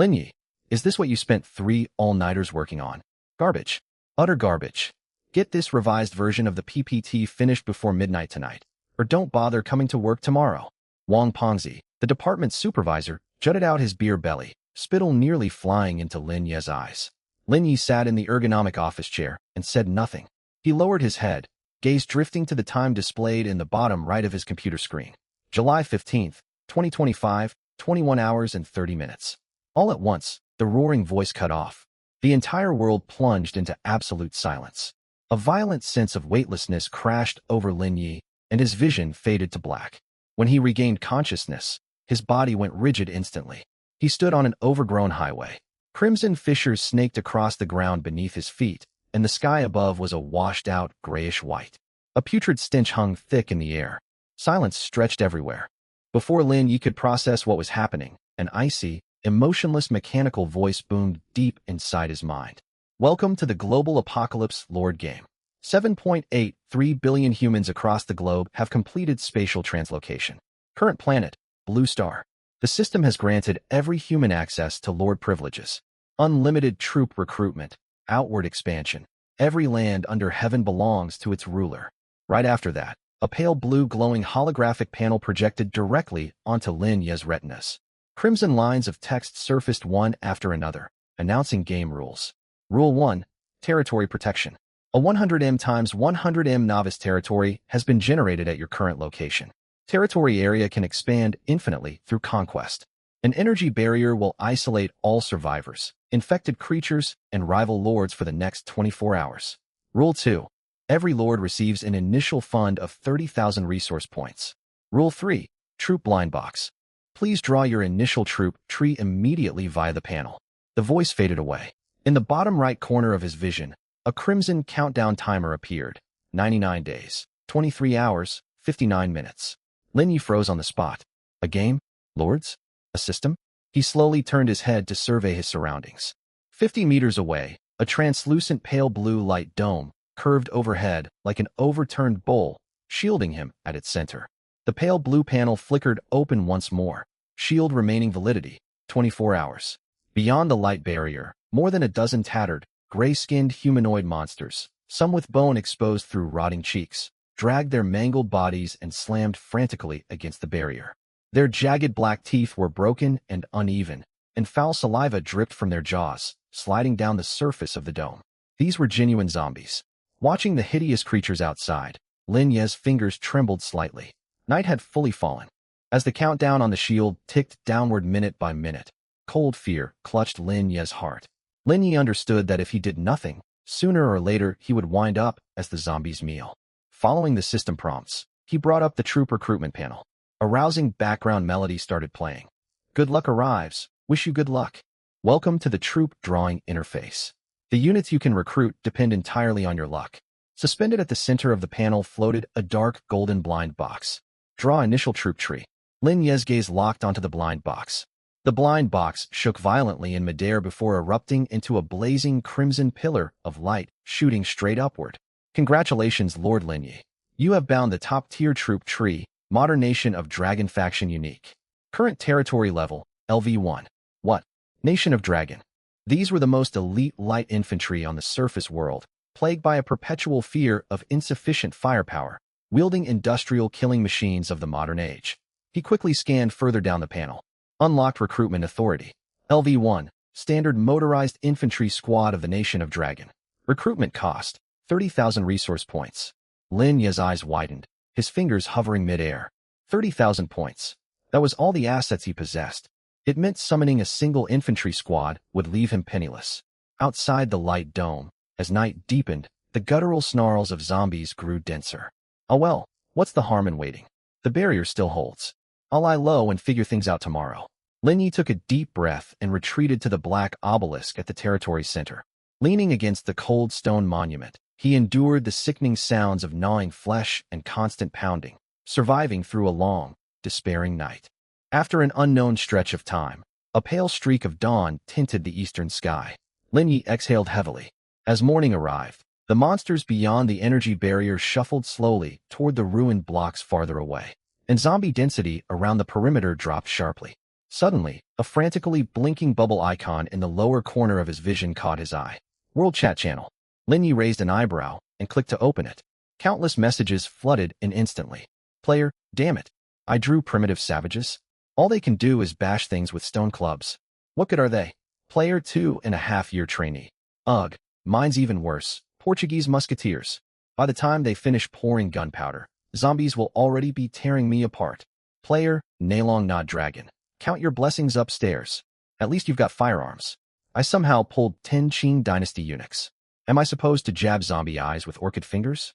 Lin Yi, is this what you spent 3 all-nighters working on? Garbage. Utter garbage. Get this revised version of the PPT finished before midnight tonight, or don't bother coming to work tomorrow. Wang Pengzi, the department supervisor, jutted out his beer belly, spittle nearly flying into Lin Ye's eyes. Lin Yi sat in the ergonomic office chair and said nothing. He lowered his head, gaze drifting to the time displayed in the bottom right of his computer screen. July 15th, 2025, 21 hours and 30 minutes. All at once, the roaring voice cut off. The entire world plunged into absolute silence. A violent sense of weightlessness crashed over Lin Yi, and his vision faded to black. When he regained consciousness, his body went rigid instantly. He stood on an overgrown highway. Crimson fissures snaked across the ground beneath his feet, and the sky above was a washed-out, grayish-white. A putrid stench hung thick in the air. Silence stretched everywhere. Before Lin Yi could process what was happening, an icy, emotionless mechanical voice boomed deep inside his mind. Welcome to the global apocalypse, Lord Game. 7.83 billion humans across the globe have completed spatial translocation. Current planet, Blue Star. The system has granted every human access to Lord privileges. Unlimited troop recruitment, outward expansion. Every land under heaven belongs to its ruler. Right after that, a pale blue glowing holographic panel projected directly onto Lin Ye's retinas. Crimson lines of text surfaced one after another, announcing game rules. Rule 1. Territory protection. A 100m x 100m novice territory has been generated at your current location. Territory area can expand infinitely through conquest. An energy barrier will isolate all survivors, infected creatures, and rival lords for the next 24 hours. Rule 2. Every lord receives an initial fund of 30,000 resource points. Rule 3. Troop blind box. Please draw your initial troop tree immediately via the panel. The voice faded away. In the bottom right corner of his vision, a crimson countdown timer appeared. 99 days, 23 hours, 59 minutes. Lin Yi froze on the spot. A game? Lords? A system? He slowly turned his head to survey his surroundings. 50 meters away, a translucent pale blue light dome curved overhead like an overturned bowl, shielding him at its center. The pale blue panel flickered open once more, shield remaining validity, 24 hours. Beyond the light barrier, more than a dozen tattered, gray-skinned humanoid monsters, some with bone exposed through rotting cheeks, dragged their mangled bodies and slammed frantically against the barrier. Their jagged black teeth were broken and uneven, and foul saliva dripped from their jaws, sliding down the surface of the dome. These were genuine zombies. Watching the hideous creatures outside, Lin Ye's fingers trembled slightly. Night had fully fallen. As the countdown on the shield ticked downward minute by minute, cold fear clutched Lin Ye's heart. Lin Yi understood that if he did nothing, sooner or later he would wind up as the zombies' meal. Following the system prompts, he brought up the troop recruitment panel. A rousing background melody started playing. Good luck arrives. Wish you good luck. Welcome to the troop drawing interface. The units you can recruit depend entirely on your luck. Suspended at the center of the panel floated a dark golden blind box. Draw initial troop tree. Lin Ye's gaze locked onto the blind box. The blind box shook violently in midair before erupting into a blazing crimson pillar of light shooting straight upward. Congratulations, Lord Lin Yi. You have bound the top-tier troop tree, Modern Nation of Dragon Faction Unique. Current territory level, LV1. What? Nation of Dragon. These were the most elite light infantry on the surface world, plagued by a perpetual fear of insufficient firepower, wielding industrial killing machines of the modern age. He quickly scanned further down the panel. Unlocked Recruitment Authority. LV1, Standard Motorized Infantry Squad of the Nation of Dragon. Recruitment cost, 30,000 resource points. Lin Ye's eyes widened, his fingers hovering mid-air. 30,000 points. That was all the assets he possessed. It meant summoning a single infantry squad would leave him penniless. Outside the light dome, as night deepened, the guttural snarls of zombies grew denser. Oh well, what's the harm in waiting? The barrier still holds. I'll lie low and figure things out tomorrow. Lin Yi took a deep breath and retreated to the black obelisk at the territory center. Leaning against the cold stone monument, he endured the sickening sounds of gnawing flesh and constant pounding, surviving through a long, despairing night. After an unknown stretch of time, a pale streak of dawn tinted the eastern sky. Lin Yi exhaled heavily. As morning arrived, the monsters beyond the energy barrier shuffled slowly toward the ruined blocks farther away, and zombie density around the perimeter dropped sharply. Suddenly, a frantically blinking bubble icon in the lower corner of his vision caught his eye. World Chat Channel. Lin Yi raised an eyebrow and clicked to open it. Countless messages flooded in instantly. Player, damn it. I drew primitive savages. All they can do is bash things with stone clubs. What good are they? Player 2.5-year trainee. Ugh, mine's even worse. Portuguese musketeers. By the time they finish pouring gunpowder, zombies will already be tearing me apart. Player, Nailong Nod Dragon. Count your blessings upstairs. At least you've got firearms. I somehow pulled 10 Qing Dynasty eunuchs. Am I supposed to jab zombie eyes with orchid fingers?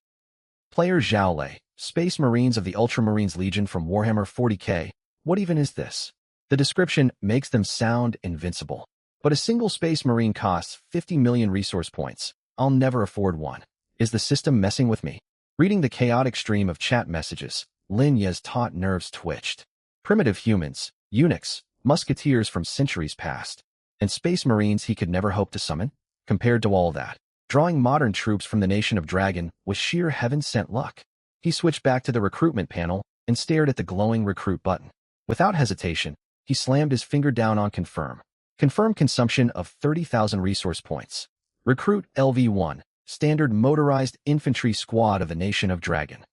Player Zhao Lei, Space Marines of the Ultramarines Legion from Warhammer 40k. What even is this? The description makes them sound invincible. But a single Space Marine costs 50 million resource points. I'll never afford one. Is the system messing with me? Reading the chaotic stream of chat messages, Lin Ye's taut nerves twitched. Primitive humans, eunuchs, musketeers from centuries past, and Space Marines he could never hope to summon? Compared to all that, drawing modern troops from the nation of Dragon was sheer heaven-sent luck. He switched back to the recruitment panel and stared at the glowing recruit button. Without hesitation, he slammed his finger down on confirm. Confirm consumption of 30,000 resource points. Recruit LV-1, Standard Motorized Infantry Squad of the Nation of Dragon.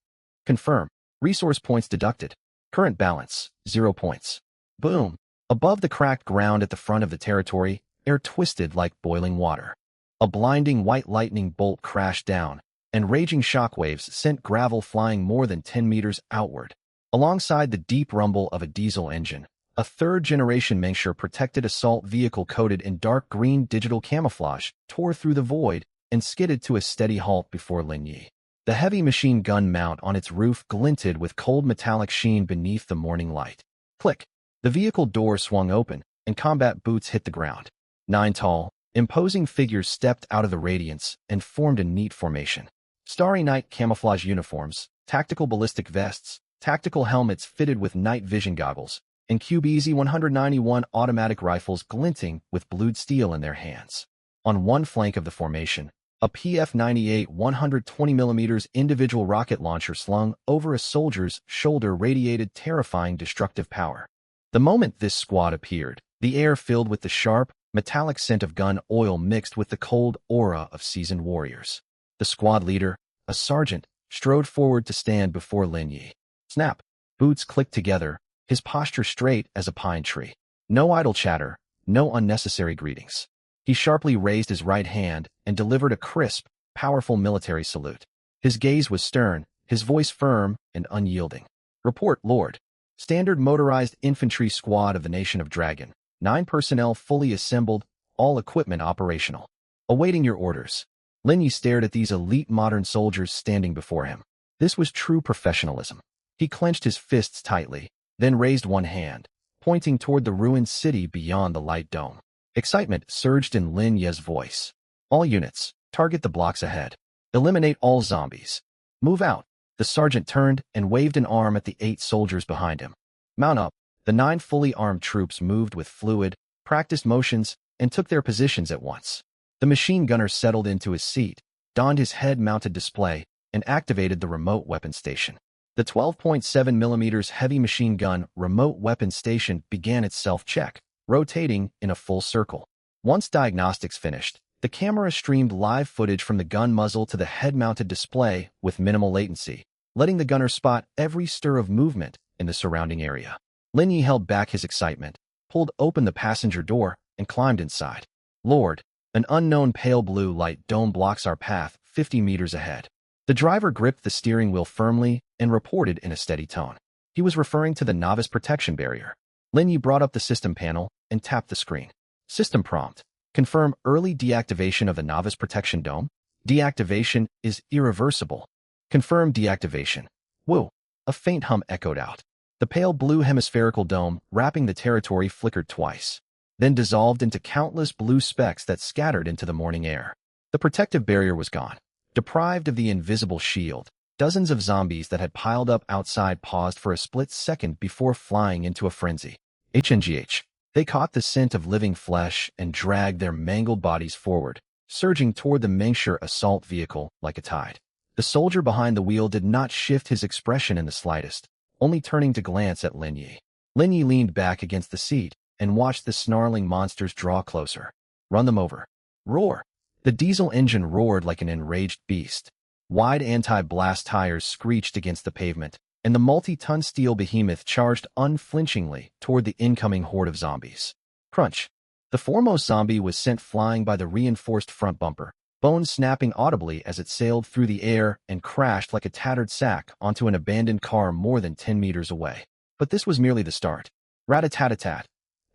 Confirm. Resource points deducted. Current balance, 0 points. Boom. Above the cracked ground at the front of the territory, air twisted like boiling water. A blinding white lightning bolt crashed down, and raging shockwaves sent gravel flying more than 10 meters outward. Alongside the deep rumble of a diesel engine, a third-generation Mengsher protected assault vehicle coated in dark green digital camouflage tore through the void and skidded to a steady halt before Lin Yi. The heavy machine gun mount on its roof glinted with cold metallic sheen beneath the morning light. Click. The vehicle door swung open, and combat boots hit the ground. 9 tall, imposing figures stepped out of the radiance and formed a neat formation. Starry Night camouflage uniforms, tactical ballistic vests, tactical helmets fitted with night vision goggles, and QBZ 191 automatic rifles glinting with blued steel in their hands. On one flank of the formation, a PF-98 120mm individual rocket launcher slung over a soldier's shoulder radiated terrifying destructive power. The moment this squad appeared, the air filled with the sharp, metallic scent of gun oil mixed with the cold aura of seasoned warriors. The squad leader, a sergeant, strode forward to stand before Lin Yi. Snap! Boots clicked together, his posture straight as a pine tree. No idle chatter, no unnecessary greetings. He sharply raised his right hand and delivered a crisp, powerful military salute. His gaze was stern, his voice firm and unyielding. Report, Lord. Standard Motorized Infantry Squad of the Nation of Dragon. 9 personnel fully assembled, all equipment operational. Awaiting your orders. Lin Yi stared at these elite modern soldiers standing before him. This was true professionalism. He clenched his fists tightly, then raised one hand, pointing toward the ruined city beyond the light dome. Excitement surged in Lin Ye's voice. All units, target the blocks ahead. Eliminate all zombies. Move out. The sergeant turned and waved an arm at the 8 soldiers behind him. Mount up. The 9 fully armed troops moved with fluid, practiced motions, and took their positions at once. The machine gunner settled into his seat, donned his head-mounted display, and activated the remote weapon station. The 12.7mm heavy machine gun remote weapon station began its self-check, rotating in a full circle. Once diagnostics finished, the camera streamed live footage from the gun muzzle to the head-mounted display with minimal latency, letting the gunner spot every stir of movement in the surrounding area. Lin Yi held back his excitement, pulled open the passenger door, and climbed inside. Lord, an unknown pale blue light dome blocks our path 50 meters ahead. The driver gripped the steering wheel firmly and reported in a steady tone. He was referring to the novice protection barrier. Lin Yi brought up the system panel and tapped the screen. System prompt. Confirm early deactivation of the novice protection dome. Deactivation is irreversible. Confirm deactivation. Whoa! A faint hum echoed out. The pale blue hemispherical dome wrapping the territory flickered twice, then dissolved into countless blue specks that scattered into the morning air. The protective barrier was gone. Deprived of the invisible shield, dozens of zombies that had piled up outside paused for a split second before flying into a frenzy. HNGH. They caught the scent of living flesh and dragged their mangled bodies forward, surging toward the Mengsher assault vehicle like a tide. The soldier behind the wheel did not shift his expression in the slightest, only turning to glance at Lin Yi. Lin Yi leaned back against the seat and watched the snarling monsters draw closer. Run them over. Roar. The diesel engine roared like an enraged beast. Wide anti-blast tires screeched against the pavement, and the multi-ton steel behemoth charged unflinchingly toward the incoming horde of zombies. Crunch. The foremost zombie was sent flying by the reinforced front bumper, bones snapping audibly as it sailed through the air and crashed like a tattered sack onto an abandoned car more than 10 meters away. But this was merely the start. Rat-a-tat-a-tat.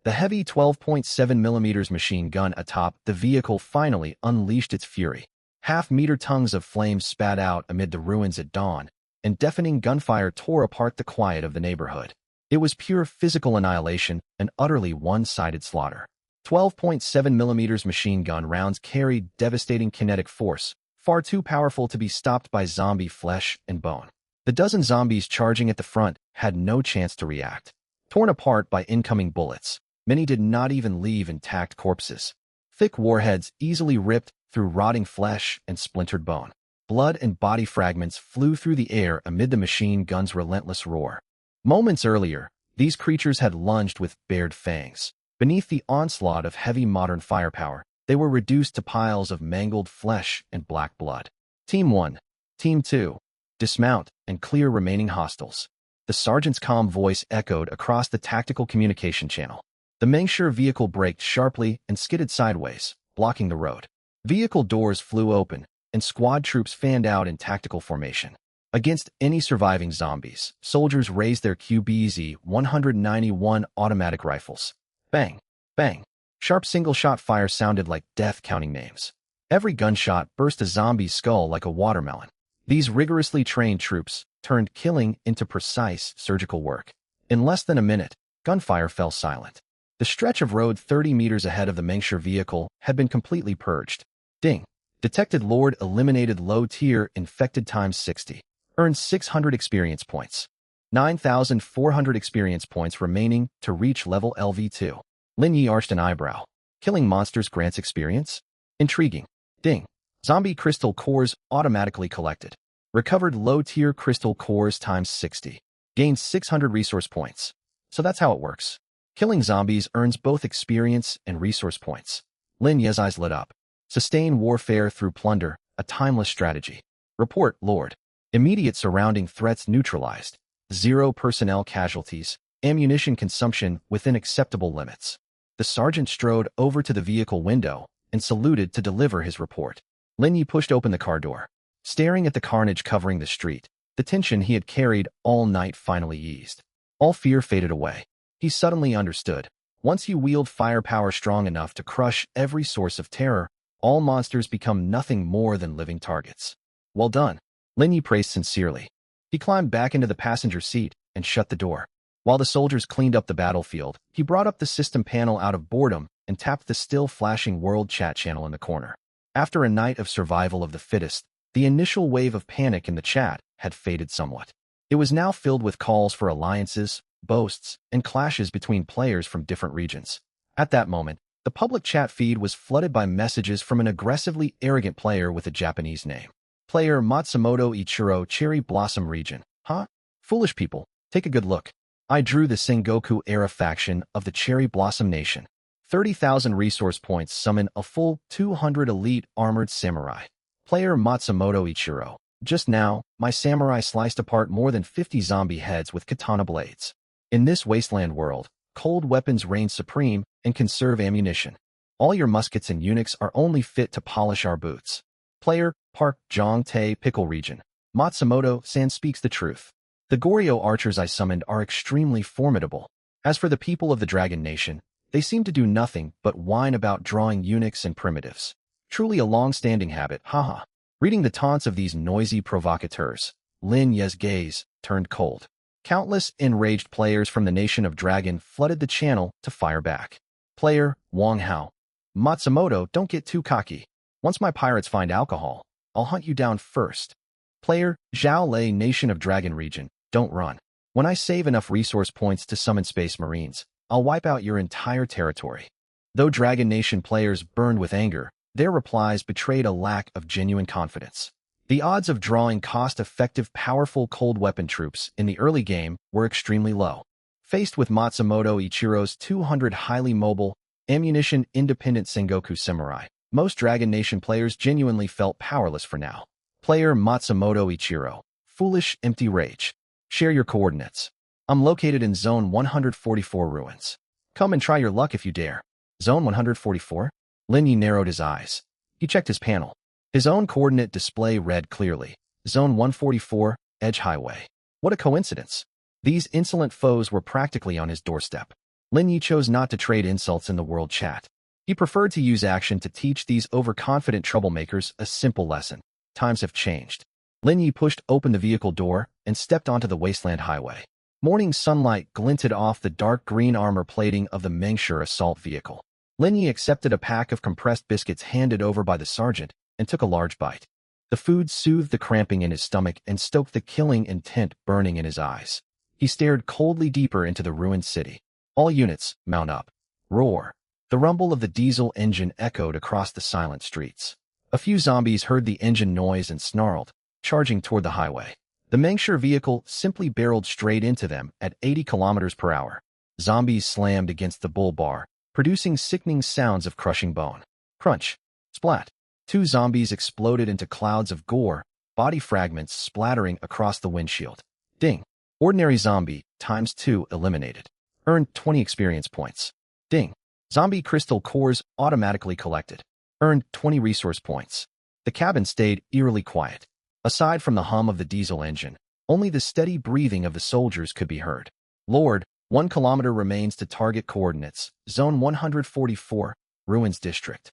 The heavy 12.7mm machine gun atop the vehicle finally unleashed its fury. Half-meter tongues of flame spat out amid the ruins at dawn, and deafening gunfire tore apart the quiet of the neighborhood. It was pure physical annihilation, an utterly one-sided slaughter. 12.7mm machine gun rounds carried devastating kinetic force, far too powerful to be stopped by zombie flesh and bone. The dozen zombies charging at the front had no chance to react. Torn apart by incoming bullets, many did not even leave intact corpses. Thick warheads easily ripped through rotting flesh and splintered bone. Blood and body fragments flew through the air amid the machine gun's relentless roar. Moments earlier, these creatures had lunged with bared fangs. Beneath the onslaught of heavy modern firepower, they were reduced to piles of mangled flesh and black blood. Team 1. Team 2. Dismount and clear remaining hostiles. The sergeant's calm voice echoed across the tactical communication channel. The Mengsure vehicle braked sharply and skidded sideways, blocking the road. Vehicle doors flew open, and squad troops fanned out in tactical formation. Against any surviving zombies, soldiers raised their QBZ-191 automatic rifles. Bang! Bang! Sharp single-shot fire sounded like death counting names. Every gunshot burst a zombie's skull like a watermelon. These rigorously trained troops turned killing into precise surgical work. In less than a minute, gunfire fell silent. The stretch of road 30 meters ahead of the Mengsure vehicle had been completely purged. Ding! Detected Lord eliminated low-tier infected times 60. Earned 600 experience points. 9,400 experience points remaining to reach level LV2. Lin Yi arched an eyebrow. Killing monsters grants experience? Intriguing. Ding. Zombie crystal cores automatically collected. Recovered low-tier crystal cores times 60. Gained 600 resource points. So that's how it works. Killing zombies earns both experience and resource points. Lin Yi's eyes lit up. Sustain warfare through plunder, a timeless strategy. Report, Lord. Immediate surrounding threats neutralized. 0 personnel casualties. Ammunition consumption within acceptable limits. The sergeant strode over to the vehicle window and saluted to deliver his report. Lin Yi pushed open the car door. Staring at the carnage covering the street, the tension he had carried all night finally eased. All fear faded away. He suddenly understood. Once you wield firepower strong enough to crush every source of terror, all monsters become nothing more than living targets. Well done. Lin Yi praised sincerely. He climbed back into the passenger seat and shut the door. While the soldiers cleaned up the battlefield, he brought up the system panel out of boredom and tapped the still-flashing world chat channel in the corner. After a night of survival of the fittest, the initial wave of panic in the chat had faded somewhat. It was now filled with calls for alliances, boasts, and clashes between players from different regions. At that moment, the public chat feed was flooded by messages from an aggressively arrogant player with a Japanese name. Player Matsumoto Ichiro, Cherry Blossom Region. Huh? Foolish people, take a good look. I drew the Sengoku-era faction of the Cherry Blossom Nation. 30,000 resource points summon a full 200 elite armored samurai. Player Matsumoto Ichiro. Just now, my samurai sliced apart more than 50 zombie heads with katana blades. In this wasteland world, cold weapons reign supreme and conserve ammunition. All your muskets and eunuchs are only fit to polish our boots. Player, Park Jong-tae Pickle Region. Matsumoto-san speaks the truth. The Goryo archers I summoned are extremely formidable. As for the people of the Dragon Nation, they seem to do nothing but whine about drawing eunuchs and primitives. Truly a long-standing habit, haha. Reading the taunts of these noisy provocateurs, Lin Yi's gaze turned cold. Countless enraged players from the Nation of Dragon flooded the channel to fire back. Player, Wang Hao. Matsumoto, don't get too cocky. Once my pirates find alcohol, I'll hunt you down first. Player, Zhao Lei, Nation of Dragon Region, don't run. When I save enough resource points to summon Space Marines, I'll wipe out your entire territory. Though Dragon Nation players burned with anger, their replies betrayed a lack of genuine confidence. The odds of drawing cost-effective, powerful cold weapon troops in the early game were extremely low. Faced with Matsumoto Ichiro's 200 highly mobile, ammunition-independent Sengoku samurai, most Dragon Nation players genuinely felt powerless for now. Player Matsumoto Ichiro. Foolish, empty rage. Share your coordinates. I'm located in Zone 144 ruins. Come and try your luck if you dare. Zone 144? Lin Yi narrowed his eyes. He checked his panel. His own coordinate display read clearly. Zone 144, Edge Highway. What a coincidence. These insolent foes were practically on his doorstep. Lin Yi chose not to trade insults in the world chat. He preferred to use action to teach these overconfident troublemakers a simple lesson. Times have changed. Lin Yi pushed open the vehicle door and stepped onto the wasteland highway. Morning sunlight glinted off the dark green armor plating of the Mengsure assault vehicle. Lin Yi accepted a pack of compressed biscuits handed over by the sergeant and took a large bite. The food soothed the cramping in his stomach and stoked the killing intent burning in his eyes. He stared coldly deeper into the ruined city. All units, mount up. Roar. The rumble of the diesel engine echoed across the silent streets. A few zombies heard the engine noise and snarled, charging toward the highway. The Mengsure vehicle simply barreled straight into them at 80 kilometers per hour. Zombies slammed against the bull bar, producing sickening sounds of crushing bone. Crunch. Splat. Two zombies exploded into clouds of gore, body fragments splattering across the windshield. Ding. Ordinary zombie, ×2 eliminated. Earned 20 experience points. Ding. Zombie crystal cores automatically collected. Earned 20 resource points. The cabin stayed eerily quiet. Aside from the hum of the diesel engine, only the steady breathing of the soldiers could be heard. Lord, 1 kilometer remains to target coordinates. Zone 144, Ruins District.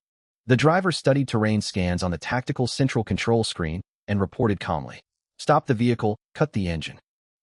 The driver studied terrain scans on the tactical central control screen and reported calmly. Stop the vehicle, cut the engine.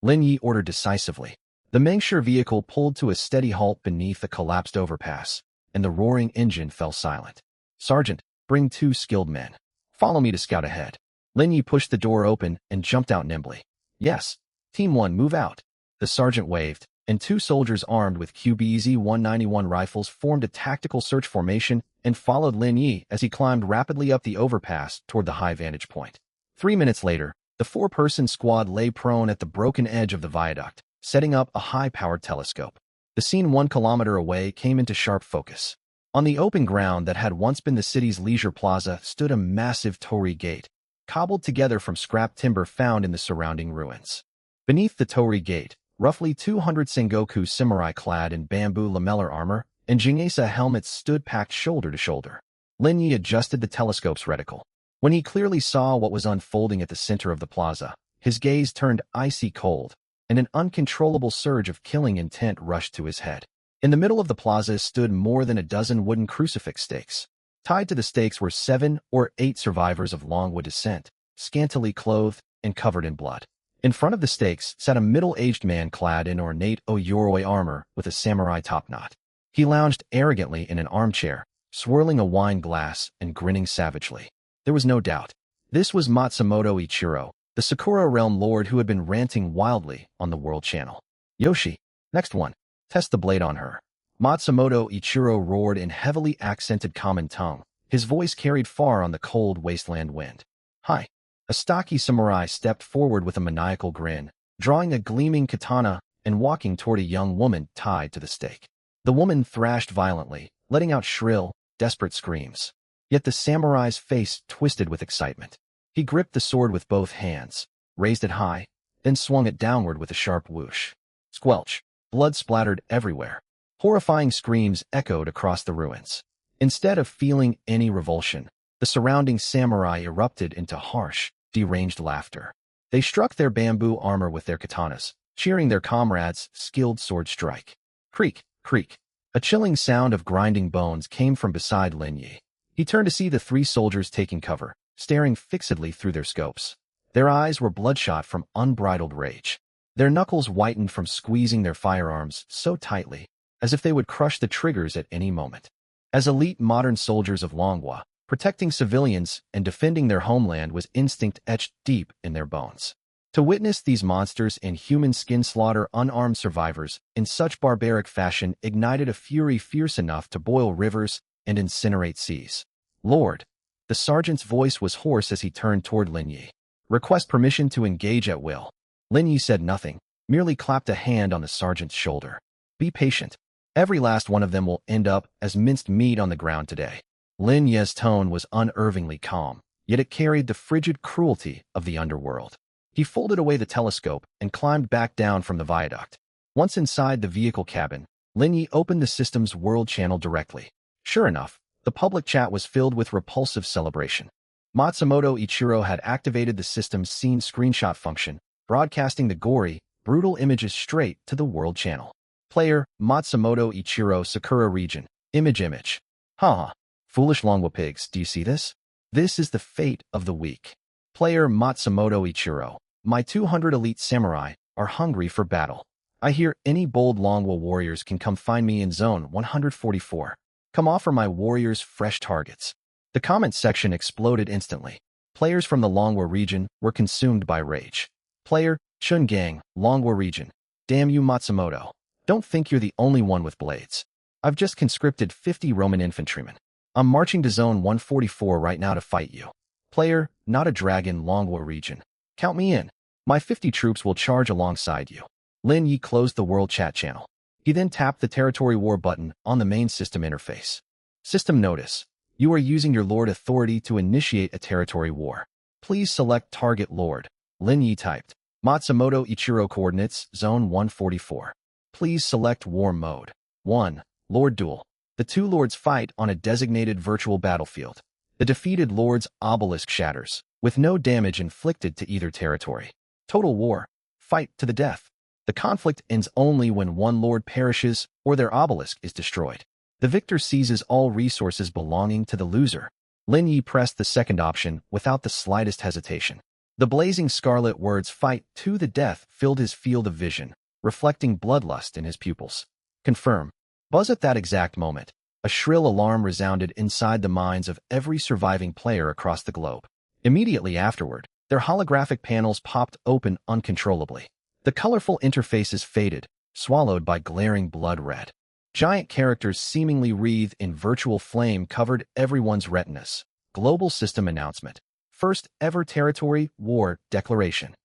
Lin Yi ordered decisively. The Mengsure vehicle pulled to a steady halt beneath the collapsed overpass, and the roaring engine fell silent. Sergeant, bring 2 skilled men. Follow me to scout ahead. Lin Yi pushed the door open and jumped out nimbly. Yes. Team 1, move out. The sergeant waved, and 2 soldiers armed with QBZ-191 rifles formed a tactical search formation and followed Lin Yi as he climbed rapidly up the overpass toward the high vantage point. 3 minutes later, the 4-person squad lay prone at the broken edge of the viaduct, setting up a high-powered telescope. The scene 1 kilometer away came into sharp focus. On the open ground that had once been the city's leisure plaza stood a massive torii gate, cobbled together from scrap timber found in the surrounding ruins. Beneath the torii gate, roughly 200 Sengoku samurai clad in bamboo lamellar armor and Jingesa helmets stood packed shoulder to shoulder. Lin Yi adjusted the telescope's reticle. When he clearly saw what was unfolding at the center of the plaza, his gaze turned icy cold, and an uncontrollable surge of killing intent rushed to his head. In the middle of the plaza stood more than a dozen wooden crucifix stakes. Tied to the stakes were 7 or 8 survivors of Longwood descent, scantily clothed and covered in blood. In front of the stakes sat a middle-aged man clad in ornate Oyoroi armor with a samurai topknot. He lounged arrogantly in an armchair, swirling a wine glass and grinning savagely. There was no doubt. This was Matsumoto Ichiro, the Sakura Realm Lord who had been ranting wildly on the World Channel. Yoshi, next one. Test the blade on her. Matsumoto Ichiro roared in heavily accented common tongue. His voice carried far on the cold wasteland wind. Hi. A stocky samurai stepped forward with a maniacal grin, drawing a gleaming katana and walking toward a young woman tied to the stake. The woman thrashed violently, letting out shrill, desperate screams. Yet the samurai's face twisted with excitement. He gripped the sword with both hands, raised it high, then swung it downward with a sharp whoosh. Squelch. Blood splattered everywhere. Horrifying screams echoed across the ruins. Instead of feeling any revulsion, the surrounding samurai erupted into harsh, deranged laughter. They struck their bamboo armor with their katanas, cheering their comrades' skilled sword strike. Creak, creak. A chilling sound of grinding bones came from beside Lin Yi. He turned to see the 3 soldiers taking cover, staring fixedly through their scopes. Their eyes were bloodshot from unbridled rage. Their knuckles whitened from squeezing their firearms so tightly, as if they would crush the triggers at any moment. As elite modern soldiers of Longhua, protecting civilians and defending their homeland was instinct etched deep in their bones. To witness these monsters in human skin slaughter unarmed survivors in such barbaric fashion ignited a fury fierce enough to boil rivers and incinerate seas. Lord. The sergeant's voice was hoarse as he turned toward Lin Yi. Request permission to engage at will. Lin Yi said nothing, merely clapped a hand on the sergeant's shoulder. Be patient. Every last one of them will end up as minced meat on the ground today. Lin Ye's tone was unervingly calm, yet it carried the frigid cruelty of the underworld. He folded away the telescope and climbed back down from the viaduct. Once inside the vehicle cabin, Lin Yi opened the system's world channel directly. Sure enough, the public chat was filled with repulsive celebration. Matsumoto Ichiro had activated the system's scene screenshot function, broadcasting the gory, brutal images straight to the world channel. Player, Matsumoto Ichiro, Sakura region. Image. Haha. Foolish Longwa pigs, do you see this? This is the fate of the weak. Player, Matsumoto Ichiro. My 200 elite samurai are hungry for battle. I hear any bold Longwa warriors can come find me in zone 144. Come offer my warriors fresh targets. The comment section exploded instantly. Players from the Longwa region were consumed by rage. Player, Chun Gang, Longwa region. Damn you, Matsumoto. Don't think you're the only one with blades. I've just conscripted 50 Roman infantrymen. I'm marching to zone 144 right now to fight you. Player, not a dragon, Longwa region. Count me in. My 50 troops will charge alongside you. Lin Yi closed the world chat channel. He then tapped the territory war button on the main system interface. System notice. You are using your lord authority to initiate a territory war. Please select target lord. Lin Yi typed. Matsumoto Ichiro coordinates, zone 144. Please select war mode. 1. Lord duel. The two lords fight on a designated virtual battlefield. The defeated lord's obelisk shatters, with no damage inflicted to either territory. Total war. Fight to the death. The conflict ends only when one lord perishes or their obelisk is destroyed. The victor seizes all resources belonging to the loser. Lin Yi pressed the second option without the slightest hesitation. The blazing scarlet words "fight to the death" filled his field of vision, reflecting bloodlust in his pupils. Confirm. Buzz. At that exact moment, a shrill alarm resounded inside the minds of every surviving player across the globe. Immediately afterward, their holographic panels popped open uncontrollably. The colorful interfaces faded, swallowed by glaring blood red. Giant characters seemingly wreathed in virtual flame covered everyone's retinas. Global system announcement. First ever territory war declaration.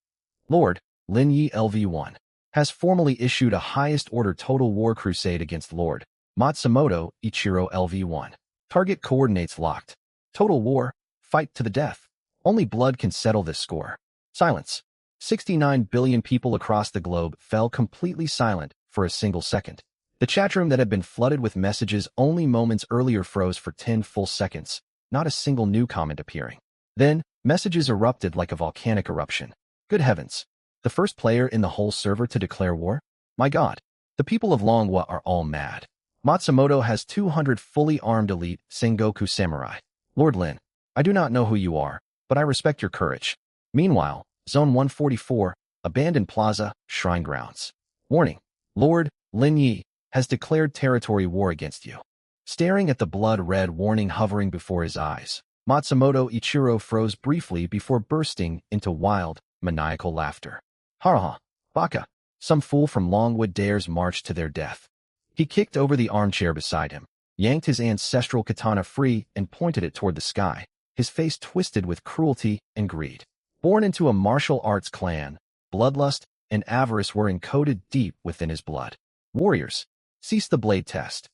Lord, Lin Yi LV1, has formally issued a highest order total war crusade against Lord Matsumoto Ichiro LV1. Target coordinates locked. Total war, fight to the death. Only blood can settle this score. Silence. 69 billion people across the globe fell completely silent for a single second. The chatroom that had been flooded with messages only moments earlier froze for 10 full seconds, not a single new comment appearing. Then, messages erupted like a volcanic eruption. Good heavens. The first player in the whole server to declare war? My god. The people of Longwa are all mad. Matsumoto has 200 fully armed elite Sengoku samurai. Lord Lin, I do not know who you are, but I respect your courage. Meanwhile, Zone 144, Abandoned Plaza, Shrine Grounds. Warning. Lord Lin Yi has declared territory war against you. Staring at the blood-red warning hovering before his eyes, Matsumoto Ichiro froze briefly before bursting into wild, maniacal laughter. Ha! Baka! Some fool from Longwood dares march to their death. He kicked over the armchair beside him, yanked his ancestral katana free and pointed it toward the sky, his face twisted with cruelty and greed. Born into a martial arts clan, bloodlust and avarice were encoded deep within his blood. Warriors, cease the blade test.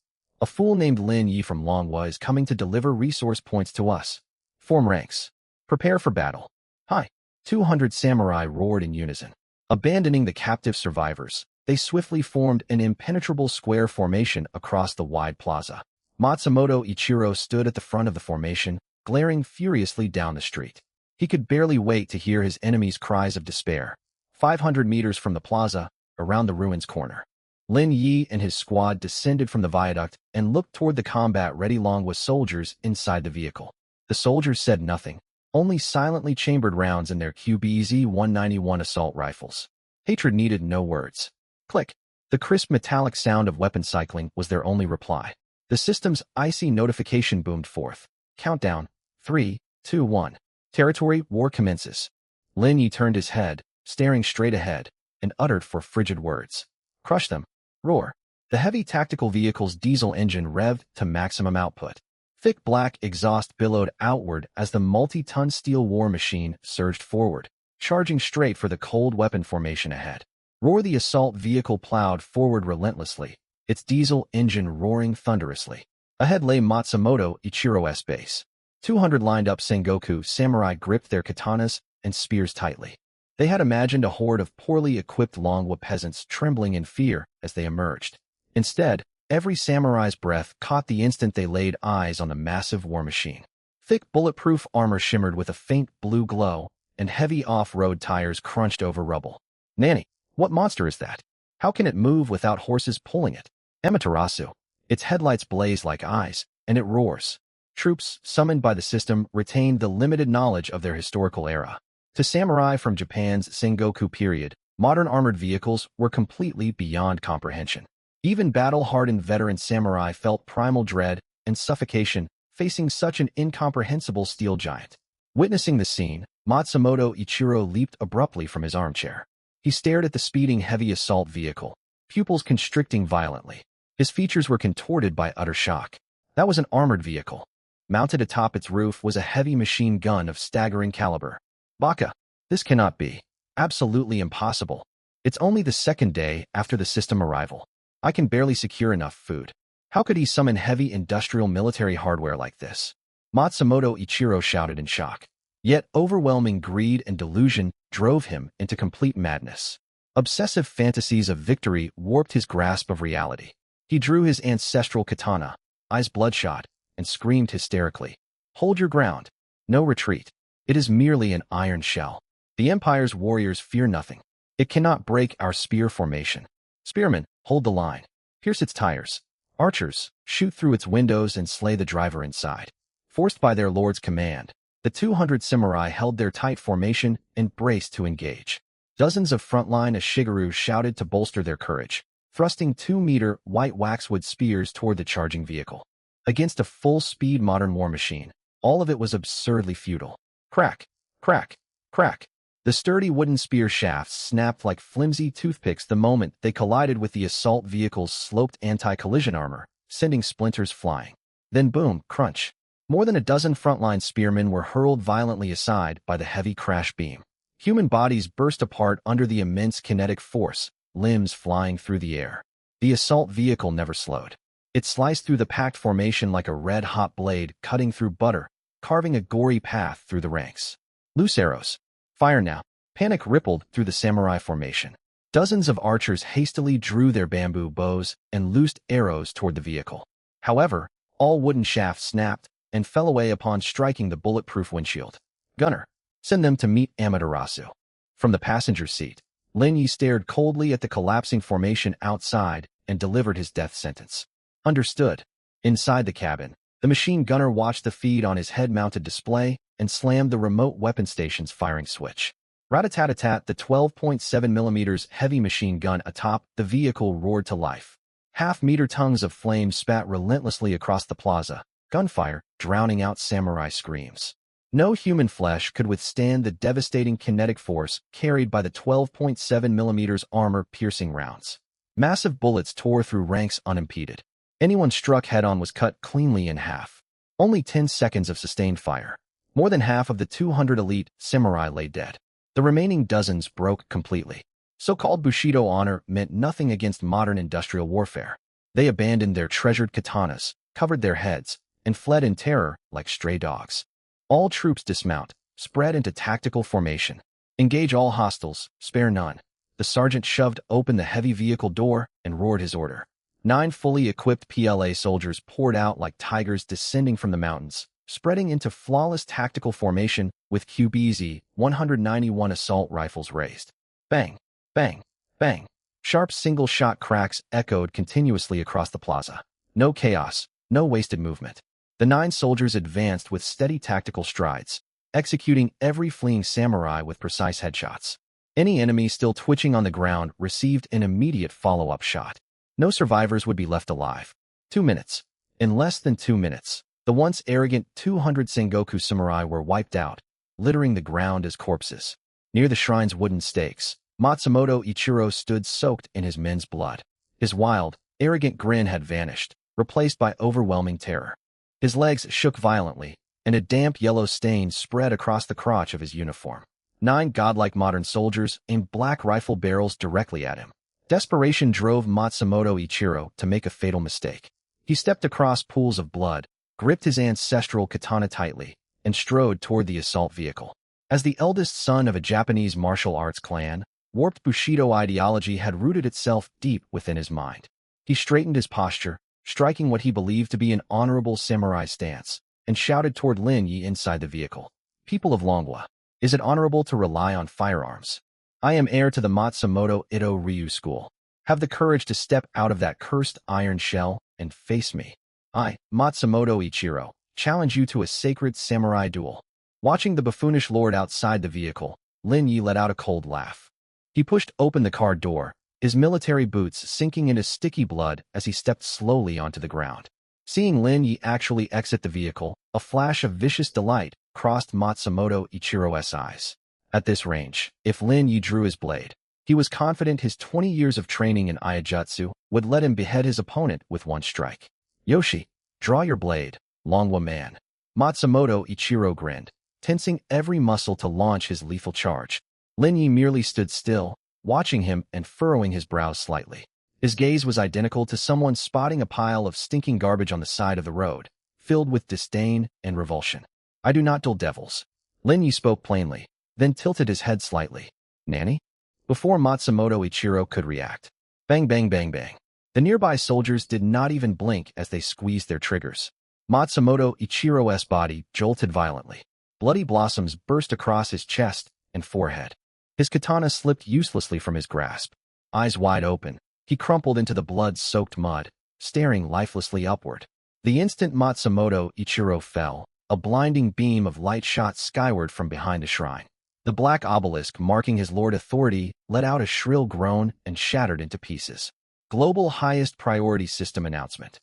A fool named Lin Yi from Longwa is coming to deliver resource points to us. Form ranks. Prepare for battle. Hi. 200 samurai roared in unison. Abandoning the captive survivors, they swiftly formed an impenetrable square formation across the wide plaza. Matsumoto Ichiro stood at the front of the formation, glaring furiously down the street. He could barely wait to hear his enemies' cries of despair. 500 meters from the plaza, around the ruins corner, Lin Yi and his squad descended from the viaduct and looked toward the combat-ready Longwa soldiers inside the vehicle. The soldiers said nothing, only silently chambered rounds in their QBZ-191 assault rifles. Hatred needed no words. Click. The crisp metallic sound of weapon cycling was their only reply. The system's icy notification boomed forth. Countdown. 3, 2, 1. Territory war commences. Lin Yi turned his head, staring straight ahead, and uttered four frigid words. Crush them. Roar. The heavy tactical vehicle's diesel engine revved to maximum output. Thick black exhaust billowed outward as the multi-ton steel war machine surged forward, charging straight for the cold weapon formation ahead. Roar the assault vehicle plowed forward relentlessly, its diesel engine roaring thunderously. Ahead lay Matsumoto Ichiro's base. 200 lined-up Sengoku samurai gripped their katanas and spears tightly. They had imagined a horde of poorly equipped Longwa peasants trembling in fear as they emerged. Instead, every samurai's breath caught the instant they laid eyes on the massive war machine. Thick bulletproof armor shimmered with a faint blue glow, and heavy off-road tires crunched over rubble. Nanny, what monster is that? How can it move without horses pulling it? Amaterasu. Its headlights blaze like eyes, and it roars. Troops, summoned by the system, retained the limited knowledge of their historical era. To samurai from Japan's Sengoku period, modern armored vehicles were completely beyond comprehension. Even battle-hardened veteran samurai felt primal dread and suffocation facing such an incomprehensible steel giant. Witnessing the scene, Matsumoto Ichiro leaped abruptly from his armchair. He stared at the speeding heavy assault vehicle, pupils constricting violently. His features were contorted by utter shock. That was an armored vehicle. Mounted atop its roof was a heavy machine gun of staggering caliber. Baka, this cannot be. Absolutely impossible. It's only the second day after the system arrival. I can barely secure enough food. How could he summon heavy industrial military hardware like this? Matsumoto Ichiro shouted in shock. Yet overwhelming greed and delusion drove him into complete madness. Obsessive fantasies of victory warped his grasp of reality. He drew his ancestral katana, eyes bloodshot, and screamed hysterically. Hold your ground. No retreat. It is merely an iron shell. The Empire's warriors fear nothing. It cannot break our spear formation. Spearmen, hold the line. Pierce its tires. Archers, shoot through its windows and slay the driver inside. Forced by their lord's command, the 200 samurai held their tight formation and braced to engage. Dozens of frontline Ashigarus shouted to bolster their courage, thrusting 2-meter white waxwood spears toward the charging vehicle. Against a full-speed modern war machine, all of it was absurdly futile. Crack, crack, crack. The sturdy wooden spear shafts snapped like flimsy toothpicks the moment they collided with the assault vehicle's sloped anti-collision armor, sending splinters flying. Then boom, crunch. More than a dozen frontline spearmen were hurled violently aside by the heavy crash beam. Human bodies burst apart under the immense kinetic force, limbs flying through the air. The assault vehicle never slowed. It sliced through the packed formation like a red-hot blade cutting through butter, carving a gory path through the ranks. Loose arrows. Fire now. Panic rippled through the samurai formation. Dozens of archers hastily drew their bamboo bows and loosed arrows toward the vehicle. However, all wooden shafts snapped and fell away upon striking the bulletproof windshield. Gunner, send them to meet Amaterasu. From the passenger seat, Lin Yi stared coldly at the collapsing formation outside and delivered his death sentence. Understood. Inside the cabin, the machine gunner watched the feed on his head-mounted display and slammed the remote weapon station's firing switch. Rat-a-tat-a-tat, the 12.7mm heavy machine gun atop the vehicle roared to life. Half-meter tongues of flame spat relentlessly across the plaza, gunfire drowning out samurai screams. No human flesh could withstand the devastating kinetic force carried by the 12.7mm armor-piercing rounds. Massive bullets tore through ranks unimpeded. Anyone struck head-on was cut cleanly in half. Only 10 seconds of sustained fire. More than half of the 200 elite samurai lay dead. The remaining dozens broke completely. So-called Bushido honor meant nothing against modern industrial warfare. They abandoned their treasured katanas, covered their heads, and fled in terror like stray dogs. All troops dismount, spread into tactical formation. Engage all hostiles, spare none. The sergeant shoved open the heavy vehicle door and roared his order. 9 fully equipped PLA soldiers poured out like tigers descending from the mountains, spreading into flawless tactical formation with QBZ 191 assault rifles raised. Bang, bang, bang. Sharp single-shot cracks echoed continuously across the plaza. No chaos, no wasted movement. The 9 soldiers advanced with steady tactical strides, executing every fleeing samurai with precise headshots. Any enemy still twitching on the ground received an immediate follow-up shot. No survivors would be left alive. 2 minutes. In less than 2 minutes, the once arrogant 200 Sengoku samurai were wiped out, littering the ground as corpses. Near the shrine's wooden stakes, Matsumoto Ichiro stood soaked in his men's blood. His wild, arrogant grin had vanished, replaced by overwhelming terror. His legs shook violently, and a damp yellow stain spread across the crotch of his uniform. 9 godlike modern soldiers aimed black rifle barrels directly at him. Desperation drove Matsumoto Ichiro to make a fatal mistake. He stepped across pools of blood, gripped his ancestral katana tightly, and strode toward the assault vehicle. As the eldest son of a Japanese martial arts clan, warped Bushido ideology had rooted itself deep within his mind. He straightened his posture, striking what he believed to be an honorable samurai stance, and shouted toward Lin Yi inside the vehicle. People of Longwa, is it honorable to rely on firearms? I am heir to the Matsumoto Ito Ryu school. Have the courage to step out of that cursed iron shell and face me. I, Matsumoto Ichiro, challenge you to a sacred samurai duel. Watching the buffoonish lord outside the vehicle, Lin Yi let out a cold laugh. He pushed open the car door, his military boots sinking into sticky blood as he stepped slowly onto the ground. Seeing Lin Yi actually exit the vehicle, a flash of vicious delight crossed Matsumoto Ichiro's eyes. At this range, if Lin Yi drew his blade, he was confident his 20 years of training in Iajutsu would let him behead his opponent with one strike. Yoshi, draw your blade, Longwa man. Matsumoto Ichiro grinned, tensing every muscle to launch his lethal charge. Lin Yi merely stood still, watching him and furrowing his brows slightly. His gaze was identical to someone spotting a pile of stinking garbage on the side of the road, filled with disdain and revulsion. I do not duel devils. Lin Yi spoke plainly, then tilted his head slightly. Nanny? Before Matsumoto Ichiro could react. Bang bang bang bang. The nearby soldiers did not even blink as they squeezed their triggers. Matsumoto Ichiro's body jolted violently. Bloody blossoms burst across his chest and forehead. His katana slipped uselessly from his grasp. Eyes wide open, he crumpled into the blood-soaked mud, staring lifelessly upward. The instant Matsumoto Ichiro fell, a blinding beam of light shot skyward from behind the shrine. The black obelisk marking his lord authority let out a shrill groan and shattered into pieces. Global Highest Priority System Announcement.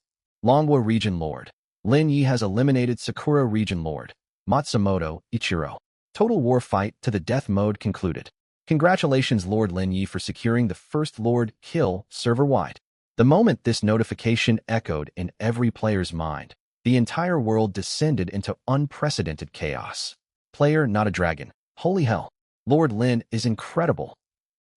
Longwa Region Lord. Lin Yi has eliminated Sakura Region Lord, Matsumoto Ichiro. Total war fight to the death mode concluded. Congratulations Lord Lin Yi for securing the first Lord kill server-wide. The moment this notification echoed in every player's mind, the entire world descended into unprecedented chaos. Player not a dragon. Holy hell. Lord Lin is incredible.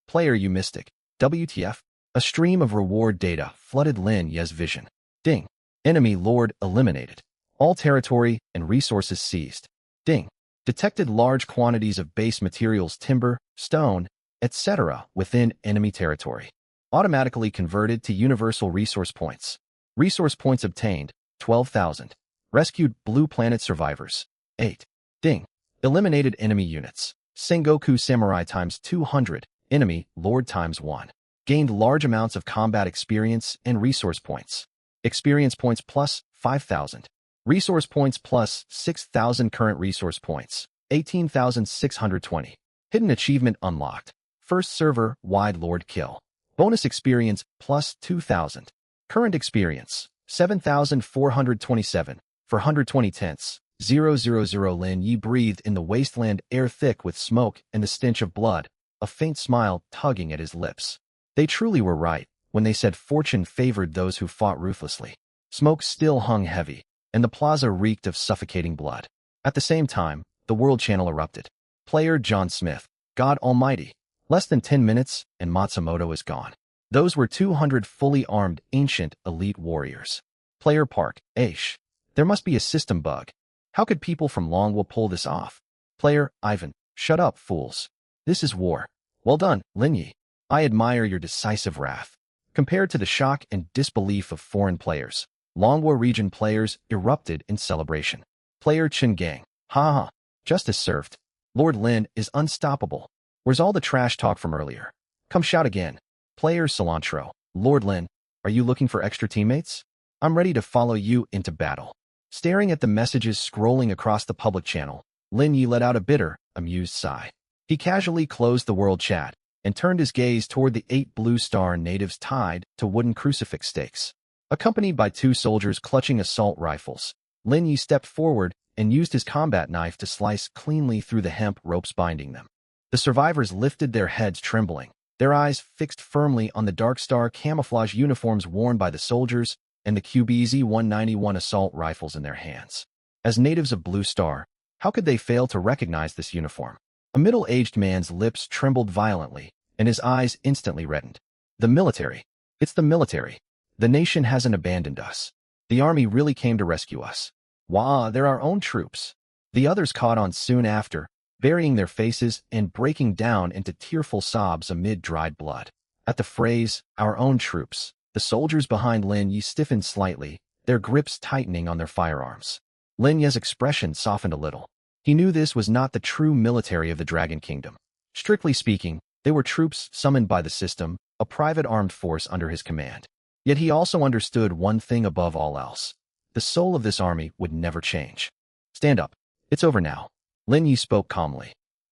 Player you mystic. WTF? A stream of reward data flooded Lin Yi's vision. Ding. Enemy Lord eliminated. All territory and resources seized. Ding. Detected large quantities of base materials timber, stone, etc. within enemy territory. Automatically converted to universal resource points. Resource points obtained, 12,000. Rescued Blue Planet survivors, 8. Ding. Eliminated enemy units. Sengoku Samurai times 200, enemy Lord times 1. Gained large amounts of combat experience and resource points. Experience points plus 5,000. Resource points plus 6,000 current resource points, 18,620. Hidden achievement unlocked. First server wide Lord kill. Bonus experience plus 2,000. Current experience, 7,427 for 120 tenths. 000 Lin Yi breathed in the wasteland air thick with smoke and the stench of blood, a faint smile tugging at his lips. They truly were right when they said fortune favored those who fought ruthlessly. Smoke still hung heavy, and the plaza reeked of suffocating blood. At the same time, the world channel erupted. Player John Smith, God Almighty. Less than 10 minutes, and Matsumoto is gone. Those were 200 fully armed ancient elite warriors. Player Park, Aish. There must be a system bug. How could people from Longwa pull this off? Player Ivan, shut up, fools. This is war. Well done, Lin Yi. I admire your decisive wrath. Compared to the shock and disbelief of foreign players, Longwa region players erupted in celebration. Player Chen Gang, ha ha, justice served. Lord Lin is unstoppable. Where's all the trash talk from earlier? Come shout again. Player Cilantro, Lord Lin, are you looking for extra teammates? I'm ready to follow you into battle. Staring at the messages scrolling across the public channel, Lin Yi let out a bitter, amused sigh. He casually closed the world chat and turned his gaze toward the 8 Blue Star natives tied to wooden crucifix stakes. Accompanied by 2 soldiers clutching assault rifles, Lin Yi stepped forward and used his combat knife to slice cleanly through the hemp ropes binding them. The survivors lifted their heads trembling, their eyes fixed firmly on the Dark Star camouflage uniforms worn by the soldiers and the QBZ-191 assault rifles in their hands. As natives of Blue Star, how could they fail to recognize this uniform? A middle-aged man's lips trembled violently, and his eyes instantly reddened. The military. It's the military. The nation hasn't abandoned us. The army really came to rescue us. Wah, they're our own troops. The others caught on soon after, burying their faces and breaking down into tearful sobs amid dried blood. At the phrase, our own troops, the soldiers behind Lin Yi stiffened slightly, their grips tightening on their firearms. Lin Yi's expression softened a little. He knew this was not the true military of the Dragon Kingdom. Strictly speaking, they were troops summoned by the system, a private armed force under his command. Yet he also understood one thing above all else. The soul of this army would never change. Stand up. It's over now. Lin Yi spoke calmly.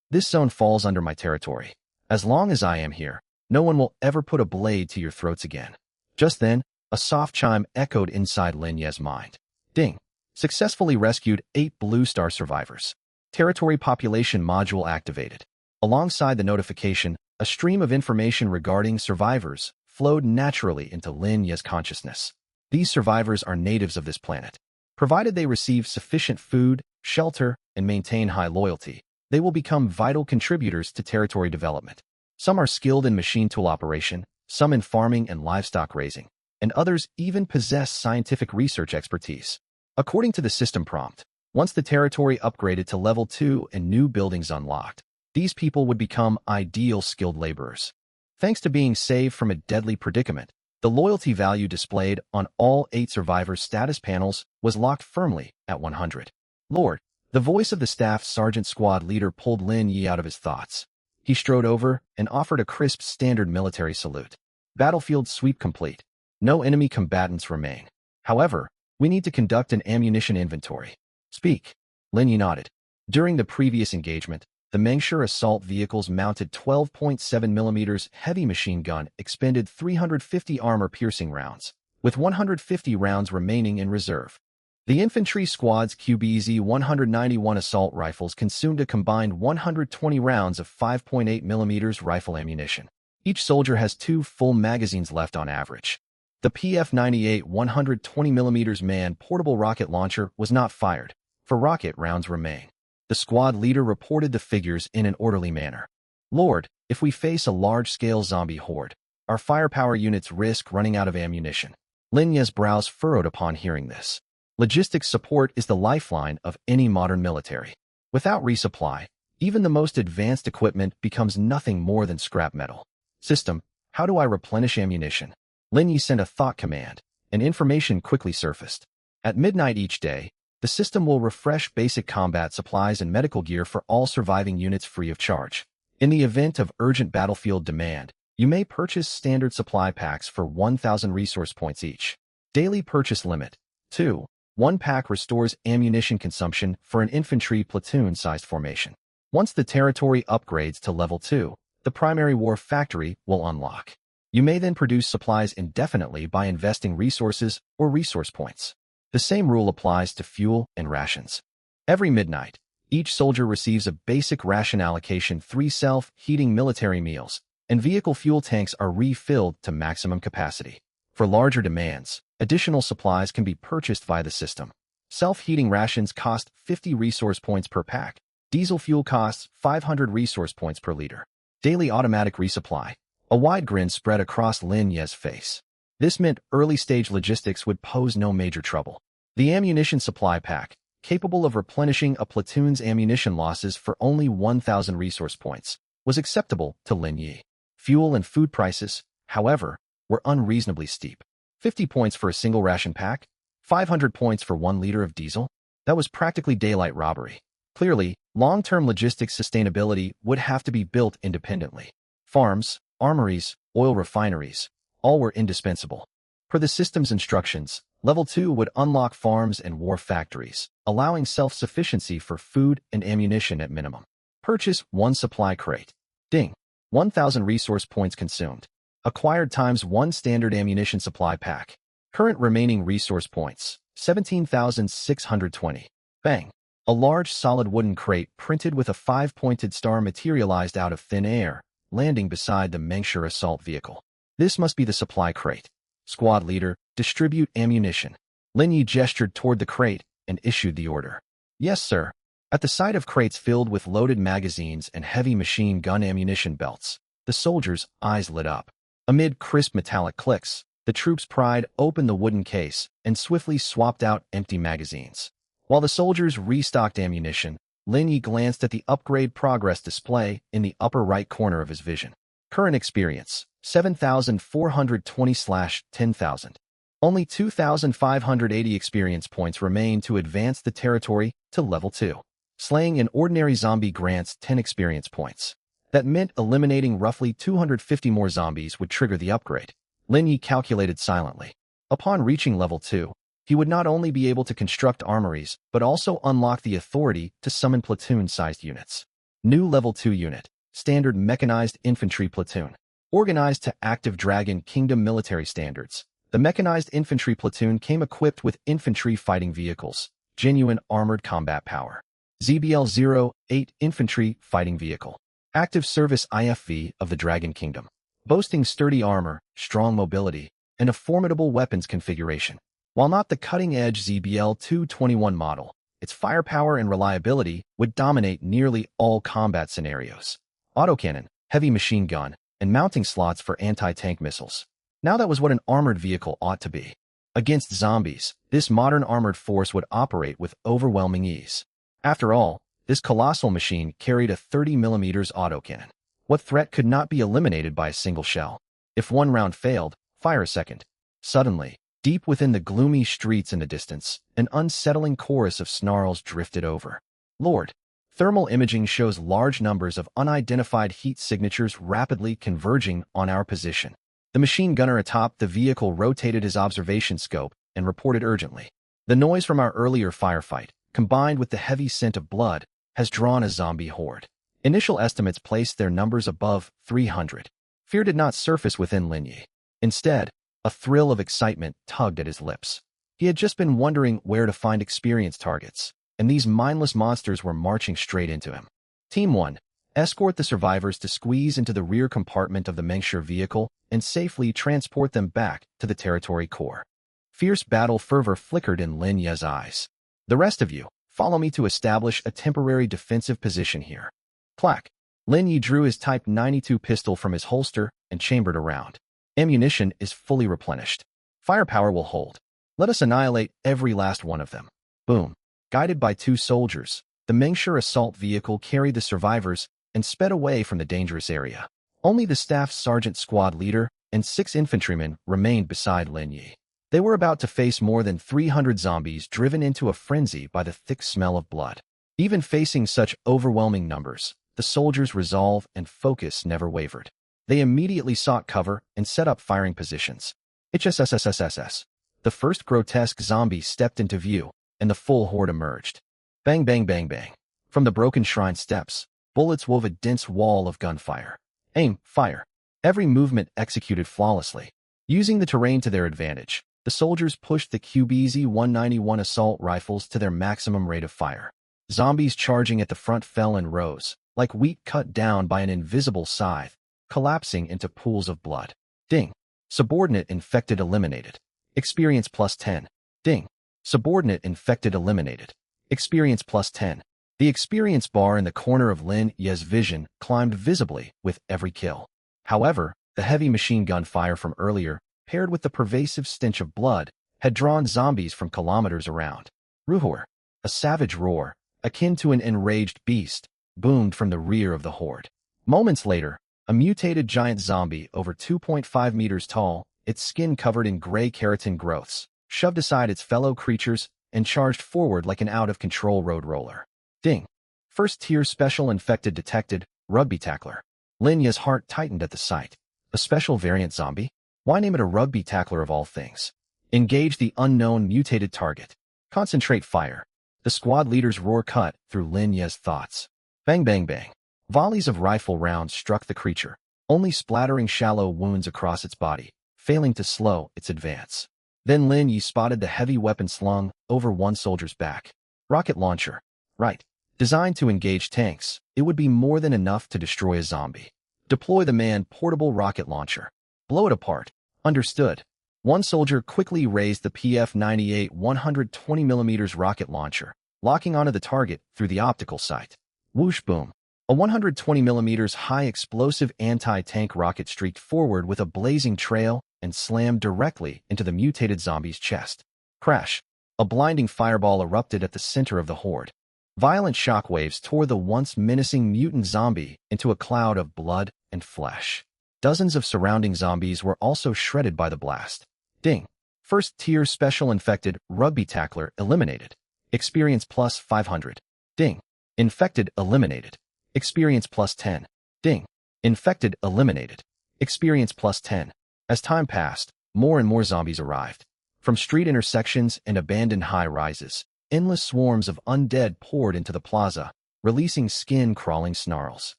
This zone falls under my territory. As long as I am here, no one will ever put a blade to your throats again. Just then, a soft chime echoed inside Lin Yi's mind. Ding. Successfully rescued 8 Blue Star survivors. Territory population module activated. Alongside the notification, a stream of information regarding survivors flowed naturally into Lin Yi's consciousness. These survivors are natives of this planet. Provided they receive sufficient food, shelter, and maintain high loyalty, they will become vital contributors to territory development. Some are skilled in machine tool operation, some in farming and livestock raising, and others even possess scientific research expertise. According to the system prompt, once the territory upgraded to level 2 and new buildings unlocked, these people would become ideal skilled laborers. Thanks to being saved from a deadly predicament, the loyalty value displayed on all 8 survivors' status panels was locked firmly at 100. Lord, the voice of the staff sergeant squad leader pulled Lin Yi out of his thoughts. He strode over and offered a crisp standard military salute. Battlefield sweep complete. No enemy combatants remain. However, we need to conduct an ammunition inventory. Speak. Lin Yi nodded. During the previous engagement, the Mengshur assault vehicle's mounted 12.7mm heavy machine gun expended 350 armor-piercing rounds, with 150 rounds remaining in reserve. The infantry squad's QBZ-191 assault rifles consumed a combined 120 rounds of 5.8mm rifle ammunition. Each soldier has 2 full magazines left on average. The PF-98 120mm man portable rocket launcher was not fired, for rocket rounds remain. The squad leader reported the figures in an orderly manner. Lord, if we face a large-scale zombie horde, our firepower units risk running out of ammunition. Lin Yi's brows furrowed upon hearing this. Logistics support is the lifeline of any modern military. Without resupply, even the most advanced equipment becomes nothing more than scrap metal. System, how do I replenish ammunition? Lin Yi sent a thought command, and information quickly surfaced. At midnight each day, the system will refresh basic combat supplies and medical gear for all surviving units free of charge. In the event of urgent battlefield demand, you may purchase standard supply packs for 1,000 resource points each. Daily purchase limit. 2. 1 pack restores ammunition consumption for an infantry platoon-sized formation. Once the territory upgrades to level 2, the primary war factory will unlock. You may then produce supplies indefinitely by investing resources or resource points. The same rule applies to fuel and rations. Every midnight, each soldier receives a basic ration allocation, 3 self-heating military meals, and vehicle fuel tanks are refilled to maximum capacity. For larger demands, additional supplies can be purchased via the system. Self-heating rations cost 50 resource points per pack. Diesel fuel costs 500 resource points per liter. Daily automatic resupply. A wide grin spread across Lin Yi's face. This meant early-stage logistics would pose no major trouble. The ammunition supply pack, capable of replenishing a platoon's ammunition losses for only 1,000 resource points, was acceptable to Lin Yi. Fuel and food prices, however, were unreasonably steep. 50 points for a single ration pack? 500 points for 1 liter of diesel? That was practically daylight robbery. Clearly, long-term logistics sustainability would have to be built independently. Farms, armories, oil refineries, all were indispensable. Per the system's instructions, Level 2 would unlock farms and war factories, allowing self-sufficiency for food and ammunition at minimum. Purchase 1 supply crate. Ding. 1,000 resource points consumed. Acquired times 1 standard ammunition supply pack. Current remaining resource points, 17,620. Bang. A large solid wooden crate printed with a 5-pointed star materialized out of thin air, landing beside the Mengshur assault vehicle. This must be the supply crate. Squad leader, distribute ammunition. Lin Yi gestured toward the crate and issued the order. Yes, sir. At the sight of crates filled with loaded magazines and heavy machine gun ammunition belts, the soldiers' eyes lit up. Amid crisp metallic clicks, the troops pried open the wooden case and swiftly swapped out empty magazines. While the soldiers restocked ammunition, Lin Yi glanced at the upgrade progress display in the upper right corner of his vision. Current experience, 7,420/10,000. Only 2,580 experience points remain to advance the territory to level 2. Slaying an ordinary zombie grants 10 experience points. That meant eliminating roughly 250 more zombies would trigger the upgrade. Lin Yi calculated silently. Upon reaching level 2, he would not only be able to construct armories, but also unlock the authority to summon platoon-sized units. New level 2 unit, standard mechanized infantry platoon. Organized to active Dragon Kingdom military standards, the mechanized infantry platoon came equipped with infantry fighting vehicles, genuine armored combat power. ZBL-08 infantry fighting vehicle. Active service IFV of the Dragon Kingdom. Boasting sturdy armor, strong mobility, and a formidable weapons configuration. While not the cutting-edge ZBL-221 model, its firepower and reliability would dominate nearly all combat scenarios. Autocannon, heavy machine gun, and mounting slots for anti-tank missiles. Now that was what an armored vehicle ought to be. Against zombies, this modern armored force would operate with overwhelming ease. After all, this colossal machine carried a 30mm autocannon. What threat could not be eliminated by a single shell? If one round failed, fire a second. Suddenly, deep within the gloomy streets in the distance, an unsettling chorus of snarls drifted over. Lord! Thermal imaging shows large numbers of unidentified heat signatures rapidly converging on our position. The machine gunner atop the vehicle rotated his observation scope and reported urgently. The noise from our earlier firefight, combined with the heavy scent of blood, has drawn a zombie horde. Initial estimates placed their numbers above 300. Fear did not surface within Lin Yi. Instead, a thrill of excitement tugged at his lips. He had just been wondering where to find experienced targets, and these mindless monsters were marching straight into him. Team 1, escort the survivors to squeeze into the rear compartment of the Mengsher vehicle and safely transport them back to the territory core. Fierce battle fervor flickered in Lin Yi's eyes. The rest of you, follow me to establish a temporary defensive position here. Clack. Lin Yi drew his Type 92 pistol from his holster and chambered around. Ammunition is fully replenished. Firepower will hold. Let us annihilate every last one of them. Boom. Guided by 2 soldiers, the Mengsher assault vehicle carried the survivors and sped away from the dangerous area. Only the staff sergeant squad leader and 6 infantrymen remained beside Lin Yi. They were about to face more than 300 zombies driven into a frenzy by the thick smell of blood. Even facing such overwhelming numbers, the soldiers' resolve and focus never wavered. They immediately sought cover and set up firing positions. HSSSSSS. The first grotesque zombie stepped into view, and the full horde emerged. Bang bang bang bang. From the broken shrine steps, bullets wove a dense wall of gunfire. Aim, fire. Every movement executed flawlessly. Using the terrain to their advantage, the soldiers pushed the QBZ-191 assault rifles to their maximum rate of fire. Zombies charging at the front fell in rows, like wheat cut down by an invisible scythe, collapsing into pools of blood. Ding. Subordinate infected eliminated. Experience plus 10. Ding. Subordinate infected eliminated. Experience plus 10. The experience bar in the corner of Lin Yi's vision climbed visibly with every kill. However, the heavy machine gun fire from earlier, paired with the pervasive stench of blood, had drawn zombies from kilometers around. Ruhor, a savage roar, akin to an enraged beast, boomed from the rear of the horde. Moments later, a mutated giant zombie over 2.5 meters tall, its skin covered in gray keratin growths, shoved aside its fellow creatures and charged forward like an out-of-control road roller. Ding. First-tier special infected detected, rugby tackler. Lin Yi's heart tightened at the sight. A special variant zombie? Why name it a rugby tackler of all things? Engage the unknown mutated target. Concentrate fire. The squad leader's roar cut through Lin Yi's thoughts. Bang bang bang. Volleys of rifle rounds struck the creature, only splattering shallow wounds across its body, failing to slow its advance. Then Lin Yi spotted the heavy weapon slung over one soldier's back. Rocket launcher. Right. Designed to engage tanks, it would be more than enough to destroy a zombie. Deploy the man-portable rocket launcher. Blow it apart. Understood. One soldier quickly raised the PF-98 120mm rocket launcher, locking onto the target through the optical sight. Whoosh boom. A 120mm high explosive anti-tank rocket streaked forward with a blazing trail and slammed directly into the mutated zombie's chest. Crash. A blinding fireball erupted at the center of the horde. Violent shockwaves tore the once menacing mutant zombie into a cloud of blood and flesh. Dozens of surrounding zombies were also shredded by the blast. Ding. First-tier special infected rugby tackler eliminated. Experience plus 500. Ding. Infected eliminated. Experience plus 10. Ding. Infected eliminated. Experience plus 10. As time passed, more and more zombies arrived. From street intersections and abandoned high-rises, endless swarms of undead poured into the plaza, releasing skin-crawling snarls.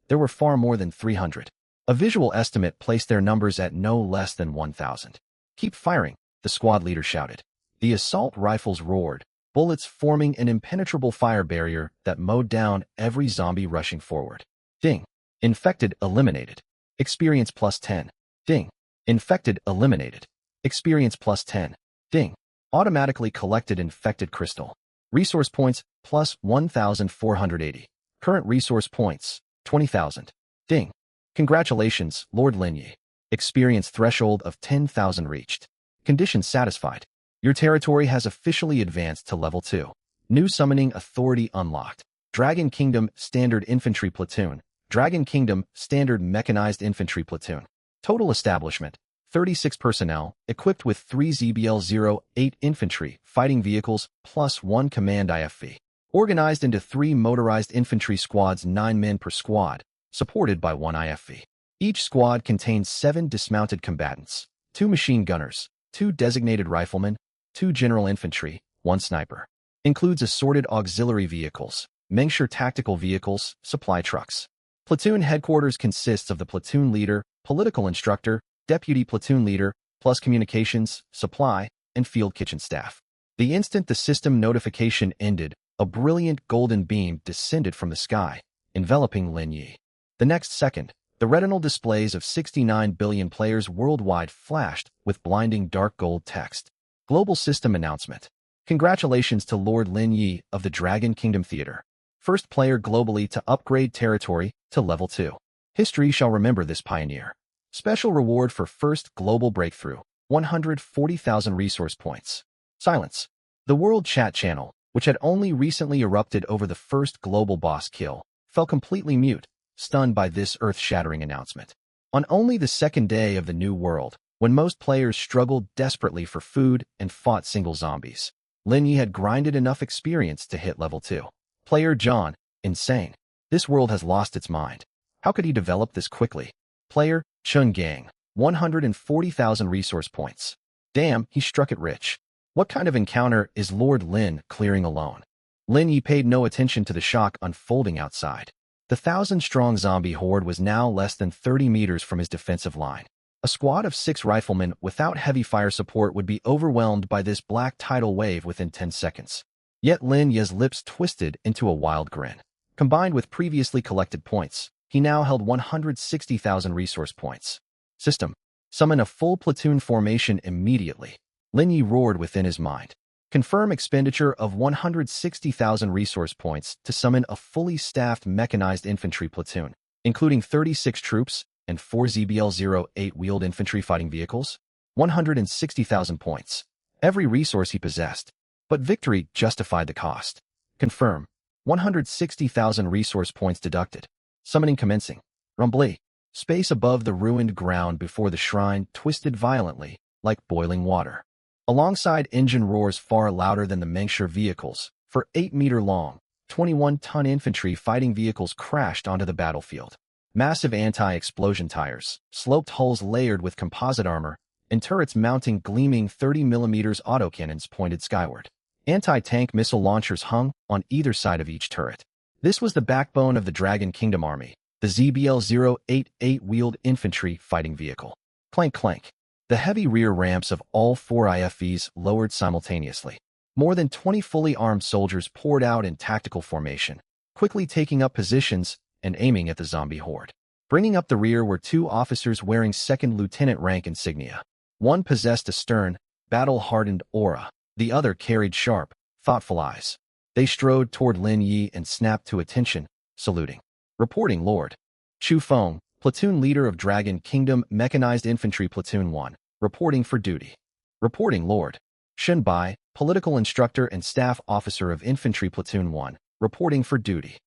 There were far more than 300. A visual estimate placed their numbers at no less than 1,000. Keep firing, the squad leader shouted. The assault rifles roared, bullets forming an impenetrable fire barrier that mowed down every zombie rushing forward. Ding. Infected eliminated. Experience plus 10. Ding. Infected eliminated. Experience plus 10. Ding. Automatically collected infected crystal. Resource points plus 1,480. Current resource points 20,000. Ding. Congratulations, Lord Linyi. Experience threshold of 10,000 reached. Condition satisfied. Your territory has officially advanced to level 2. New summoning authority unlocked. Dragon Kingdom Standard Infantry Platoon. Dragon Kingdom Standard Mechanized Infantry Platoon. Total establishment. 36 personnel, equipped with 3 ZBL-08 infantry fighting vehicles plus 1 command IFV. Organized into 3 motorized infantry squads, 9 men per squad, supported by 1 IFV. Each squad contains 7 dismounted combatants, 2 machine gunners, 2 designated riflemen, 2 general infantry, 1 sniper. Includes assorted auxiliary vehicles, Mengsher tactical vehicles, supply trucks. Platoon headquarters consists of the platoon leader, political instructor, deputy platoon leader, plus communications, supply, and field kitchen staff. The instant the system notification ended, a brilliant golden beam descended from the sky, enveloping Linyi. The next second, the retinal displays of 69 billion players worldwide flashed with blinding dark gold text. Global System Announcement. Congratulations to Lord Linyi of the Dragon Kingdom Theater. First player globally to upgrade territory to level 2. History shall remember this pioneer. Special reward for first global breakthrough. 140,000 resource points. Silence. The World Chat channel, which had only recently erupted over the first global boss kill, fell completely mute, stunned by this earth-shattering announcement. On only the second day of the new world, when most players struggled desperately for food and fought single zombies, Linyi had grinded enough experience to hit level 2. Player John, insane. This world has lost its mind. How could he develop this quickly? Player Chun Gang, 140,000 resource points. Damn, he struck it rich. What kind of encounter is Lord Lin clearing alone? Linyi paid no attention to the shock unfolding outside. The 1,000-strong zombie horde was now less than 30 meters from his defensive line. A squad of 6 riflemen without heavy fire support would be overwhelmed by this black tidal wave within 10 seconds. Yet Lin Ye's lips twisted into a wild grin. Combined with previously collected points, he now held 160,000 resource points. System. Summon a full platoon formation immediately. Linyi roared within his mind. Confirm expenditure of 160,000 resource points to summon a fully staffed mechanized infantry platoon, including 36 troops and 4 ZBL-08 wheeled infantry fighting vehicles. 160,000 points. Every resource he possessed. But victory justified the cost. Confirm. 160,000 resource points deducted. Summoning commencing. Rumbly. Space above the ruined ground before the shrine twisted violently, like boiling water. Alongside engine roars far louder than the Mengsher vehicles, for 8-meter-long, 21-ton infantry fighting vehicles crashed onto the battlefield. Massive anti-explosion tires, sloped hulls layered with composite armor, and turrets mounting gleaming 30mm autocannons pointed skyward. Anti-tank missile launchers hung on either side of each turret. This was the backbone of the Dragon Kingdom Army, the ZBL-08 wheeled infantry fighting vehicle. Clank clank. The heavy rear ramps of all 4 IFVs lowered simultaneously. More than 20 fully armed soldiers poured out in tactical formation, quickly taking up positions and aiming at the zombie horde. Bringing up the rear were 2 officers wearing second lieutenant rank insignia. One possessed a stern, battle-hardened aura. The other carried sharp, thoughtful eyes. They strode toward Lin Yi and snapped to attention, saluting. Reporting, Lord. Chu Feng, platoon leader of Dragon Kingdom Mechanized Infantry Platoon 1, reporting for duty. Reporting, Lord. Shen Bai, political instructor and staff officer of Infantry Platoon 1, reporting for duty.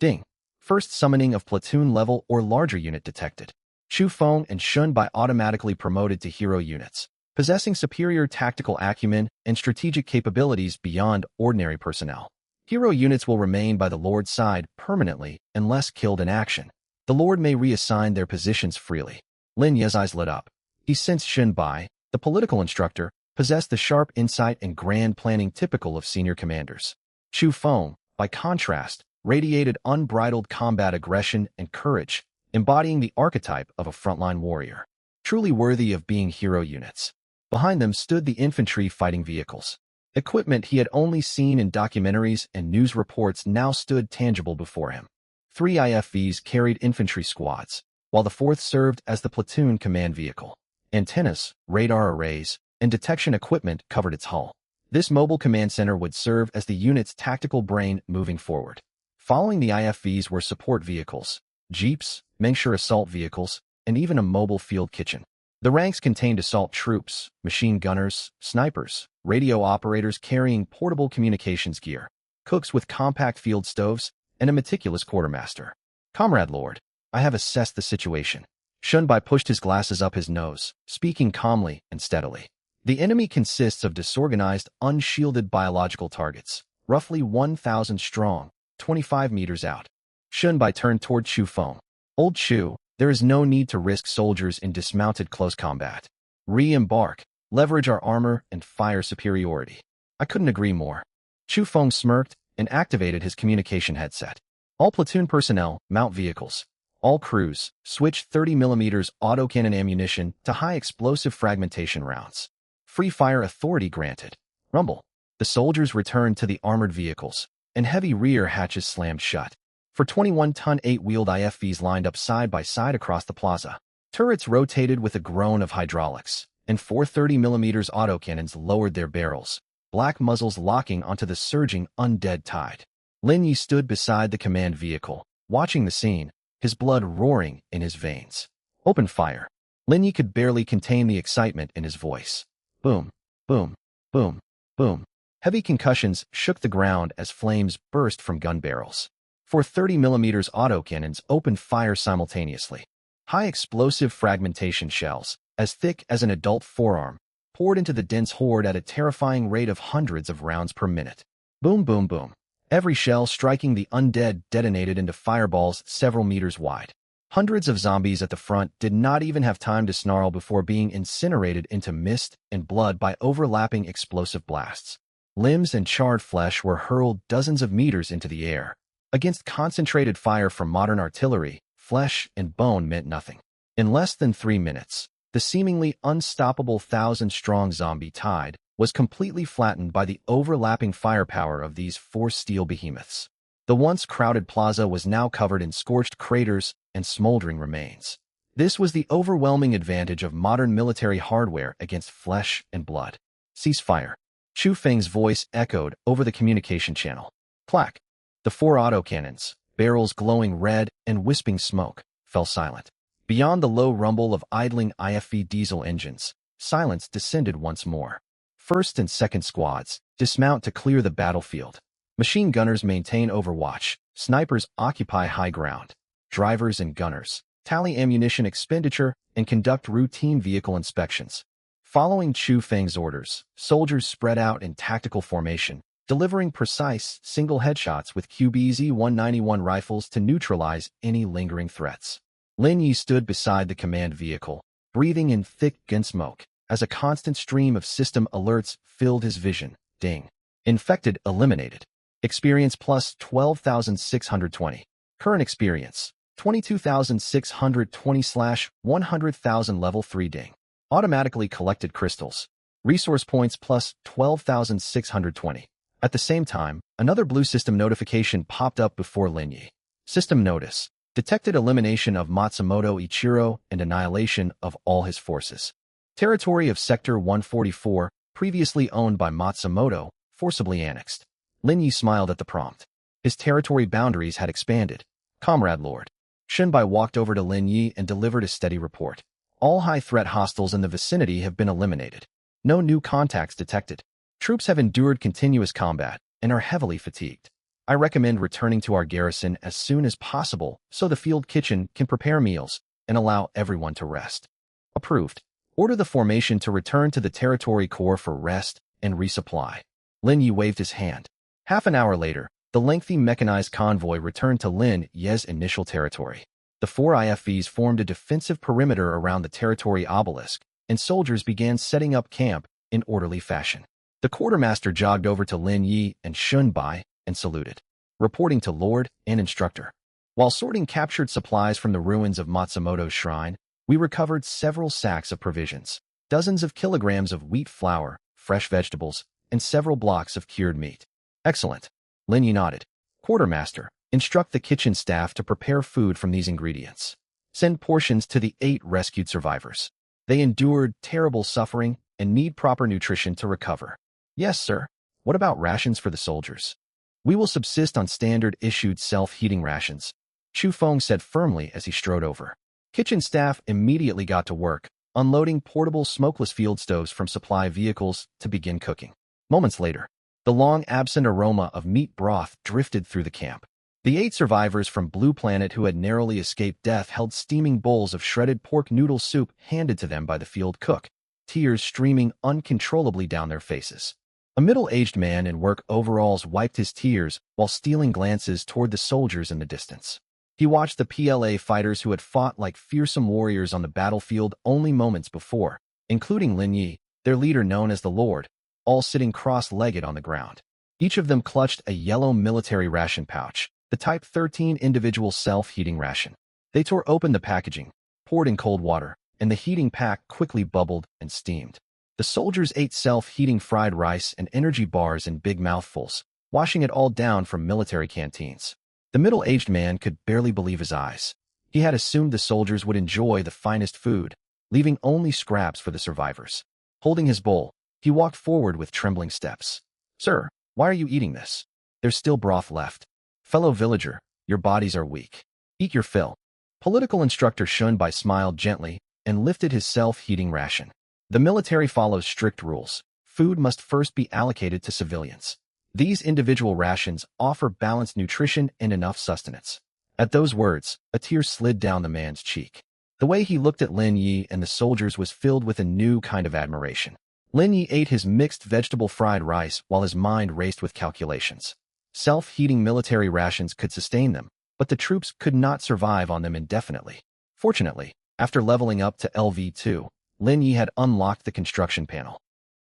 Ding. First summoning of platoon level or larger unit detected. Chu Feng and Shen Bai automatically promoted to hero units, possessing superior tactical acumen and strategic capabilities beyond ordinary personnel. Hero units will remain by the Lord's side permanently unless killed in action. The Lord may reassign their positions freely. Lin Ye's eyes lit up. He sensed Shen Bai, the political instructor, possessed the sharp insight and grand planning typical of senior commanders. Chu Feng, by contrast, radiated unbridled combat aggression and courage, embodying the archetype of a frontline warrior, truly worthy of being hero units. Behind them stood the infantry fighting vehicles. Equipment he had only seen in documentaries and news reports now stood tangible before him. 3 IFVs carried infantry squads, while the 4th served as the platoon command vehicle. Antennas, radar arrays, and detection equipment covered its hull. This mobile command center would serve as the unit's tactical brain moving forward. Following the IFVs were support vehicles, jeeps, Mengsure assault vehicles, and even a mobile field kitchen. The ranks contained assault troops, machine gunners, snipers, radio operators carrying portable communications gear, cooks with compact field stoves, and a meticulous quartermaster. Comrade Lord, I have assessed the situation. Shen Bai pushed his glasses up his nose, speaking calmly and steadily. The enemy consists of disorganized, unshielded biological targets, roughly 1,000 strong, 25 meters out. Shen Bai turned toward Chu Feng. Old Chu, there is no need to risk soldiers in dismounted close combat. Re-embark, leverage our armor and fire superiority. I couldn't agree more. Chu Feng smirked and activated his communication headset. All platoon personnel, mount vehicles. All crews, switch 30mm autocannon ammunition to high explosive fragmentation rounds. Free fire authority granted. Rumble. The soldiers returned to the armored vehicles, and heavy rear hatches slammed shut. For 21-ton 8-wheeled IFVs lined up side by side across the plaza. Turrets rotated with a groan of hydraulics, and 4 30mm autocannons lowered their barrels, black muzzles locking onto the surging undead tide. Lin Yi stood beside the command vehicle, watching the scene, his blood roaring in his veins. Open fire. Lin Yi could barely contain the excitement in his voice. Boom, boom, boom, boom. Heavy concussions shook the ground as flames burst from gun barrels. 4 30mm autocannons opened fire simultaneously. High explosive fragmentation shells, as thick as an adult forearm, poured into the dense horde at a terrifying rate of hundreds of rounds per minute. Boom, boom, boom. Every shell striking the undead detonated into fireballs several meters wide. Hundreds of zombies at the front did not even have time to snarl before being incinerated into mist and blood by overlapping explosive blasts. Limbs and charred flesh were hurled dozens of meters into the air. Against concentrated fire from modern artillery, flesh and bone meant nothing. In less than 3 minutes, the seemingly unstoppable 1,000-strong zombie tide was completely flattened by the overlapping firepower of these 4 steel behemoths. The once crowded plaza was now covered in scorched craters and smoldering remains. This was the overwhelming advantage of modern military hardware against flesh and blood. Cease fire. Chu Feng's voice echoed over the communication channel. Clack. The 4 autocannons, barrels glowing red and wisping smoke, fell silent. Beyond the low rumble of idling IFV diesel engines, silence descended once more. First and second squads dismount to clear the battlefield. Machine gunners maintain overwatch. Snipers occupy high ground. Drivers and gunners tally ammunition expenditure and conduct routine vehicle inspections. Following Chu Feng's orders, soldiers spread out in tactical formation, delivering precise, single headshots with QBZ-191 rifles to neutralize any lingering threats. Lin Yi stood beside the command vehicle, breathing in thick gun smoke, as a constant stream of system alerts filled his vision. Ding. Infected eliminated. Experience plus 12,620. Current experience, 22,620/100,000 level 3 ding. Automatically collected crystals. Resource points plus 12,620. At the same time, another blue system notification popped up before Lin Yi. System notice. Detected elimination of Matsumoto Ichiro and annihilation of all his forces. Territory of Sector 144, previously owned by Matsumoto, forcibly annexed. Lin Yi smiled at the prompt. His territory boundaries had expanded. Comrade Lord. Shunbai walked over to Lin Yi and delivered a steady report. All high-threat hostiles in the vicinity have been eliminated. No new contacts detected. Troops have endured continuous combat and are heavily fatigued. I recommend returning to our garrison as soon as possible so the field kitchen can prepare meals and allow everyone to rest. Approved. Order the formation to return to the territory core for rest and resupply. Lin Yi waved his hand. Half an hour later, the lengthy mechanized convoy returned to Lin Ye's initial territory. The 4 IFVs formed a defensive perimeter around the territory obelisk, and soldiers began setting up camp in orderly fashion. The quartermaster jogged over to Lin Yi and Shunbai and saluted, reporting to Lord and Instructor. While sorting captured supplies from the ruins of Matsumoto's shrine, we recovered several sacks of provisions, dozens of kilograms of wheat flour, fresh vegetables, and several blocks of cured meat. Excellent. Lin Yi nodded. Quartermaster, instruct the kitchen staff to prepare food from these ingredients. Send portions to the 8 rescued survivors. They endured terrible suffering and need proper nutrition to recover. Yes, sir. What about rations for the soldiers? We will subsist on standard-issued self-heating rations, Chu Feng said firmly as he strode over. Kitchen staff immediately got to work, unloading portable smokeless field stoves from supply vehicles to begin cooking. Moments later, the long-absent aroma of meat broth drifted through the camp. The 8 survivors from Blue Planet who had narrowly escaped death held steaming bowls of shredded pork noodle soup handed to them by the field cook, tears streaming uncontrollably down their faces. A middle-aged man in work overalls wiped his tears while stealing glances toward the soldiers in the distance. He watched the PLA fighters who had fought like fearsome warriors on the battlefield only moments before, including Lin Yi, their leader known as the Lord, all sitting cross-legged on the ground. Each of them clutched a yellow military ration pouch, the Type 13 individual self-heating ration. They tore open the packaging, poured in cold water, and the heating pack quickly bubbled and steamed. The soldiers ate self-heating fried rice and energy bars in big mouthfuls, washing it all down from military canteens. The middle-aged man could barely believe his eyes. He had assumed the soldiers would enjoy the finest food, leaving only scraps for the survivors. Holding his bowl, he walked forward with trembling steps. Sir, why are you eating this? There's still broth left. Fellow villager, your bodies are weak. Eat your fill. Political instructor Shunbai smiled gently and lifted his self-heating ration. The military follows strict rules. Food must first be allocated to civilians. These individual rations offer balanced nutrition and enough sustenance. At those words, a tear slid down the man's cheek. The way he looked at Lin Yi and the soldiers was filled with a new kind of admiration. Lin Yi ate his mixed vegetable fried rice while his mind raced with calculations. Self-heating military rations could sustain them, but the troops could not survive on them indefinitely. Fortunately, after leveling up to LV2, Lin Yi had unlocked the construction panel.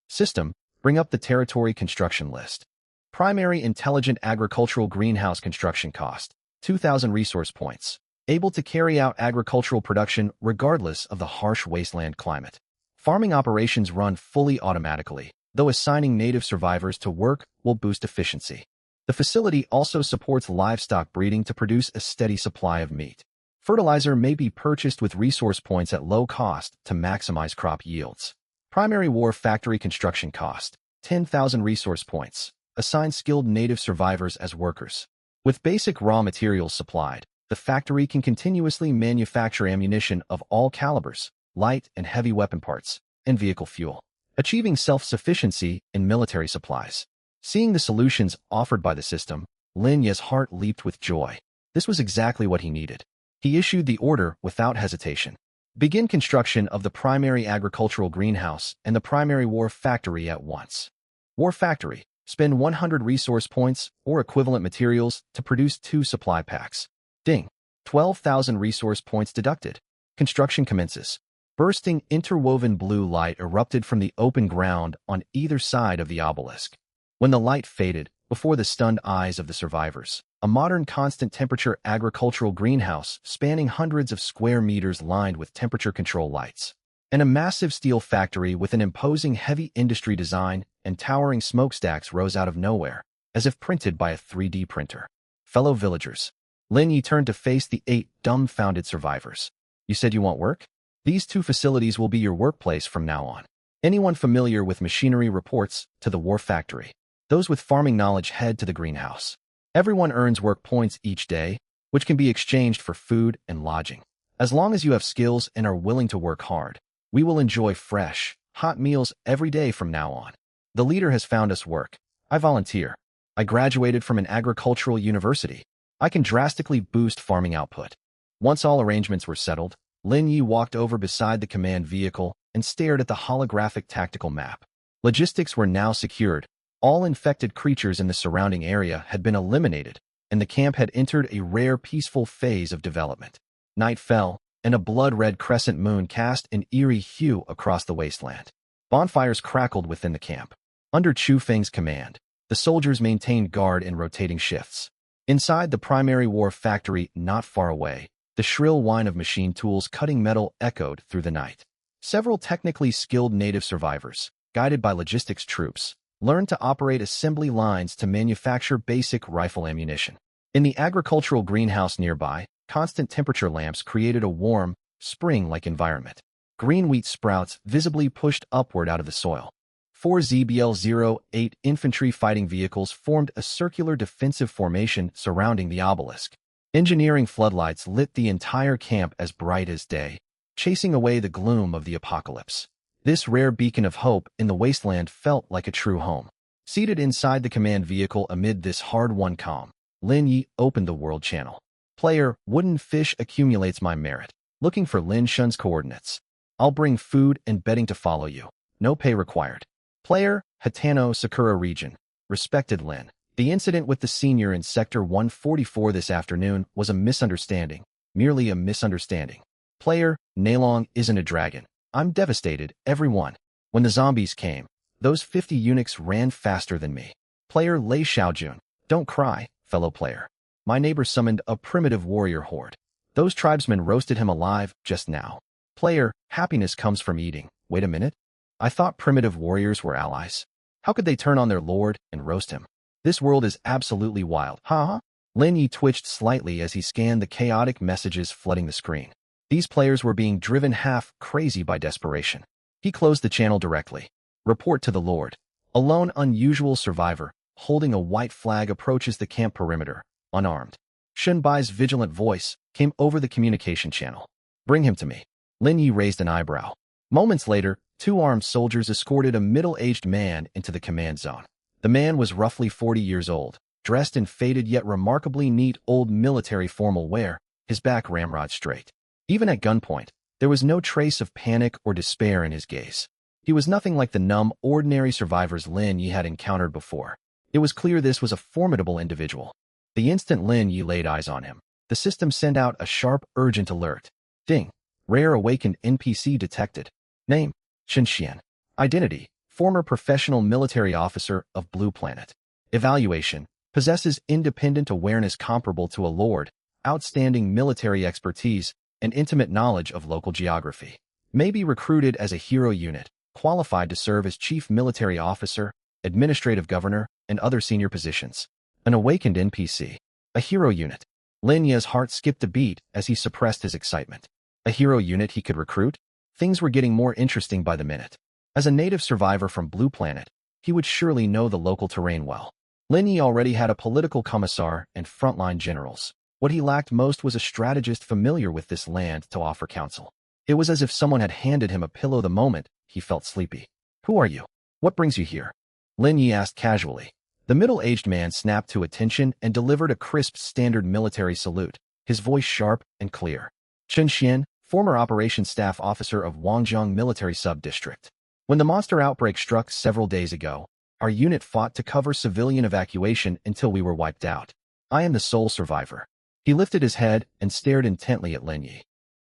System, bring up the territory construction list. Primary intelligent agricultural greenhouse construction cost, 2,000 resource points. Able to carry out agricultural production regardless of the harsh wasteland climate. Farming operations run fully automatically, though assigning native survivors to work will boost efficiency. The facility also supports livestock breeding to produce a steady supply of meat. Fertilizer may be purchased with resource points at low cost to maximize crop yields. Primary war factory construction cost, 10,000 resource points. Assign skilled native survivors as workers. With basic raw materials supplied, the factory can continuously manufacture ammunition of all calibers, light and heavy weapon parts, and vehicle fuel, achieving self-sufficiency in military supplies. Seeing the solutions offered by the system, Lin Ye's heart leaped with joy. This was exactly what he needed. He issued the order without hesitation. Begin construction of the primary agricultural greenhouse and the primary war factory at once. War factory. Spend 100 resource points or equivalent materials to produce 2 supply packs. Ding. 12,000 resource points deducted. Construction commences. Bursting interwoven blue light erupted from the open ground on either side of the obelisk. When the light faded, before the stunned eyes of the survivors, a modern constant temperature agricultural greenhouse spanning hundreds of square meters lined with temperature control lights. And a massive steel factory with an imposing heavy industry design and towering smokestacks rose out of nowhere, as if printed by a 3D printer. Fellow villagers, Lin Yi turned to face the 8 dumbfounded survivors. You said you want work? These 2 facilities will be your workplace from now on. Anyone familiar with machinery reports to the war factory. Those with farming knowledge head to the greenhouse. Everyone earns work points each day, which can be exchanged for food and lodging. As long as you have skills and are willing to work hard, we will enjoy fresh, hot meals every day from now on. The leader has found us work. I volunteer. I graduated from an agricultural university. I can drastically boost farming output. Once all arrangements were settled, Lin Yi walked over beside the command vehicle and stared at the holographic tactical map. Logistics were now secured. All infected creatures in the surrounding area had been eliminated, and the camp had entered a rare peaceful phase of development. Night fell, and a blood-red crescent moon cast an eerie hue across the wasteland. Bonfires crackled within the camp. Under Chu Feng's command, the soldiers maintained guard in rotating shifts. Inside the primary war factory not far away, the shrill whine of machine tools cutting metal echoed through the night. Several technically skilled native survivors, guided by logistics troops, learned to operate assembly lines to manufacture basic rifle ammunition. In the agricultural greenhouse nearby, constant temperature lamps created a warm, spring-like environment. Green wheat sprouts visibly pushed upward out of the soil. 4 ZBL-08 infantry fighting vehicles formed a circular defensive formation surrounding the obelisk. Engineering floodlights lit the entire camp as bright as day, chasing away the gloom of the apocalypse. This rare beacon of hope in the wasteland felt like a true home. Seated inside the command vehicle amid this hard-won calm, Lin Yi opened the world channel. Player, wooden fish accumulates my merit. Looking for Lin Shun's coordinates. I'll bring food and bedding to follow you. No pay required. Player, Hatano Sakura region. Respected Lin. The incident with the senior in Sector 144 this afternoon was a misunderstanding. Merely a misunderstanding. Player, Nailong isn't a dragon. I'm devastated, everyone. When the zombies came, those 50 eunuchs ran faster than me. Player Lei Xiaojun. Don't cry, fellow player. My neighbor summoned a primitive warrior horde. Those tribesmen roasted him alive just now. Player, happiness comes from eating. Wait a minute. I thought primitive warriors were allies. How could they turn on their lord and roast him? This world is absolutely wild. Huh? Lin Yi twitched slightly as he scanned the chaotic messages flooding the screen. These players were being driven half crazy by desperation. He closed the channel directly. Report to the Lord. A lone unusual survivor, holding a white flag, approaches the camp perimeter, unarmed. Shun Bai's vigilant voice came over the communication channel. Bring him to me. Lin Yi raised an eyebrow. Moments later, 2 armed soldiers escorted a middle-aged man into the command zone. The man was roughly 40 years old, dressed in faded yet remarkably neat old military formal wear, his back ramrod straight. Even at gunpoint, there was no trace of panic or despair in his gaze. He was nothing like the numb, ordinary survivors Lin Yi had encountered before. It was clear this was a formidable individual. The instant Lin Yi laid eyes on him, the system sent out a sharp, urgent alert. Ding. Rare awakened NPC detected. Name, Xian. Identity, former professional military officer of Blue Planet. Evaluation, possesses independent awareness comparable to a lord, outstanding military expertise, and intimate knowledge of local geography. May be recruited as a hero unit, qualified to serve as chief military officer, administrative governor, and other senior positions. An awakened NPC. A hero unit. Lin Yi's heart skipped a beat as he suppressed his excitement. A hero unit he could recruit? Things were getting more interesting by the minute. As a native survivor from Blue Planet, he would surely know the local terrain well. Lin Yi already had a political commissar and frontline generals. What he lacked most was a strategist familiar with this land to offer counsel. It was as if someone had handed him a pillow the moment he felt sleepy. Who are you? What brings you here? Lin Yi asked casually. The middle-aged man snapped to attention and delivered a crisp standard military salute, his voice sharp and clear. Xian, former operations staff officer of Wangjiang Military Sub-District. When the monster outbreak struck several days ago, our unit fought to cover civilian evacuation until we were wiped out. I am the sole survivor. He lifted his head and stared intently at Lin Yi.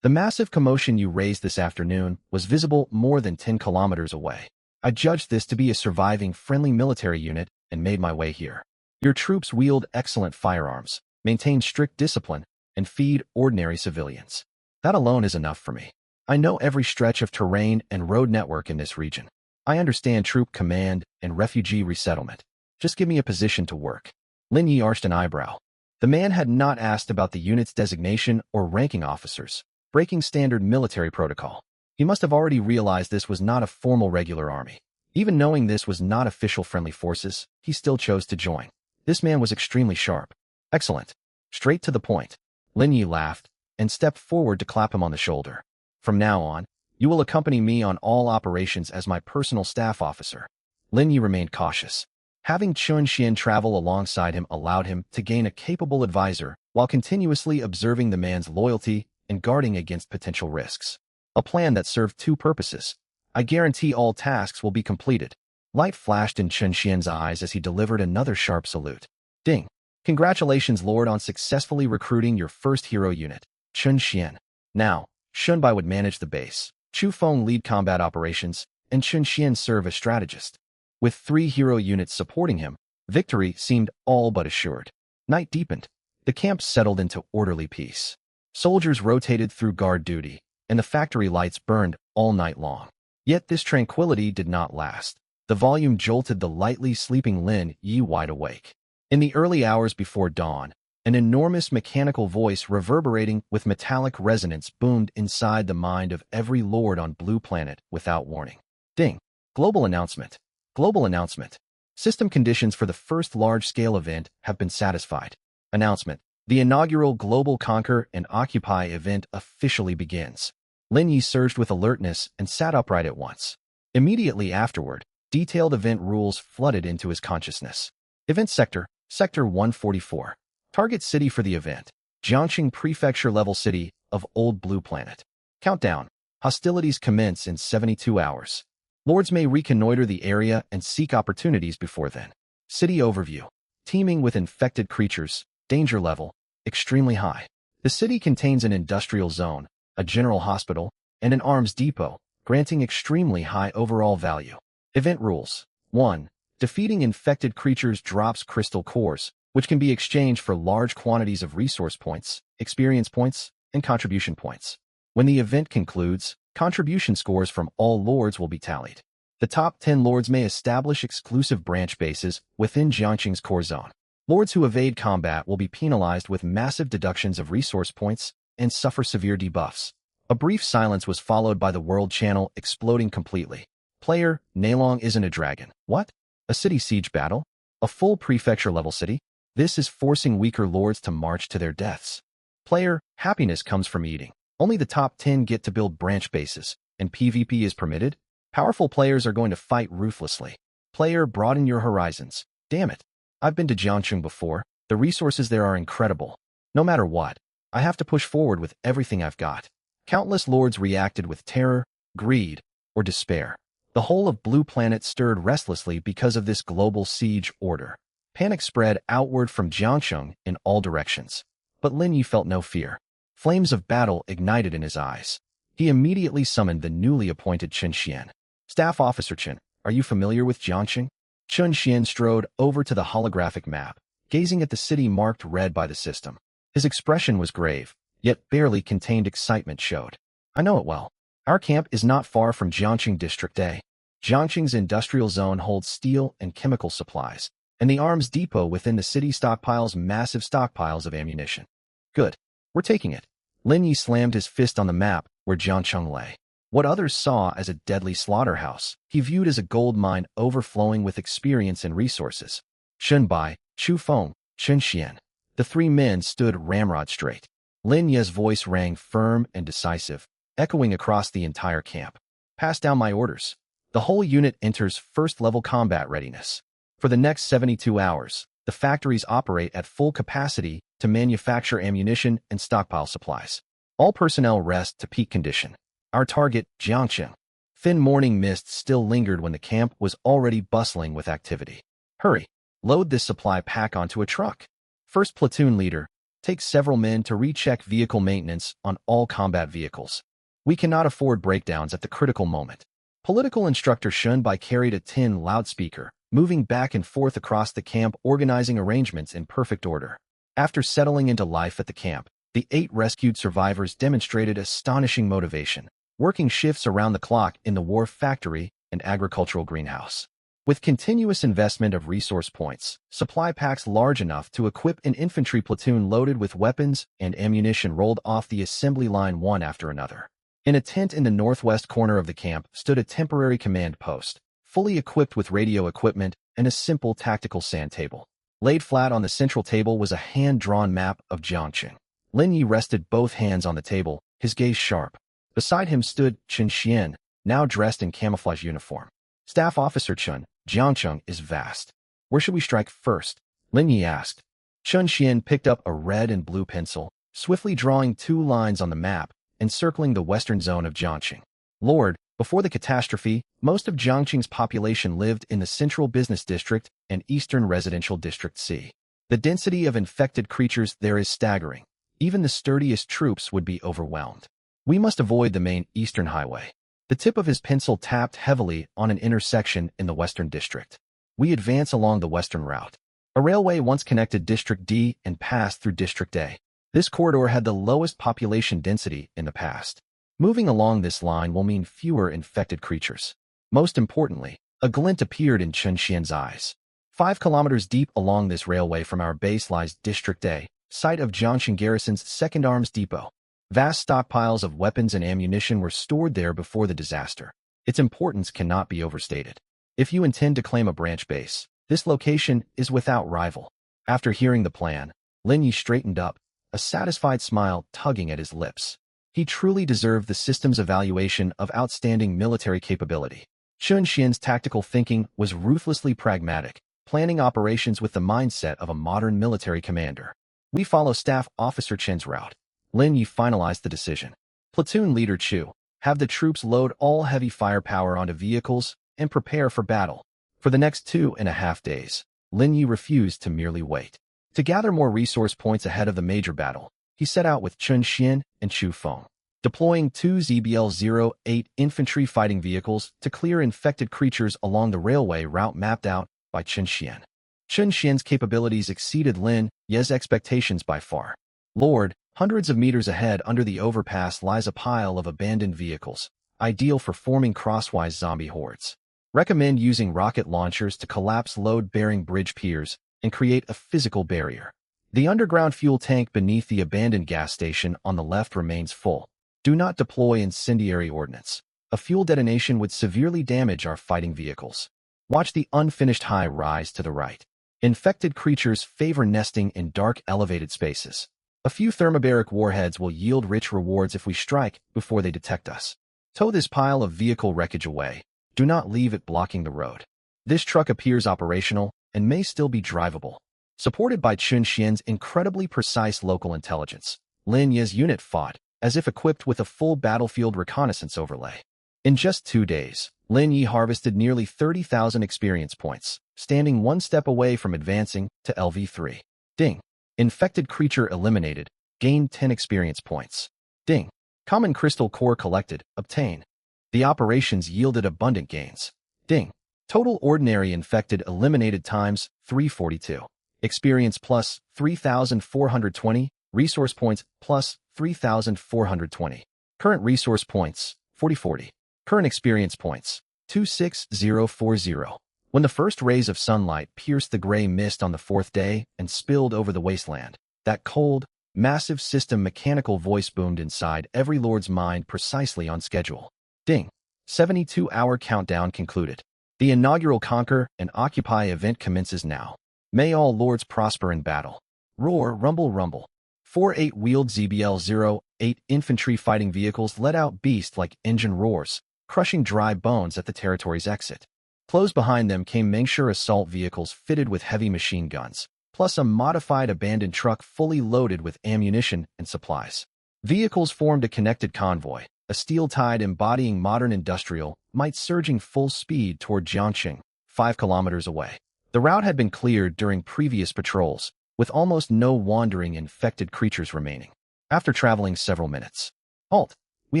The massive commotion you raised this afternoon was visible more than 10 kilometers away. I judged this to be a surviving friendly military unit and made my way here. Your troops wield excellent firearms, maintain strict discipline, and feed ordinary civilians. That alone is enough for me. I know every stretch of terrain and road network in this region. I understand troop command and refugee resettlement. Just give me a position to work. Lin Yi arched an eyebrow. The man had not asked about the unit's designation or ranking officers, breaking standard military protocol. He must have already realized this was not a formal regular army. Even knowing this was not official friendly forces, he still chose to join. This man was extremely sharp. Excellent. Straight to the point. Lin Yi laughed and stepped forward to clap him on the shoulder. From now on, you will accompany me on all operations as my personal staff officer. Lin Yi remained cautious. Having Chun Xian travel alongside him allowed him to gain a capable advisor while continuously observing the man's loyalty and guarding against potential risks. A plan that served two purposes. I guarantee all tasks will be completed. Light flashed in Chun Xian's eyes as he delivered another sharp salute. Ding! Congratulations, Lord, on successfully recruiting your first hero unit, Chun Xian. Now, Shunbai would manage the base, Chu Feng lead combat operations, and Chun Xian serve as strategist. With 3 hero units supporting him, victory seemed all but assured. Night deepened. The camp settled into orderly peace. Soldiers rotated through guard duty, and the factory lights burned all night long. Yet this tranquility did not last. The volume jolted the lightly sleeping Lin Yi wide awake. In the early hours before dawn, an enormous mechanical voice reverberating with metallic resonance boomed inside the mind of every lord on Blue Planet without warning. Ding! Global announcement. Global announcement. System conditions for the first large-scale event have been satisfied. Announcement. The inaugural Global Conquer and Occupy event officially begins. Lin Yi surged with alertness and sat upright at once. Immediately afterward, detailed event rules flooded into his consciousness. Event Sector, Sector 144. Target city for the event, Jiangxing Prefecture-level city of Old Blue Planet. Countdown. Hostilities commence in 72 hours. Lords may reconnoiter the area and seek opportunities before then. City overview. Teeming with infected creatures, danger level, extremely high. The city contains an industrial zone, a general hospital, and an arms depot, granting extremely high overall value. Event rules. 1. Defeating infected creatures drops crystal cores, which can be exchanged for large quantities of resource points, experience points, and contribution points. When the event concludes, contribution scores from all lords will be tallied. The top 10 lords may establish exclusive branch bases within Jiangxing's core zone. Lords who evade combat will be penalized with massive deductions of resource points and suffer severe debuffs. A brief silence was followed by the world channel exploding completely. Player, Neilong isn't a dragon. What? A city siege battle? A full prefecture-level city? This is forcing weaker lords to march to their deaths. Player, happiness comes from eating. Only the top 10 get to build branch bases, and PvP is permitted? Powerful players are going to fight ruthlessly. Player, broaden your horizons. Damn it. I've been to Jiangxing before. The resources there are incredible. No matter what, I have to push forward with everything I've got. Countless lords reacted with terror, greed, or despair. The whole of Blue Planet stirred restlessly because of this global siege order. Panic spread outward from Jiangxing in all directions. But Lin Yi felt no fear. Flames of battle ignited in his eyes. He immediately summoned the newly appointed Chun Xian. Staff Officer Chun, are you familiar with Jiangxing? Chun Xian strode over to the holographic map, gazing at the city marked red by the system. His expression was grave, yet barely contained excitement showed. I know it well. Our camp is not far from Jiangxing District A. Jiangxing's industrial zone holds steel and chemical supplies, and the arms depot within the city stockpiles massive stockpiles of ammunition. Good. We're taking it. Lin Yi slammed his fist on the map where Jiangxing lay. What others saw as a deadly slaughterhouse, he viewed as a gold mine overflowing with experience and resources. Shunbai, Chu Feng, Chun Xian. The 3 men stood ramrod straight. Lin Yi's voice rang firm and decisive, echoing across the entire camp. Pass down my orders. The whole unit enters first-level combat readiness. For the next 72 hours, the factories operate at full capacity to manufacture ammunition and stockpile supplies. All personnel rest to peak condition. Our target, Jiangxing. Thin morning mist still lingered when the camp was already bustling with activity. Hurry. Load this supply pack onto a truck. First platoon leader, take several men to recheck vehicle maintenance on all combat vehicles. We cannot afford breakdowns at the critical moment. Political instructor Shunbai carried a tin loudspeaker, moving back and forth across the camp, organizing arrangements in perfect order. After settling into life at the camp, the 8 rescued survivors demonstrated astonishing motivation, working shifts around the clock in the wharf factory and agricultural greenhouse. With continuous investment of resource points, supply packs large enough to equip an infantry platoon loaded with weapons and ammunition rolled off the assembly line one after another. In a tent in the northwest corner of the camp stood a temporary command post, fully equipped with radio equipment and a simple tactical sand table. Laid flat on the central table was a hand-drawn map of Jiangqing. Lin Yi rested both hands on the table, his gaze sharp. Beside him stood Chen Xian, now dressed in camouflage uniform. Staff Officer Chen, Jiangqing is vast. Where should we strike first? Lin Yi asked. Chen Xian picked up a red and blue pencil, swiftly drawing 2 lines on the map, encircling the western zone of Jiangqing. Lord, before the catastrophe, most of Jiangqing's population lived in the Central Business District and Eastern Residential District C. The density of infected creatures there is staggering. Even the sturdiest troops would be overwhelmed. We must avoid the main eastern highway. The tip of his pencil tapped heavily on an intersection in the Western District. We advance along the western route. A railway once connected District D and passed through District A. This corridor had the lowest population density in the past. Moving along this line will mean fewer infected creatures. Most importantly, a glint appeared in Chen Xian's eyes. 5 kilometers deep along this railway from our base lies District A, site of Jiangqing Garrison's second arms depot. Vast stockpiles of weapons and ammunition were stored there before the disaster. Its importance cannot be overstated. If you intend to claim a branch base, this location is without rival. After hearing the plan, Lin Yi straightened up, a satisfied smile tugging at his lips. He truly deserved the system's evaluation of outstanding military capability. Chen Xian's tactical thinking was ruthlessly pragmatic, planning operations with the mindset of a modern military commander. We follow Staff Officer Chen's route. Lin Yi finalized the decision. Platoon Leader Chu, have the troops load all heavy firepower onto vehicles and prepare for battle. For the next 2.5 days, Lin Yi refused to merely wait. To gather more resource points ahead of the major battle, he set out with Chen Xian and Chu Feng, deploying 2 ZBL-08 infantry fighting vehicles to clear infected creatures along the railway route mapped out by Chen Xian. Chen Xian's capabilities exceeded Lin Yi's expectations by far. Lord, hundreds of meters ahead under the overpass lies a pile of abandoned vehicles, ideal for forming crosswise zombie hordes. Recommend using rocket launchers to collapse load-bearing bridge piers and create a physical barrier. The underground fuel tank beneath the abandoned gas station on the left remains full. Do not deploy incendiary ordnance. A fuel detonation would severely damage our fighting vehicles. Watch the unfinished high rise to the right. Infected creatures favor nesting in dark, elevated spaces. A few thermobaric warheads will yield rich rewards if we strike before they detect us. Tow this pile of vehicle wreckage away. Do not leave it blocking the road. This truck appears operational and may still be drivable. Supported by Chen Xian's incredibly precise local intelligence, Lin Yi's unit fought as if equipped with a full battlefield reconnaissance overlay. In just 2 days, Lin Yi harvested nearly 30,000 experience points, standing 1 step away from advancing to LV3. Ding. Infected creature eliminated. Gain 10 experience points. Ding. Common crystal core collected. Obtain. The operations yielded abundant gains. Ding. Total ordinary infected eliminated times 342. Experience plus 3,420. Resource points plus 3,420. Current resource points 4040. Current experience points 26040. When the first rays of sunlight pierced the gray mist on the 4th day and spilled over the wasteland, that cold, massive system mechanical voice boomed inside every lord's mind precisely on schedule. Ding. 72-hour countdown concluded. The inaugural Conquer and Occupy event commences now. May all lords prosper in battle. Roar, rumble, rumble. 4 8-wheeled ZBL-08 infantry fighting vehicles let out beast-like engine roars, crushing dry bones at the territory's exit. Close behind them came Mengsure assault vehicles fitted with heavy machine guns, plus a modified abandoned truck fully loaded with ammunition and supplies. Vehicles formed a connected convoy, a steel tide embodying modern industrial might surging full speed toward Jiangqing, 5 kilometers away. The route had been cleared during previous patrols, with almost no wandering infected creatures remaining. After traveling several minutes, halt, we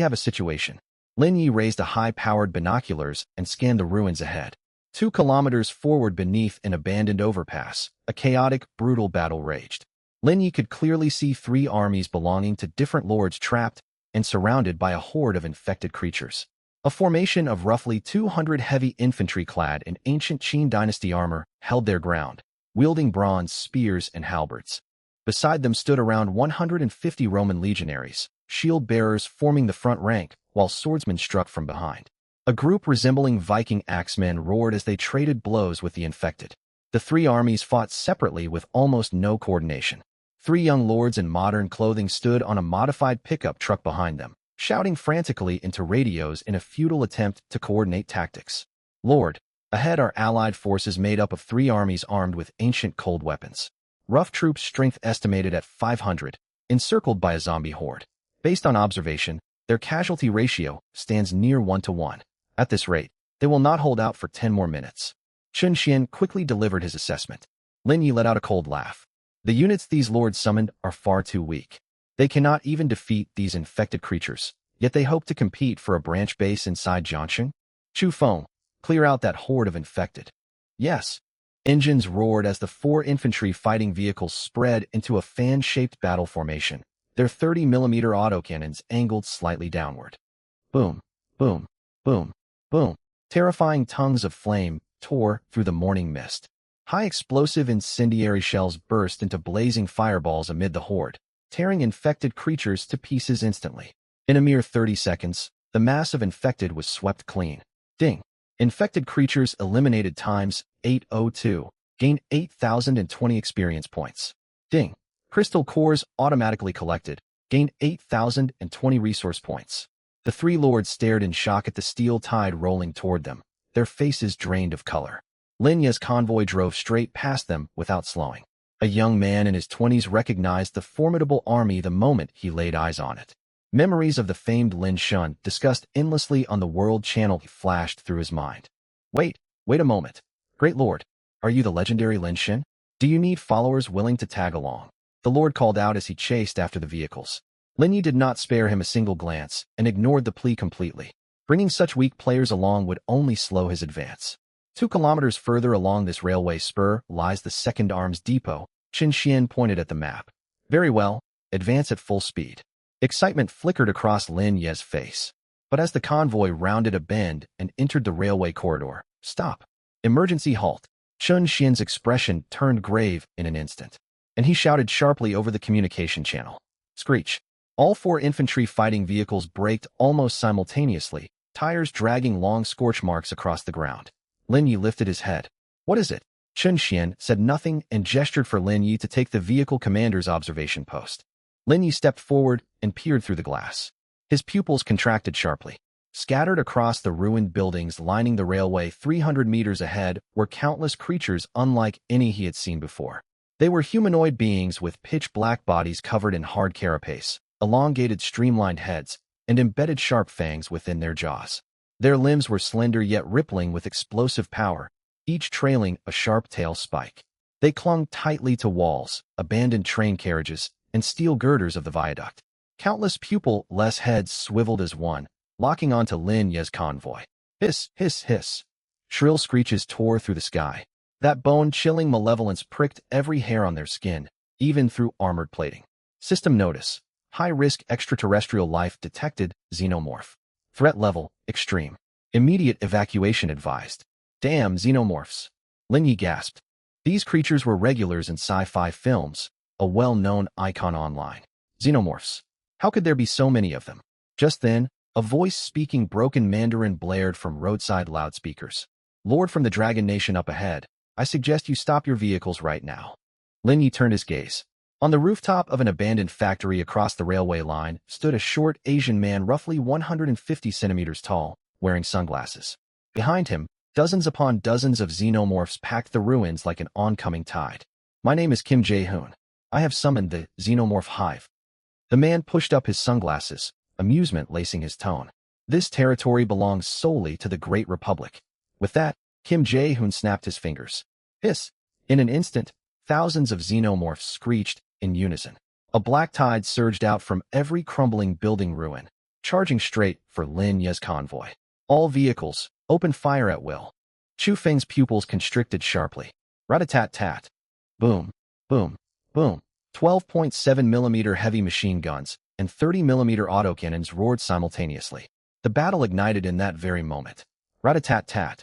have a situation. Lin Yi raised a high-powered binoculars and scanned the ruins ahead. 2 kilometers forward beneath an abandoned overpass, a chaotic, brutal battle raged. Lin Yi could clearly see 3 armies belonging to different lords trapped and surrounded by a horde of infected creatures. A formation of roughly 200 heavy infantry clad in ancient Qin dynasty armor held their ground, wielding bronze spears and halberds. Beside them stood around 150 Roman legionaries, shield bearers forming the front rank, while swordsmen struck from behind. A group resembling Viking axemen roared as they traded blows with the infected. The three armies fought separately with almost no coordination. Three young lords in modern clothing stood on a modified pickup truck behind them, shouting frantically into radios in a futile attempt to coordinate tactics. Lord, ahead are allied forces made up of three armies armed with ancient cold weapons. Rough troops strength estimated at 500, encircled by a zombie horde. Based on observation, their casualty ratio stands near 1-to-1. At this rate, they will not hold out for 10 more minutes. Chun Xian quickly delivered his assessment. Lin Yi let out a cold laugh. The units these lords summoned are far too weak. They cannot even defeat these infected creatures, yet they hope to compete for a branch base inside Jiangxing. Chu Feng, clear out that horde of infected. Yes. Engines roared as the 4 infantry fighting vehicles spread into a fan-shaped battle formation, their 30mm autocannons angled slightly downward. Boom, boom, boom, boom. Terrifying tongues of flame tore through the morning mist. High explosive incendiary shells burst into blazing fireballs amid the horde, tearing infected creatures to pieces instantly. In a mere 30 seconds, the mass of infected was swept clean. Ding. Infected creatures eliminated times 802, gained 8,020 experience points. Ding. Crystal cores automatically collected, gained 8,020 resource points. The three lords stared in shock at the steel tide rolling toward them, their faces drained of color. Lin Ye's convoy drove straight past them without slowing. A young man in his 20s recognized the formidable army the moment he laid eyes on it. Memories of the famed Lin Shun, discussed endlessly on the World Channel, flashed through his mind. Wait a moment. Great Lord, are you the legendary Lin Shin? Do you need followers willing to tag along? The Lord called out as he chased after the vehicles. Lin Yi did not spare him a single glance and ignored the plea completely. Bringing such weak players along would only slow his advance. 2 kilometers further along this railway spur lies the Second Arms Depot. Qin Xian pointed at the map. Very well, advance at full speed. Excitement flickered across Lin Ye's face. But as the convoy rounded a bend and entered the railway corridor, stop. Emergency halt. Chun Xian's expression turned grave in an instant, and he shouted sharply over the communication channel. Screech. All 4 infantry fighting vehicles braked almost simultaneously, tires dragging long scorch marks across the ground. Lin Yi lifted his head. What is it? Chun Xian said nothing and gestured for Lin Yi to take the vehicle commander's observation post. Lin Yi stepped forward and peered through the glass. His pupils contracted sharply. Scattered across the ruined buildings lining the railway 300 meters ahead were countless creatures unlike any he had seen before. They were humanoid beings with pitch-black bodies covered in hard carapace, elongated streamlined heads, and embedded sharp fangs within their jaws. Their limbs were slender yet rippling with explosive power, each trailing a sharp tail spike. They clung tightly to walls, abandoned train carriages, and steel girders of the viaduct. Countless pupil-less heads swiveled as one, locking onto Lin Ye's convoy. Hiss, hiss, hiss. Shrill screeches tore through the sky. That bone-chilling malevolence pricked every hair on their skin, even through armored plating. System notice. High-risk extraterrestrial life detected, xenomorph. Threat level, extreme. Immediate evacuation advised. Damn xenomorphs. Lin Yi gasped. These creatures were regulars in sci-fi films, a well-known icon online. Xenomorphs. How could there be so many of them? Just then, a voice speaking broken Mandarin blared from roadside loudspeakers. Lord from the Dragon Nation up ahead, I suggest you stop your vehicles right now. Lin Yi turned his gaze. On the rooftop of an abandoned factory across the railway line stood a short Asian man roughly 150 centimeters tall, wearing sunglasses. Behind him, dozens upon dozens of xenomorphs packed the ruins like an oncoming tide. My name is Kim Jae-hoon. I have summoned the xenomorph hive. The man pushed up his sunglasses, amusement lacing his tone. This territory belongs solely to the Great Republic. With that, Kim Jae-hoon snapped his fingers. Hiss! In an instant, thousands of xenomorphs screeched in unison. A black tide surged out from every crumbling building ruin, charging straight for Lin Ye's convoy. All vehicles, open fire at will. Chu Feng's pupils constricted sharply. Rat-a-tat-tat. Boom, boom, boom. 12.7mm heavy machine guns and 30mm autocannons roared simultaneously. The battle ignited in that very moment. Rat-a-tat-tat.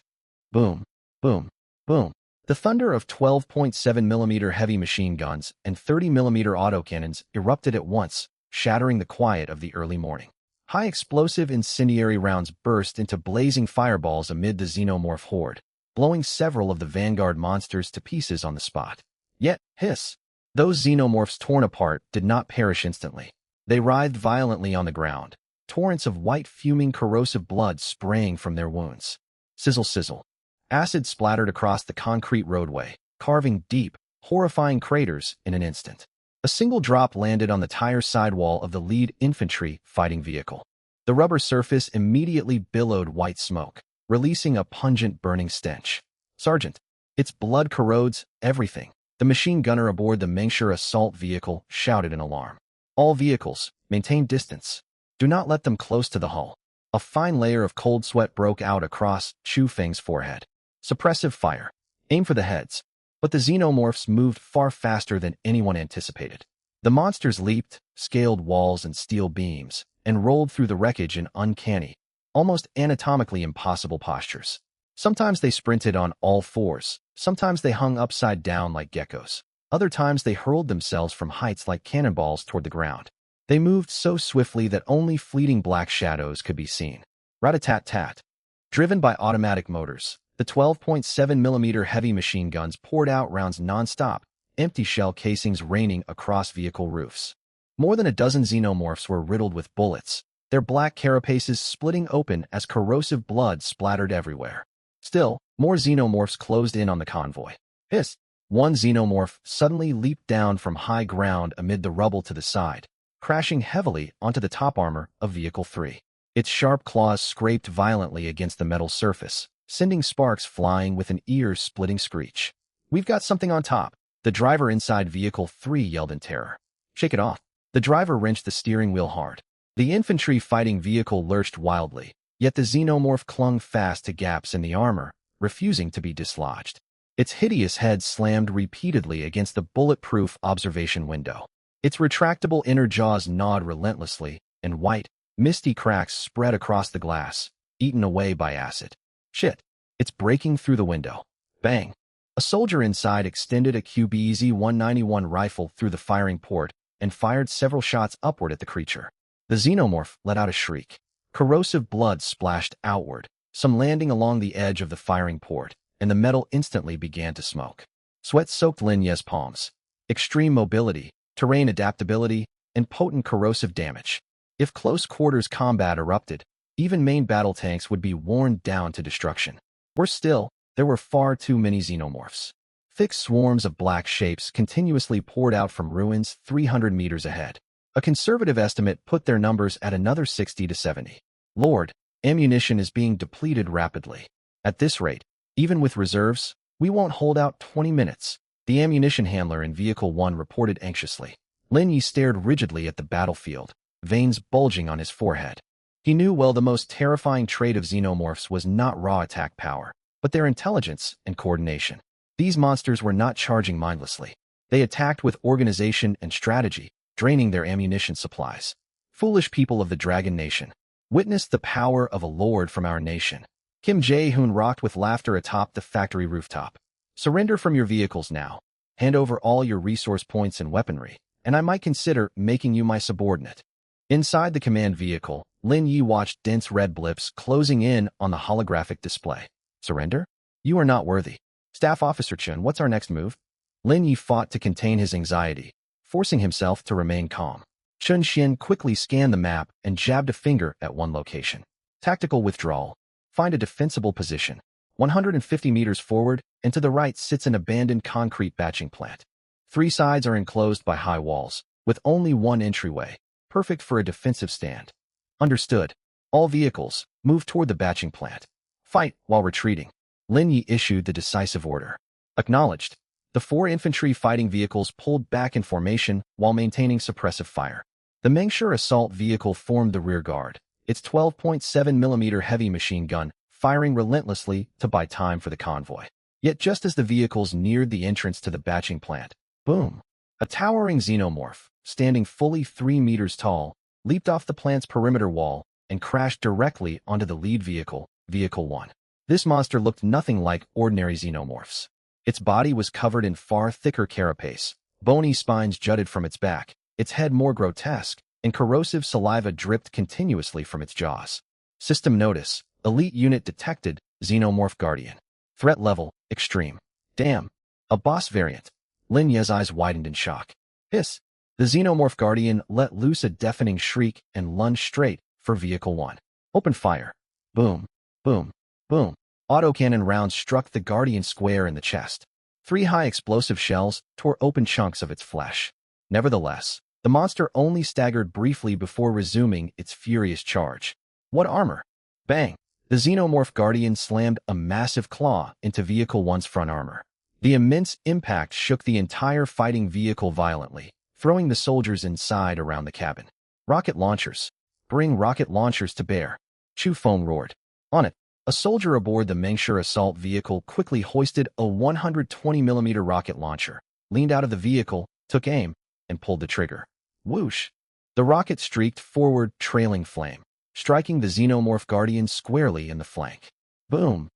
Boom, boom, boom. The thunder of 12.7mm heavy machine guns and 30mm autocannons erupted at once, shattering the quiet of the early morning. High-explosive incendiary rounds burst into blazing fireballs amid the xenomorph horde, blowing several of the vanguard monsters to pieces on the spot. Yet, hiss! Those xenomorphs torn apart did not perish instantly. They writhed violently on the ground, torrents of white fuming corrosive blood spraying from their wounds. Sizzle sizzle. Acid splattered across the concrete roadway, carving deep, horrifying craters in an instant. A single drop landed on the tire sidewall of the lead infantry fighting vehicle. The rubber surface immediately billowed white smoke, releasing a pungent burning stench. "Sergeant, its blood corrodes everything," the machine gunner aboard the Mengsure assault vehicle shouted in alarm. "All vehicles, maintain distance. Do not let them close to the hull." A fine layer of cold sweat broke out across Chu Feng's forehead. Suppressive fire. Aim for the heads. But the xenomorphs moved far faster than anyone anticipated. The monsters leaped, scaled walls and steel beams, and rolled through the wreckage in uncanny, almost anatomically impossible postures. Sometimes they sprinted on all fours, sometimes they hung upside down like geckos. Other times they hurled themselves from heights like cannonballs toward the ground. They moved so swiftly that only fleeting black shadows could be seen. Rat-a-tat-tat. Driven by automatic motors, the 12.7mm heavy machine guns poured out rounds non-stop, empty shell casings raining across vehicle roofs. More than a dozen xenomorphs were riddled with bullets, their black carapaces splitting open as corrosive blood splattered everywhere. Still, more xenomorphs closed in on the convoy. Hiss! One xenomorph suddenly leaped down from high ground amid the rubble to the side, crashing heavily onto the top armor of Vehicle 3. Its sharp claws scraped violently against the metal surface, sending sparks flying with an ear-splitting screech. "We've got something on top," the driver inside Vehicle 3 yelled in terror. "Shake it off." The driver wrenched the steering wheel hard. The infantry fighting vehicle lurched wildly, yet the xenomorph clung fast to gaps in the armor, refusing to be dislodged. Its hideous head slammed repeatedly against the bulletproof observation window. Its retractable inner jaws gnawed relentlessly, and white, misty cracks spread across the glass, eaten away by acid. "Shit! It's breaking through the window." Bang! A soldier inside extended a QBZ-191 rifle through the firing port and fired several shots upward at the creature. The xenomorph let out a shriek. Corrosive blood splashed outward, some landing along the edge of the firing port, and the metal instantly began to smoke. Sweat soaked Lin Ye's palms. Extreme mobility, terrain adaptability, and potent corrosive damage. If close-quarters combat erupted, even main battle tanks would be worn down to destruction. Worse still, there were far too many xenomorphs. Thick swarms of black shapes continuously poured out from ruins 300 meters ahead. A conservative estimate put their numbers at another 60 to 70. "Lord, ammunition is being depleted rapidly. At this rate, even with reserves, we won't hold out 20 minutes, the ammunition handler in Vehicle 1 reported anxiously. Lin Yi stared rigidly at the battlefield, veins bulging on his forehead. He knew well the most terrifying trait of xenomorphs was not raw attack power, but their intelligence and coordination. These monsters were not charging mindlessly. They attacked with organization and strategy, draining their ammunition supplies. "Foolish people of the Dragon Nation, witness the power of a lord from our nation." Kim Jae-hoon rocked with laughter atop the factory rooftop. "Surrender from your vehicles now. Hand over all your resource points and weaponry, and I might consider making you my subordinate." Inside the command vehicle, Lin Yi watched dense red blips closing in on the holographic display. "Surrender? You are not worthy. Staff Officer Chun, what's our next move?" Lin Yi fought to contain his anxiety, forcing himself to remain calm. Chun Xian quickly scanned the map and jabbed a finger at one location. "Tactical withdrawal. Find a defensible position. 150 meters forward, and to the right sits an abandoned concrete batching plant. 3 sides are enclosed by high walls, with only one entryway, perfect for a defensive stand." "Understood. All vehicles, move toward the batching plant. Fight while retreating." Lin Yi issued the decisive order. Acknowledged. The 4 infantry fighting vehicles pulled back in formation while maintaining suppressive fire. The Mengsure assault vehicle formed the rear guard, its 12.7mm heavy machine gun firing relentlessly to buy time for the convoy. Yet just as the vehicles neared the entrance to the batching plant, boom! A towering xenomorph, standing fully 3 meters tall, leaped off the plant's perimeter wall and crashed directly onto the lead vehicle, Vehicle 1. This monster looked nothing like ordinary xenomorphs. Its body was covered in far thicker carapace, bony spines jutted from its back, its head more grotesque, and corrosive saliva dripped continuously from its jaws. System notice. Elite unit detected. Xenomorph Guardian. Threat level, extreme. Damn. A boss variant. Lin Ye's eyes widened in shock. Hiss. The Xenomorph Guardian let loose a deafening shriek and lunged straight for Vehicle 1. Open fire. Boom. Boom. Boom. Autocannon rounds struck the Guardian square in the chest. 3 high explosive shells tore open chunks of its flesh. Nevertheless, the monster only staggered briefly before resuming its furious charge. What armor? Bang! The Xenomorph Guardian slammed a massive claw into Vehicle 1's front armor. The immense impact shook the entire fighting vehicle violently, throwing the soldiers inside around the cabin. Rocket launchers. Bring rocket launchers to bear. Chu Feng roared. On it, a soldier aboard the Mengshur assault vehicle quickly hoisted a 120mm rocket launcher, leaned out of the vehicle, took aim, and pulled the trigger. Whoosh! The rocket streaked forward, trailing flame, striking the Xenomorph Guardian squarely in the flank. Boom!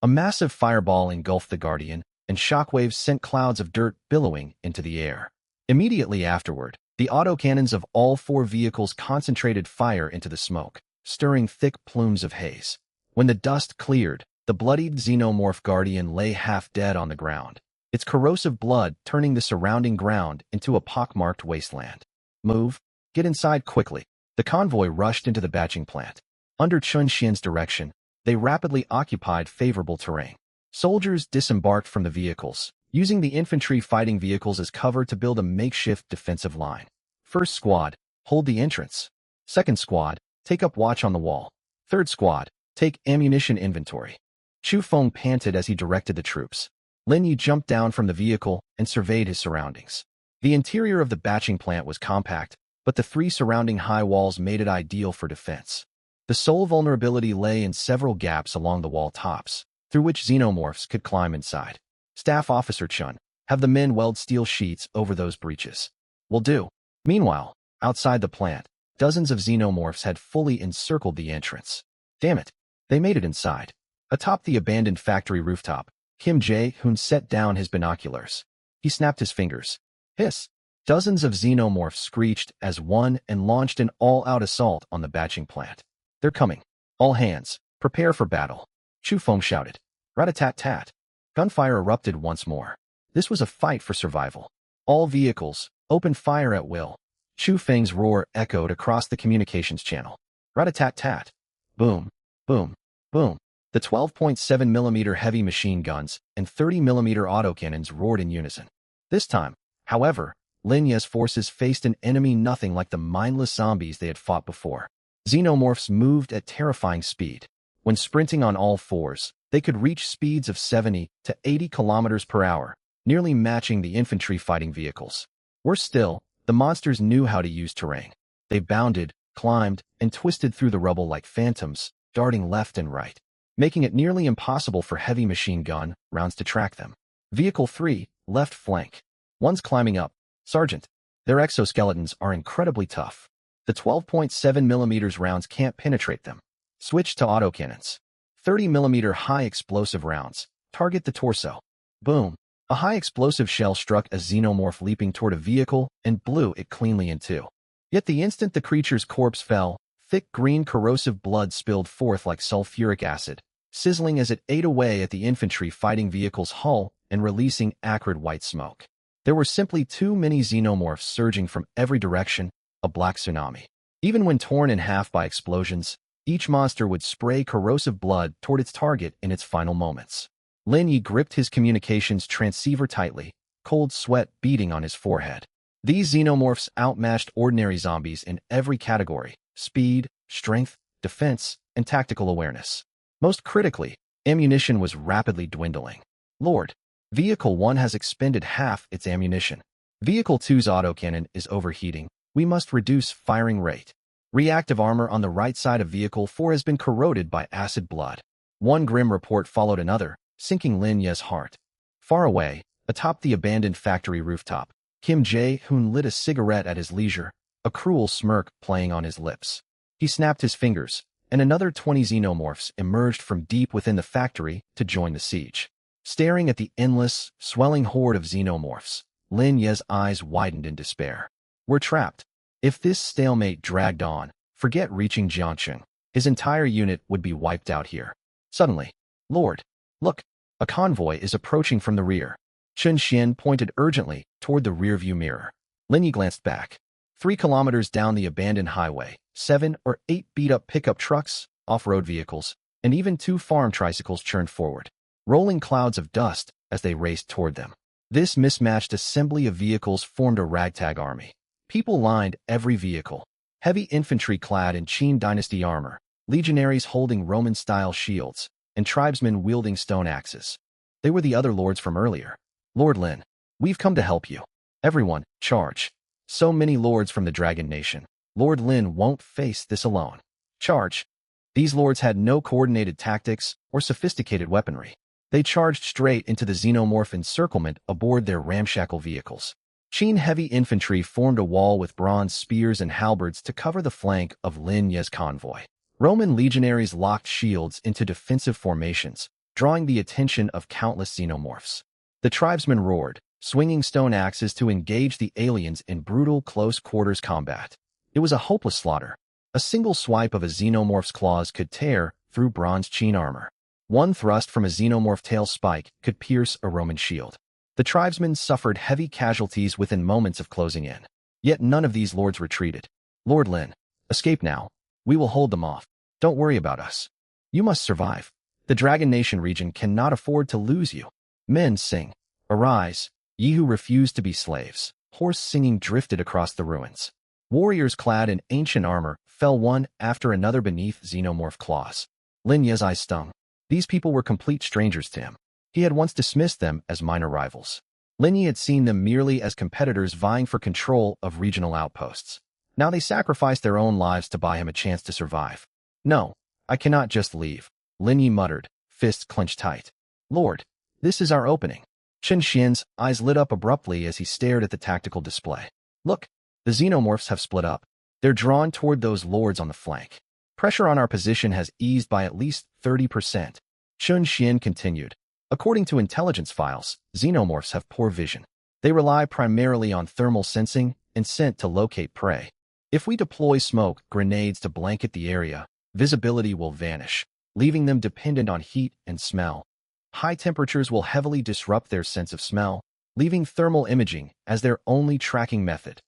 A massive fireball engulfed the Guardian, and shockwaves sent clouds of dirt billowing into the air. Immediately afterward, the autocannons of all 4 vehicles concentrated fire into the smoke, stirring thick plumes of haze. When the dust cleared, the bloodied Xenomorph Guardian lay half dead on the ground, its corrosive blood turning the surrounding ground into a pockmarked wasteland. Move. Get inside quickly. The convoy rushed into the batching plant. Under Chun Xian's direction, they rapidly occupied favorable terrain. Soldiers disembarked from the vehicles, using the infantry fighting vehicles as cover to build a makeshift defensive line. First squad, hold the entrance. Second squad, take up watch on the wall. Third squad, take ammunition inventory. Chu Feng panted as he directed the troops. Lin Yi jumped down from the vehicle and surveyed his surroundings. The interior of the batching plant was compact, but the 3 surrounding high walls made it ideal for defense. The sole vulnerability lay in several gaps along the wall tops, through which xenomorphs could climb inside. Staff Officer Chun, have the men weld steel sheets over those breaches. Will do. Meanwhile, outside the plant, dozens of xenomorphs had fully encircled the entrance. Damn it, they made it inside. Atop the abandoned factory rooftop, Kim Jae-hoon set down his binoculars. He snapped his fingers. Hiss! Dozens of xenomorphs screeched as one and launched an all-out assault on the batching plant. They're coming. All hands, prepare for battle. Chu Feng shouted. Rat-a-tat-tat. Gunfire erupted once more. This was a fight for survival. All vehicles, open fire at will. Chu Feng's roar echoed across the communications channel. Rat-a-tat-tat. Boom, boom, boom. The 12.7mm heavy machine guns and 30mm autocannons roared in unison. This time, however, Lin Ye's forces faced an enemy nothing like the mindless zombies they had fought before. Xenomorphs moved at terrifying speed. When sprinting on all fours, they could reach speeds of 70 to 80 kilometers per hour, nearly matching the infantry fighting vehicles. Worse still, the monsters knew how to use terrain. They bounded, climbed, and twisted through the rubble like phantoms, darting left and right, making it nearly impossible for heavy machine gun rounds to track them. Vehicle 3, left flank. One's climbing up. Sergeant, their exoskeletons are incredibly tough. The 12.7mm rounds can't penetrate them. Switch to autocannons. 30mm high explosive rounds. Target the torso. Boom. A high explosive shell struck a xenomorph leaping toward a vehicle and blew it cleanly in two. Yet the instant the creature's corpse fell, thick green corrosive blood spilled forth like sulfuric acid, sizzling as it ate away at the infantry fighting vehicle's hull and releasing acrid white smoke. There were simply too many xenomorphs surging from every direction, a black tsunami. Even when torn in half by explosions, each monster would spray corrosive blood toward its target in its final moments. Lin Yi gripped his communications transceiver tightly, cold sweat beading on his forehead. These xenomorphs outmatched ordinary zombies in every category: speed, strength, defense, and tactical awareness. Most critically, ammunition was rapidly dwindling. Lord, Vehicle 1 has expended half its ammunition. Vehicle 2's autocannon is overheating. We must reduce firing rate. Reactive armor on the right side of Vehicle 4 has been corroded by acid blood. One grim report followed another, sinking Lin Ye's heart. Far away, atop the abandoned factory rooftop, Kim Jae-hoon lit a cigarette at his leisure, a cruel smirk playing on his lips. He snapped his fingers, and another 20 xenomorphs emerged from deep within the factory to join the siege. Staring at the endless, swelling horde of xenomorphs, Lin Ye's eyes widened in despair. We're trapped. If this stalemate dragged on, forget reaching Jiangcheng. His entire unit would be wiped out here. Suddenly, Lord, look, a convoy is approaching from the rear. Chen Xian pointed urgently toward the rearview mirror. Lin Yi glanced back. 3 kilometers down the abandoned highway, 7 or 8 beat-up pickup trucks, off-road vehicles, and even 2 farm tricycles churned forward, rolling clouds of dust as they raced toward them. This mismatched assembly of vehicles formed a ragtag army. People lined every vehicle. Heavy infantry clad in Qin dynasty armor, legionaries holding Roman-style shields, and tribesmen wielding stone axes. They were the other lords from earlier. Lord Lin, we've come to help you. Everyone, charge. So many lords from the Dragon Nation. Lord Lin won't face this alone. Charge. These lords had no coordinated tactics or sophisticated weaponry. They charged straight into the xenomorph encirclement aboard their ramshackle vehicles. Qin heavy infantry formed a wall with bronze spears and halberds to cover the flank of Lin Ye's convoy. Roman legionaries locked shields into defensive formations, drawing the attention of countless xenomorphs. The tribesmen roared, swinging stone axes to engage the aliens in brutal close-quarters combat. It was a hopeless slaughter. A single swipe of a xenomorph's claws could tear through bronze Qin armor. One thrust from a xenomorph tail spike could pierce a Roman shield. The tribesmen suffered heavy casualties within moments of closing in. Yet none of these lords retreated. Lord Lin, escape now. We will hold them off. Don't worry about us. You must survive. The Dragon Nation region cannot afford to lose you. Men sing. Arise, ye who refuse to be slaves. Horse singing drifted across the ruins. Warriors clad in ancient armor fell one after another beneath xenomorph claws. Lin Ye's eyes stung. These people were complete strangers to him. He had once dismissed them as minor rivals. Lin Yi had seen them merely as competitors vying for control of regional outposts. Now they sacrificed their own lives to buy him a chance to survive. No, I cannot just leave, Lin Yi muttered, fists clenched tight. Lord, this is our opening. Chen Xian's eyes lit up abruptly as he stared at the tactical display. Look, the xenomorphs have split up. They're drawn toward those lords on the flank. Pressure on our position has eased by at least 30%. Chen Xian continued. According to intelligence files, xenomorphs have poor vision. They rely primarily on thermal sensing and scent to locate prey. If we deploy smoke grenades to blanket the area, visibility will vanish, leaving them dependent on heat and smell. High temperatures will heavily disrupt their sense of smell, leaving thermal imaging as their only tracking method.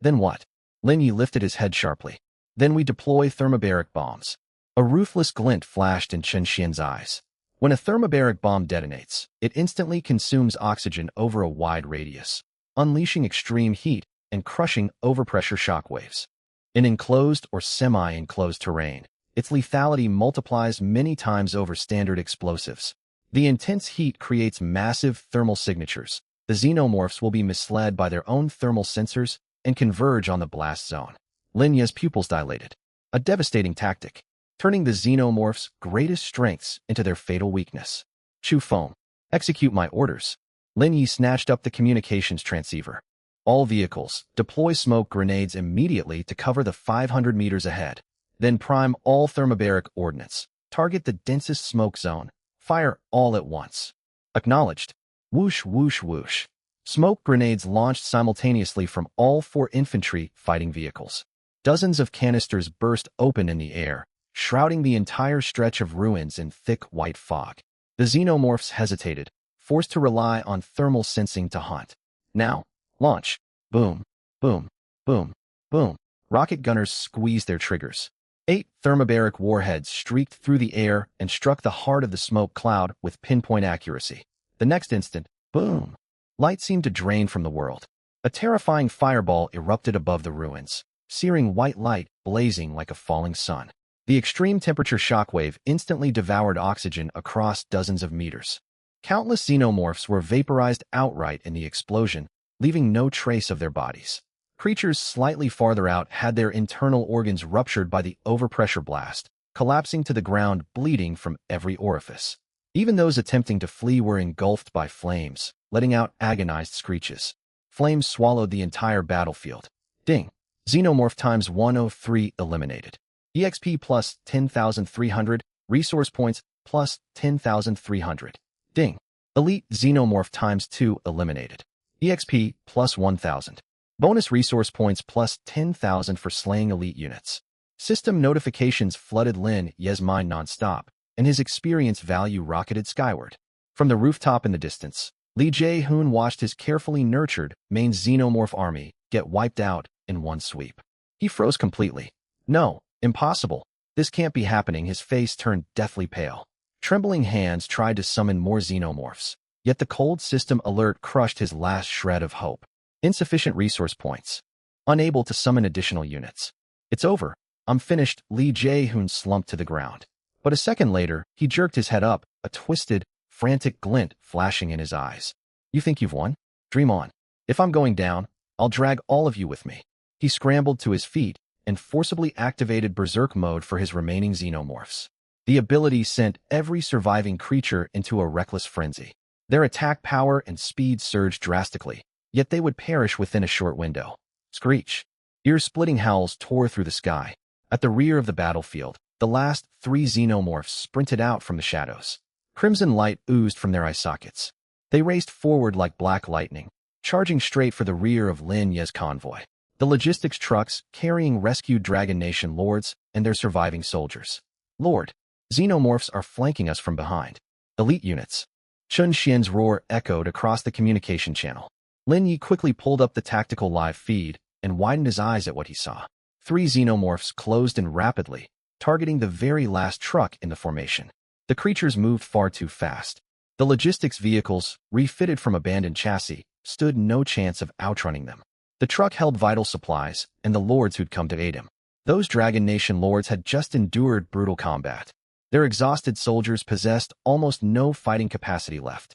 Then what? Lin Yi lifted his head sharply. Then we deploy thermobaric bombs. A ruthless glint flashed in Chen Xian's eyes. When a thermobaric bomb detonates, it instantly consumes oxygen over a wide radius, unleashing extreme heat and crushing overpressure shockwaves. In enclosed or semi-enclosed terrain, its lethality multiplies many times over standard explosives. The intense heat creates massive thermal signatures. The xenomorphs will be misled by their own thermal sensors and converge on the blast zone. Lin Ye's pupils dilated. A devastating tactic, turning the xenomorphs' greatest strengths into their fatal weakness. Chu Feng, execute my orders. Lin Yi snatched up the communications transceiver. All vehicles, deploy smoke grenades immediately to cover the 500 meters ahead. Then prime all thermobaric ordnance. Target the densest smoke zone. Fire all at once. Acknowledged. Whoosh, whoosh, whoosh. Smoke grenades launched simultaneously from all 4 infantry fighting vehicles. Dozens of canisters burst open in the air, shrouding the entire stretch of ruins in thick white fog. The xenomorphs hesitated, forced to rely on thermal sensing to hunt. Now, launch. Boom, boom, boom, boom. Rocket gunners squeezed their triggers. 8 thermobaric warheads streaked through the air and struck the heart of the smoke cloud with pinpoint accuracy. The next instant, boom. Light seemed to drain from the world. A terrifying fireball erupted above the ruins, searing white light blazing like a falling sun. The extreme temperature shockwave instantly devoured oxygen across dozens of meters. Countless xenomorphs were vaporized outright in the explosion, leaving no trace of their bodies. Creatures slightly farther out had their internal organs ruptured by the overpressure blast, collapsing to the ground bleeding from every orifice. Even those attempting to flee were engulfed by flames, letting out agonized screeches. Flames swallowed the entire battlefield. Ding. Xenomorph times 103 eliminated. EXP plus 10,300, resource points plus 10,300. Ding. Elite Xenomorph times 2 eliminated. EXP plus 1,000. Bonus resource points plus 10,000 for slaying elite units. System notifications flooded Lin Ye's mind non-stop, and his experience value rocketed skyward. From the rooftop in the distance, Li Jae-hoon watched his carefully nurtured main xenomorph army get wiped out in one sweep. He froze completely. No, impossible. This can't be happening. His face turned deathly pale. Trembling hands tried to summon more xenomorphs, yet the cold system alert crushed his last shred of hope. Insufficient resource points. Unable to summon additional units. It's over. I'm finished. Li Jae-hoon slumped to the ground. But a second later, he jerked his head up, a twisted, frantic glint flashing in his eyes. You think you've won? Dream on. If I'm going down, I'll drag all of you with me. He scrambled to his feet and forcibly activated Berserk mode for his remaining xenomorphs. The ability sent every surviving creature into a reckless frenzy. Their attack power and speed surged drastically, yet they would perish within a short window. Screech. Ear-splitting howls tore through the sky. At the rear of the battlefield, the last 3 xenomorphs sprinted out from the shadows. Crimson light oozed from their eye sockets. They raced forward like black lightning, charging straight for the rear of Lin Ye's convoy. The logistics trucks carrying rescued Dragon Nation lords and their surviving soldiers. Lord, xenomorphs are flanking us from behind. Elite units. Chun Xian's roar echoed across the communication channel. Lin Yi quickly pulled up the tactical live feed and widened his eyes at what he saw. 3 xenomorphs closed in rapidly, targeting the very last truck in the formation. The creatures moved far too fast. The logistics vehicles, refitted from abandoned chassis, stood no chance of outrunning them. The truck held vital supplies and the lords who'd come to aid him. Those Dragon Nation lords had just endured brutal combat. Their exhausted soldiers possessed almost no fighting capacity left.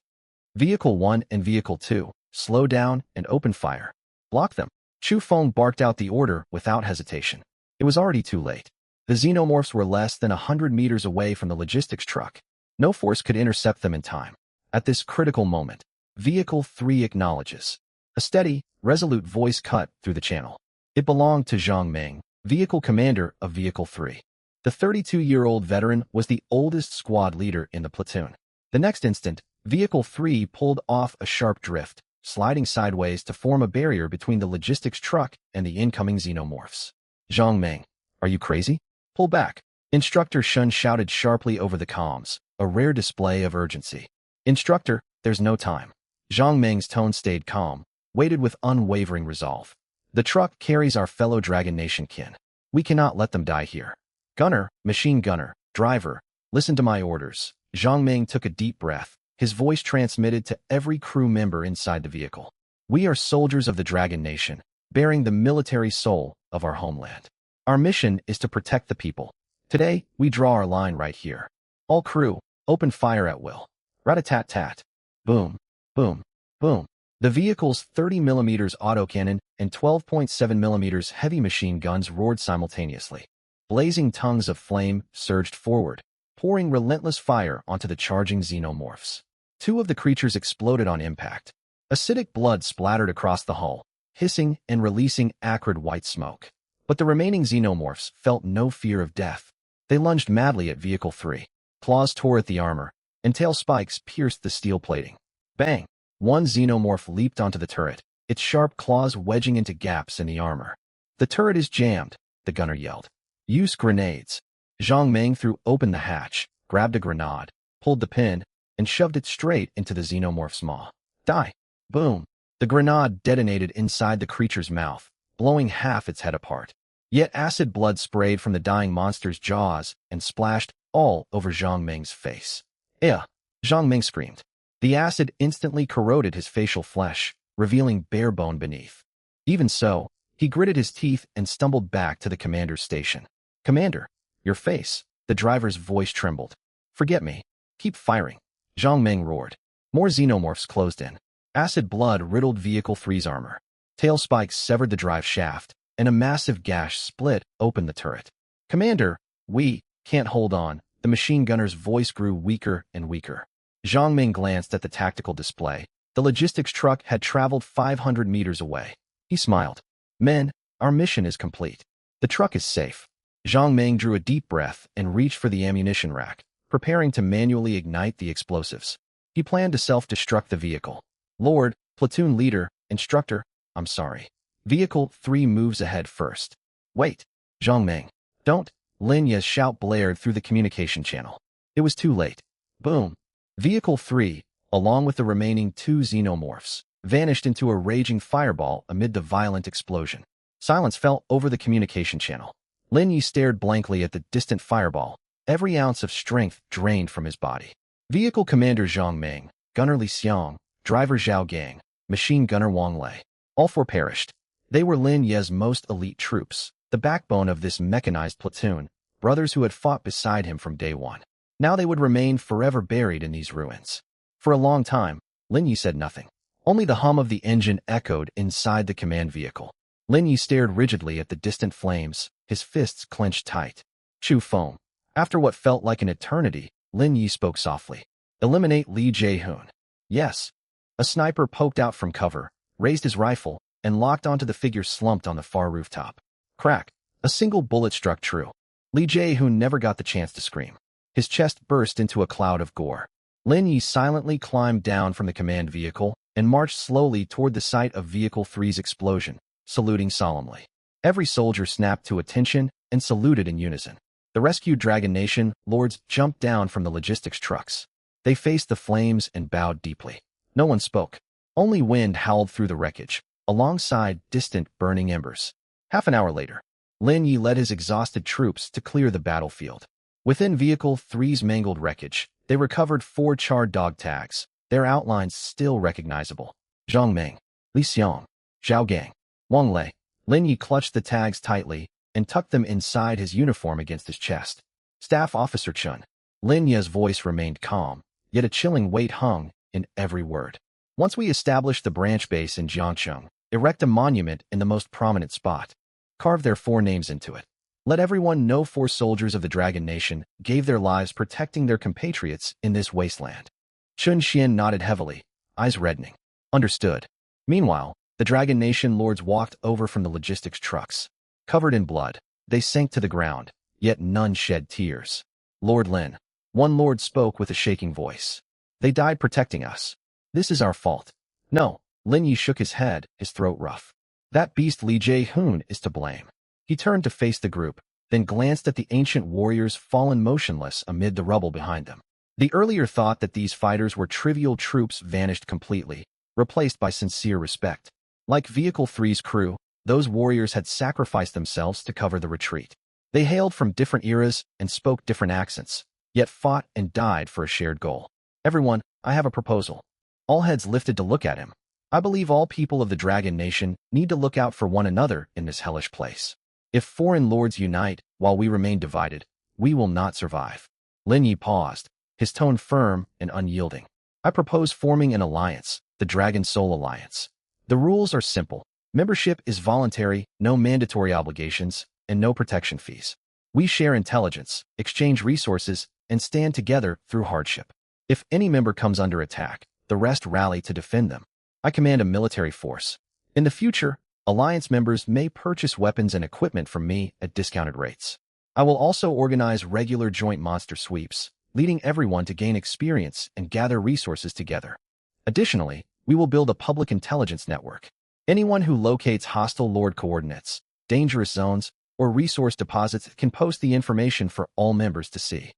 Vehicle 1 and Vehicle 2, slow down and open fire. Block them. Chu Feng barked out the order without hesitation. It was already too late. The xenomorphs were less than 100 meters away from the logistics truck. No force could intercept them in time. At this critical moment, Vehicle 3 acknowledges. A steady, resolute voice cut through the channel. It belonged to Zhang Meng, vehicle commander of Vehicle 3. The 32-year-old veteran was the oldest squad leader in the platoon. The next instant, Vehicle 3 pulled off a sharp drift, sliding sideways to form a barrier between the logistics truck and the incoming xenomorphs. Zhang Meng, are you crazy? Pull back. Instructor Shun shouted sharply over the comms, a rare display of urgency. Instructor, there's no time. Zhang Meng's tone stayed calm, weighted with unwavering resolve. The truck carries our fellow Dragon Nation kin. We cannot let them die here. Gunner, machine gunner, driver, listen to my orders. Zhang Meng took a deep breath, his voice transmitted to every crew member inside the vehicle. We are soldiers of the Dragon Nation, bearing the military soul of our homeland. Our mission is to protect the people. Today, we draw our line right here. All crew, open fire at will. Rat-a-tat-tat. Boom, boom, boom. The vehicle's 30mm autocannon and 12.7mm heavy machine guns roared simultaneously. Blazing tongues of flame surged forward, pouring relentless fire onto the charging xenomorphs. 2 of the creatures exploded on impact. Acidic blood splattered across the hull, hissing and releasing acrid white smoke. But the remaining xenomorphs felt no fear of death. They lunged madly at Vehicle 3. Claws tore at the armor, and tail spikes pierced the steel plating. Bang! One xenomorph leaped onto the turret, its sharp claws wedging into gaps in the armor. The turret is jammed, the gunner yelled. Use grenades. Zhang Meng threw open the hatch, grabbed a grenade, pulled the pin, and shoved it straight into the xenomorph's maw. Die! Boom! The grenade detonated inside the creature's mouth, blowing half its head apart. Yet acid blood sprayed from the dying monster's jaws and splashed all over Zhang Meng's face. Ugh! Zhang Meng screamed. The acid instantly corroded his facial flesh, revealing bare bone beneath. Even so, he gritted his teeth and stumbled back to the commander's station. Commander, your face. The driver's voice trembled. Forget me. Keep firing. Zhang Meng roared. More xenomorphs closed in. Acid blood riddled Vehicle 3's armor. Tail spikes severed the drive shaft, and a massive gash split open the turret. Commander, we can't hold on. The machine gunner's voice grew weaker and weaker. Zhang Meng glanced at the tactical display. The logistics truck had traveled 500 meters away. He smiled. Men, our mission is complete. The truck is safe. Zhang Meng drew a deep breath and reached for the ammunition rack, preparing to manually ignite the explosives. He planned to self-destruct the vehicle. Lord, platoon leader, instructor, I'm sorry. Vehicle 3 moves ahead first. Wait. Zhang Ming. Don't. Lin Ye's shout blared through the communication channel. It was too late. Boom. Vehicle 3, along with the remaining 2 xenomorphs, vanished into a raging fireball amid the violent explosion. Silence fell over the communication channel. Lin Yi stared blankly at the distant fireball, every ounce of strength drained from his body. Vehicle Commander Zhang Ming, Gunner Li Xiang, Driver Zhao Gang, Machine Gunner Wang Lei. All 4 perished. They were Lin Ye's most elite troops, the backbone of this mechanized platoon, brothers who had fought beside him from day one. Now they would remain forever buried in these ruins. For a long time, Lin Yi said nothing. Only the hum of the engine echoed inside the command vehicle. Lin Yi stared rigidly at the distant flames, his fists clenched tight. Chew foam. After what felt like an eternity, Lin Yi spoke softly. Eliminate Li Jae-hoon. Yes. A sniper poked out from cover, raised his rifle, and locked onto the figure slumped on the far rooftop. Crack. A single bullet struck true. Li Jae-hoon never got the chance to scream. His chest burst into a cloud of gore. Lin Yi silently climbed down from the command vehicle and marched slowly toward the site of Vehicle 3's explosion, saluting solemnly. Every soldier snapped to attention and saluted in unison. The rescued Dragon Nation lords jumped down from the logistics trucks. They faced the flames and bowed deeply. No one spoke. Only wind howled through the wreckage, alongside distant burning embers. Half an hour later, Lin Yi led his exhausted troops to clear the battlefield. Within Vehicle 3's mangled wreckage, they recovered 4 charred dog tags, their outlines still recognizable. Zhang Ming, Li Xiang, Zhao Gang, Wang Lei. Lin Yi clutched the tags tightly and tucked them inside his uniform against his chest. Staff Officer Chun. Lin Ye's voice remained calm, yet a chilling weight hung in every word. Once we establish the branch base in Jiangcheng, erect a monument in the most prominent spot. Carve their 4 names into it. Let everyone know 4 soldiers of the Dragon Nation gave their lives protecting their compatriots in this wasteland. Chun Xian nodded heavily, eyes reddening. Understood. Meanwhile, the Dragon Nation lords walked over from the logistics trucks. Covered in blood, they sank to the ground, yet none shed tears. Lord Lin. One lord spoke with a shaking voice. They died protecting us. This is our fault. No. Lin Yi shook his head, his throat rough. That beast Li Jae-hoon is to blame. He turned to face the group, then glanced at the ancient warriors fallen motionless amid the rubble behind them. The earlier thought that these fighters were trivial troops vanished completely, replaced by sincere respect. Like Vehicle 3's crew, those warriors had sacrificed themselves to cover the retreat. They hailed from different eras and spoke different accents, yet fought and died for a shared goal. Everyone, I have a proposal. All heads lifted to look at him. I believe all people of the Dragon Nation need to look out for one another in this hellish place. If foreign lords unite while we remain divided, we will not survive. Lin Yi paused, his tone firm and unyielding. I propose forming an alliance, the Dragon Soul Alliance. The rules are simple. Membership is voluntary, no mandatory obligations, and no protection fees. We share intelligence, exchange resources, and stand together through hardship. If any member comes under attack, the rest rally to defend them. I command a military force. In the future, Alliance members may purchase weapons and equipment from me at discounted rates. I will also organize regular joint monster sweeps, leading everyone to gain experience and gather resources together. Additionally, we will build a public intelligence network. Anyone who locates hostile lord coordinates, dangerous zones, or resource deposits can post the information for all members to see.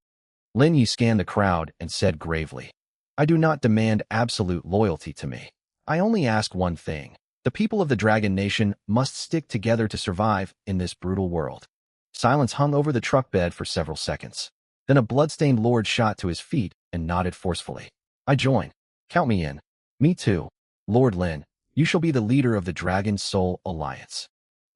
Lin Yi scanned the crowd and said gravely, I do not demand absolute loyalty to me. I only ask one thing. The people of the Dragon Nation must stick together to survive in this brutal world. Silence hung over the truck bed for several seconds. Then a bloodstained lord shot to his feet and nodded forcefully. I join. Count me in. Me too. Lord Lin, you shall be the leader of the Dragon Soul Alliance.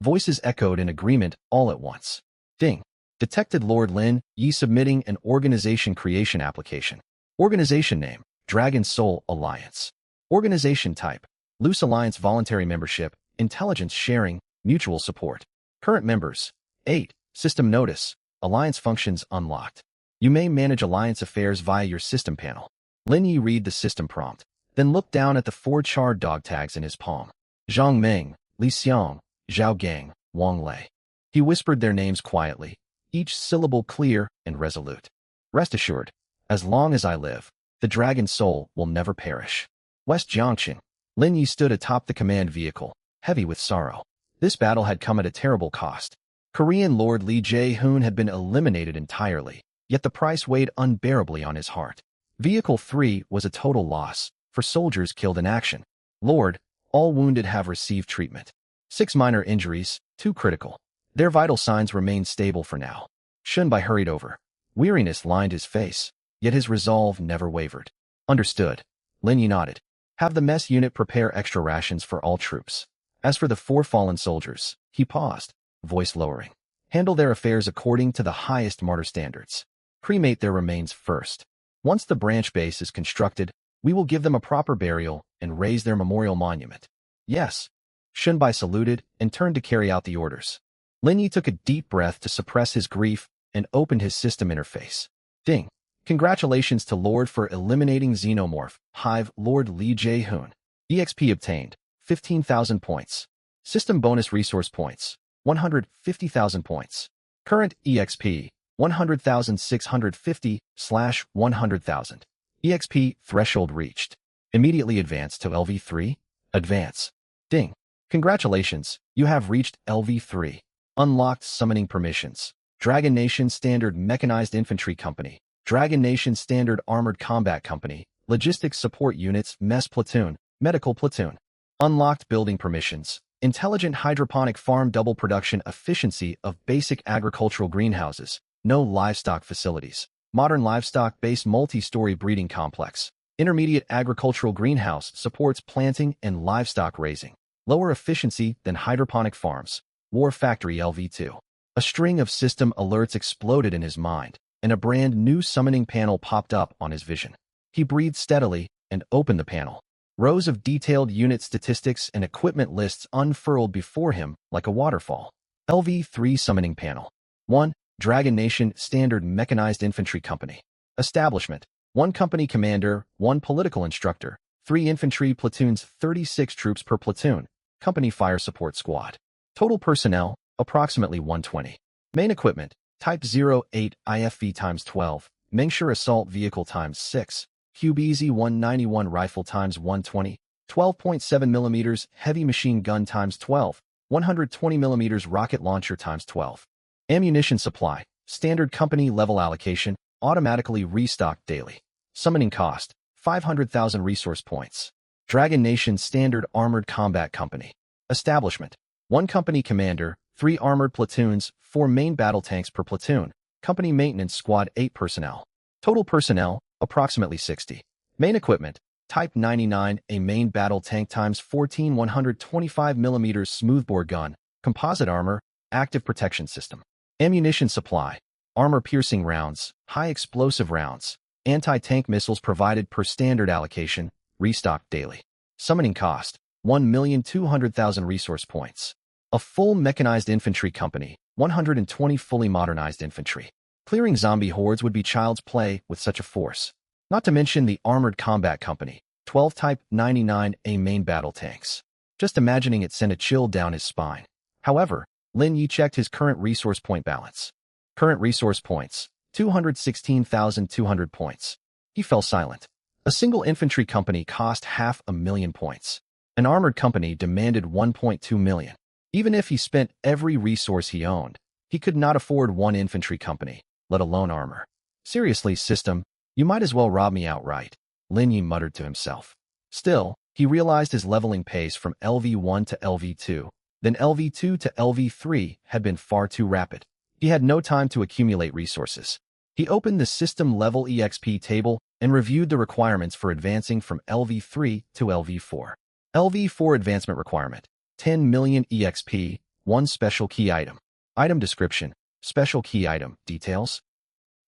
Voices echoed in agreement all at once. Ding. Detected Lord Lin Yi submitting an organization creation application. Organization name, Dragon Soul Alliance. Organization type, Loose Alliance voluntary membership, intelligence sharing, mutual support. Current members, 8. System notice, Alliance functions unlocked. You may manage Alliance affairs via your system panel. Lin Yi read the system prompt, then looked down at the 4 charred dog tags in his palm. Zhang Ming, Li Xiang, Zhao Gang, Wang Lei. He whispered their names quietly, each syllable clear and resolute. Rest assured, as long as I live, the Dragon Soul will never perish. West Jiangcheng. Lin Yi stood atop the command vehicle, heavy with sorrow. This battle had come at a terrible cost. Korean Lord Lee Jae-hoon had been eliminated entirely, yet the price weighed unbearably on his heart. Vehicle 3 was a total loss, for soldiers killed in action. Lord, all wounded have received treatment. 6 minor injuries, 2 critical. Their vital signs remained stable for now. Shunbai hurried over. Weariness lined his face, yet his resolve never wavered. Understood. Lin Yi nodded. Have the mess unit prepare extra rations for all troops. As for the 4 fallen soldiers, he paused, voice lowering. Handle their affairs according to the highest martyr standards. Cremate their remains first. Once the branch base is constructed, we will give them a proper burial and raise their memorial monument. Yes. Shunbai saluted and turned to carry out the orders. Lin Yi took a deep breath to suppress his grief and opened his system interface. Ding. Congratulations to Lord for eliminating Xenomorph, Hive Lord Lee Jae-hoon. EXP obtained, 15,000 points. System bonus resource points, 150,000 points. Current EXP, 100,650/100,000. EXP threshold reached. Immediately advance to LV3. Advance. Ding. Congratulations, you have reached LV3. Unlocked summoning permissions. Dragon Nation Standard Mechanized Infantry Company. Dragon Nation Standard Armored Combat Company. Logistics Support Units, Mess Platoon, Medical Platoon. Unlocked building permissions. Intelligent hydroponic farm double production efficiency of basic agricultural greenhouses. No livestock facilities. Modern livestock-based multi-story breeding complex. Intermediate agricultural greenhouse supports planting and livestock raising. Lower efficiency than hydroponic farms. War Factory LV2. A string of system alerts exploded in his mind, and a brand new summoning panel popped up on his vision. He breathed steadily and opened the panel. Rows of detailed unit statistics and equipment lists unfurled before him like a waterfall. LV3 Summoning Panel. 1. Dragon Nation Standard Mechanized Infantry Company. Establishment. 1 Company Commander, 1 Political Instructor, 3 Infantry Platoons, 36 troops per platoon. Company Fire Support Squad. Total personnel, approximately 120. Main equipment, Type 08 IFV x 12, Mengsure Assault Vehicle x 6, QBZ-191 Rifle x 120, 12.7mm Heavy Machine Gun x 12, 120mm Rocket Launcher x 12. Ammunition Supply, Standard Company Level Allocation, automatically restocked daily. Summoning Cost, 500,000 Resource Points. Dragon Nation Standard Armored Combat Company. Establishment, 1 Company Commander, 3 Armored Platoons, 4 Main Battle Tanks per platoon. Company Maintenance Squad 8 personnel. Total personnel, approximately 60. Main equipment, Type 99, a main battle tank x 14 125mm smoothbore gun, composite armor, active protection system. Ammunition supply, armor-piercing rounds, high-explosive rounds, anti-tank missiles provided per standard allocation, restocked daily. Summoning cost, 1,200,000 resource points. A full mechanized infantry company, 120 fully modernized infantry. Clearing zombie hordes would be child's play with such a force. Not to mention the Armored Combat Company, 12 Type 99A main battle tanks. Just imagining it sent a chill down his spine. However, Lin Yi checked his current resource point balance. Current resource points, 216,200 points. He fell silent. A single infantry company cost 500,000 points. An armored company demanded 1.2 million. Even if he spent every resource he owned, he could not afford 1 infantry company, let alone armor. Seriously, system, you might as well rob me outright, Lin Yi muttered to himself. Still, he realized his leveling pace from LV1 to LV2, then LV2 to LV3 had been far too rapid. He had no time to accumulate resources. He opened the system-level EXP table and reviewed the requirements for advancing from LV3 to LV4. LV4 advancement requirement, 10 million EXP, 1 special key item. Item description, special key item, details.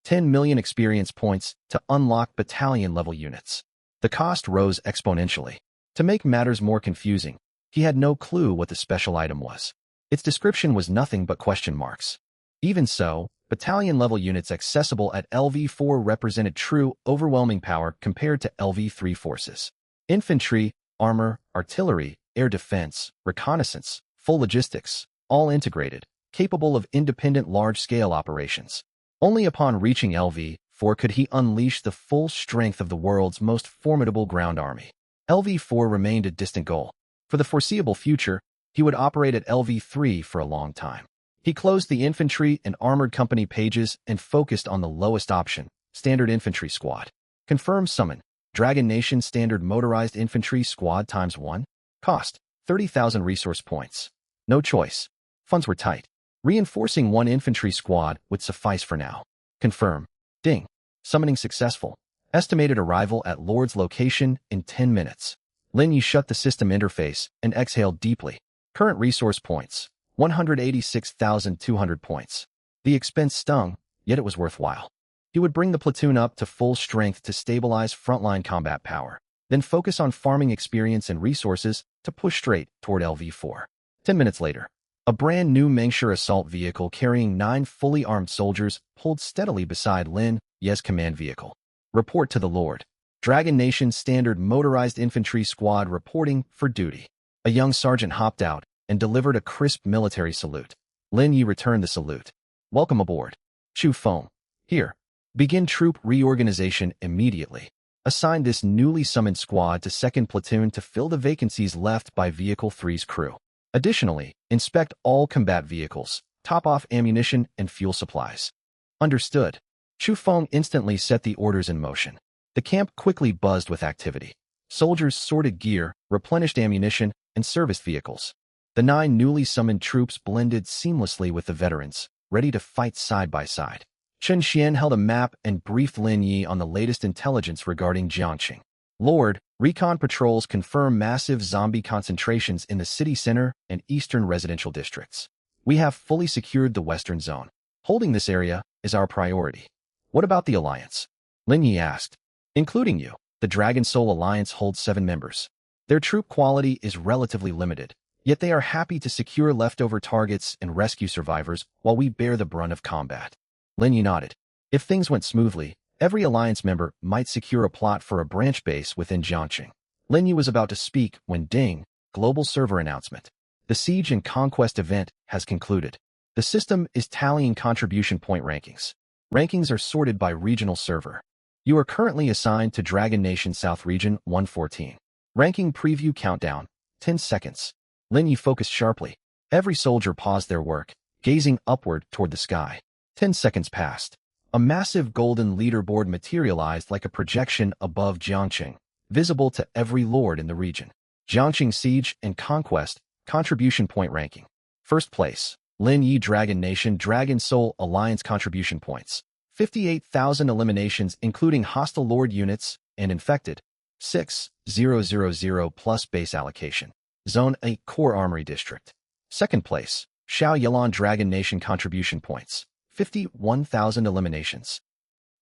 10 million experience points to unlock battalion-level units. The cost rose exponentially. To make matters more confusing, he had no clue what the special item was. Its description was nothing but question marks. Even so, battalion-level units accessible at LV4 represented true, overwhelming power compared to LV3 forces. Infantry, armor, artillery, air defense, reconnaissance, full logistics, all integrated, capable of independent large-scale operations. Only upon reaching LV4 could he unleash the full strength of the world's most formidable ground army. LV4 remained a distant goal. For the foreseeable future, He would operate at LV3 for a long time. He closed the infantry and armored company pages and focused on the lowest option, standard infantry squad. Confirm summon. Dragon Nation standard motorized infantry squad ×1. Cost, 30,000 resource points. No choice. Funds were tight. Reinforcing one infantry squad would suffice for now. Confirm. Ding. Summoning successful. Estimated arrival at Lord's location in 10 minutes. Lin Yi shut the system interface and exhaled deeply. Current resource points, 186,200 points. The expense stung, yet it was worthwhile. He would bring the platoon up to full strength to stabilize frontline combat power, then focus on farming experience and resources to push straight toward LV4. 10 minutes later, a brand new Mengshur assault vehicle carrying 9 fully armed soldiers pulled steadily beside Lin Ye's command vehicle. Report to the Lord. Dragon Nation standard motorized infantry squad reporting for duty. A young sergeant hopped out and delivered a crisp military salute. Lin Yi returned the salute. Welcome aboard. Chu Feng. Here. Begin troop reorganization immediately. Assign this newly summoned squad to 2nd Platoon to fill the vacancies left by Vehicle 3's crew. Additionally, inspect all combat vehicles, top off ammunition and fuel supplies. Understood. Chu Feng instantly set the orders in motion. The camp quickly buzzed with activity. Soldiers sorted gear, replenished ammunition, and serviced vehicles. The 9 newly summoned troops blended seamlessly with the veterans, ready to fight side by side. Chen Xian held a map and briefed Lin Yi on the latest intelligence regarding Jiangqing. Lord, recon patrols confirm massive zombie concentrations in the city center and eastern residential districts. We have fully secured the western zone. Holding this area is our priority. What about the alliance? Lin Yi asked. Including you, the Dragon Soul Alliance holds 7 members. Their troop quality is relatively limited, yet they are happy to secure leftover targets and rescue survivors while we bear the brunt of combat. Lin Yi nodded. If things went smoothly, every alliance member might secure a plot for a branch base within Jiangqing. Lin Yi was about to speak when ding, global server announcement. The Siege and Conquest event has concluded. The system is tallying contribution point rankings. Rankings are sorted by regional server. You are currently assigned to Dragon Nation South Region 114. Ranking preview countdown, 10 seconds. Lin Yi focused sharply. Every soldier paused their work, gazing upward toward the sky. 10 seconds passed. A massive golden leaderboard materialized like a projection above Jiangqing, visible to every lord in the region. Jiangqing Siege and Conquest, contribution point ranking. First place, Lin Yi Dragon Nation Dragon Soul Alliance contribution points. 58,000 eliminations including hostile lord units and infected. 6,000 plus base allocation. Zone 8 Core Armory District. Second place, Xiao Yilan Dragon Nation contribution points. 51,000 eliminations.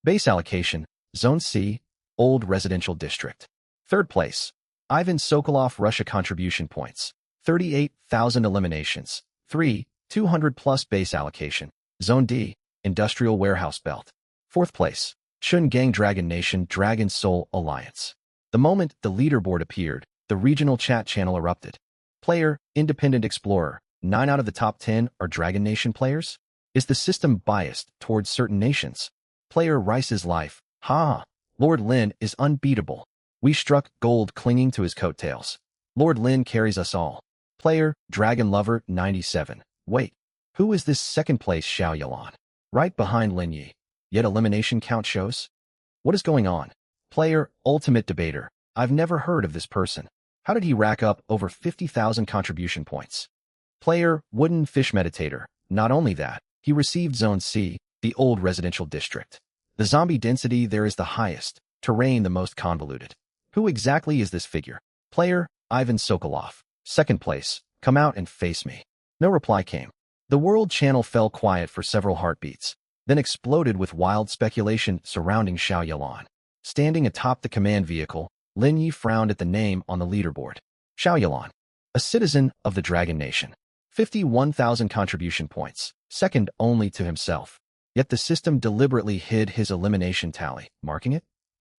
Base allocation, Zone C, Old Residential District. Third place, Ivan Sokolov Russia contribution points. 38,000 eliminations. 200 plus base allocation. Zone D, Industrial Warehouse Belt. Fourth place, Chun Gang Dragon Nation Dragon Soul Alliance. The moment the leaderboard appeared, the regional chat channel erupted. Player, Independent Explorer, 9 out of the top 10 are Dragon Nation players? Is the system biased towards certain nations? Player Rice's life, ha! Lord Lin is unbeatable. We struck gold clinging to his coattails. Lord Lin carries us all. Player, Dragon Lover, 97. Wait, who is this second place Xiao Yilan? Right behind Lin Yi. Yet elimination count shows? What is going on? Player, Ultimate Debater. I've never heard of this person. How did he rack up over 50,000 contribution points? Player, Wooden Fish Meditator. Not only that, he received Zone C, the Old Residential District. The zombie density there is the highest, terrain the most convoluted. Who exactly is this figure? Player, Ivan Sokolov. Second place. Come out and face me. No reply came. The world channel fell quiet for several heartbeats, then exploded with wild speculation surrounding Xiao Yilan. Standing atop the command vehicle, Lin Yi frowned at the name on the leaderboard. Xiao Yilan, a citizen of the Dragon Nation. 51,000 contribution points, second only to himself. Yet the system deliberately hid his elimination tally, marking it.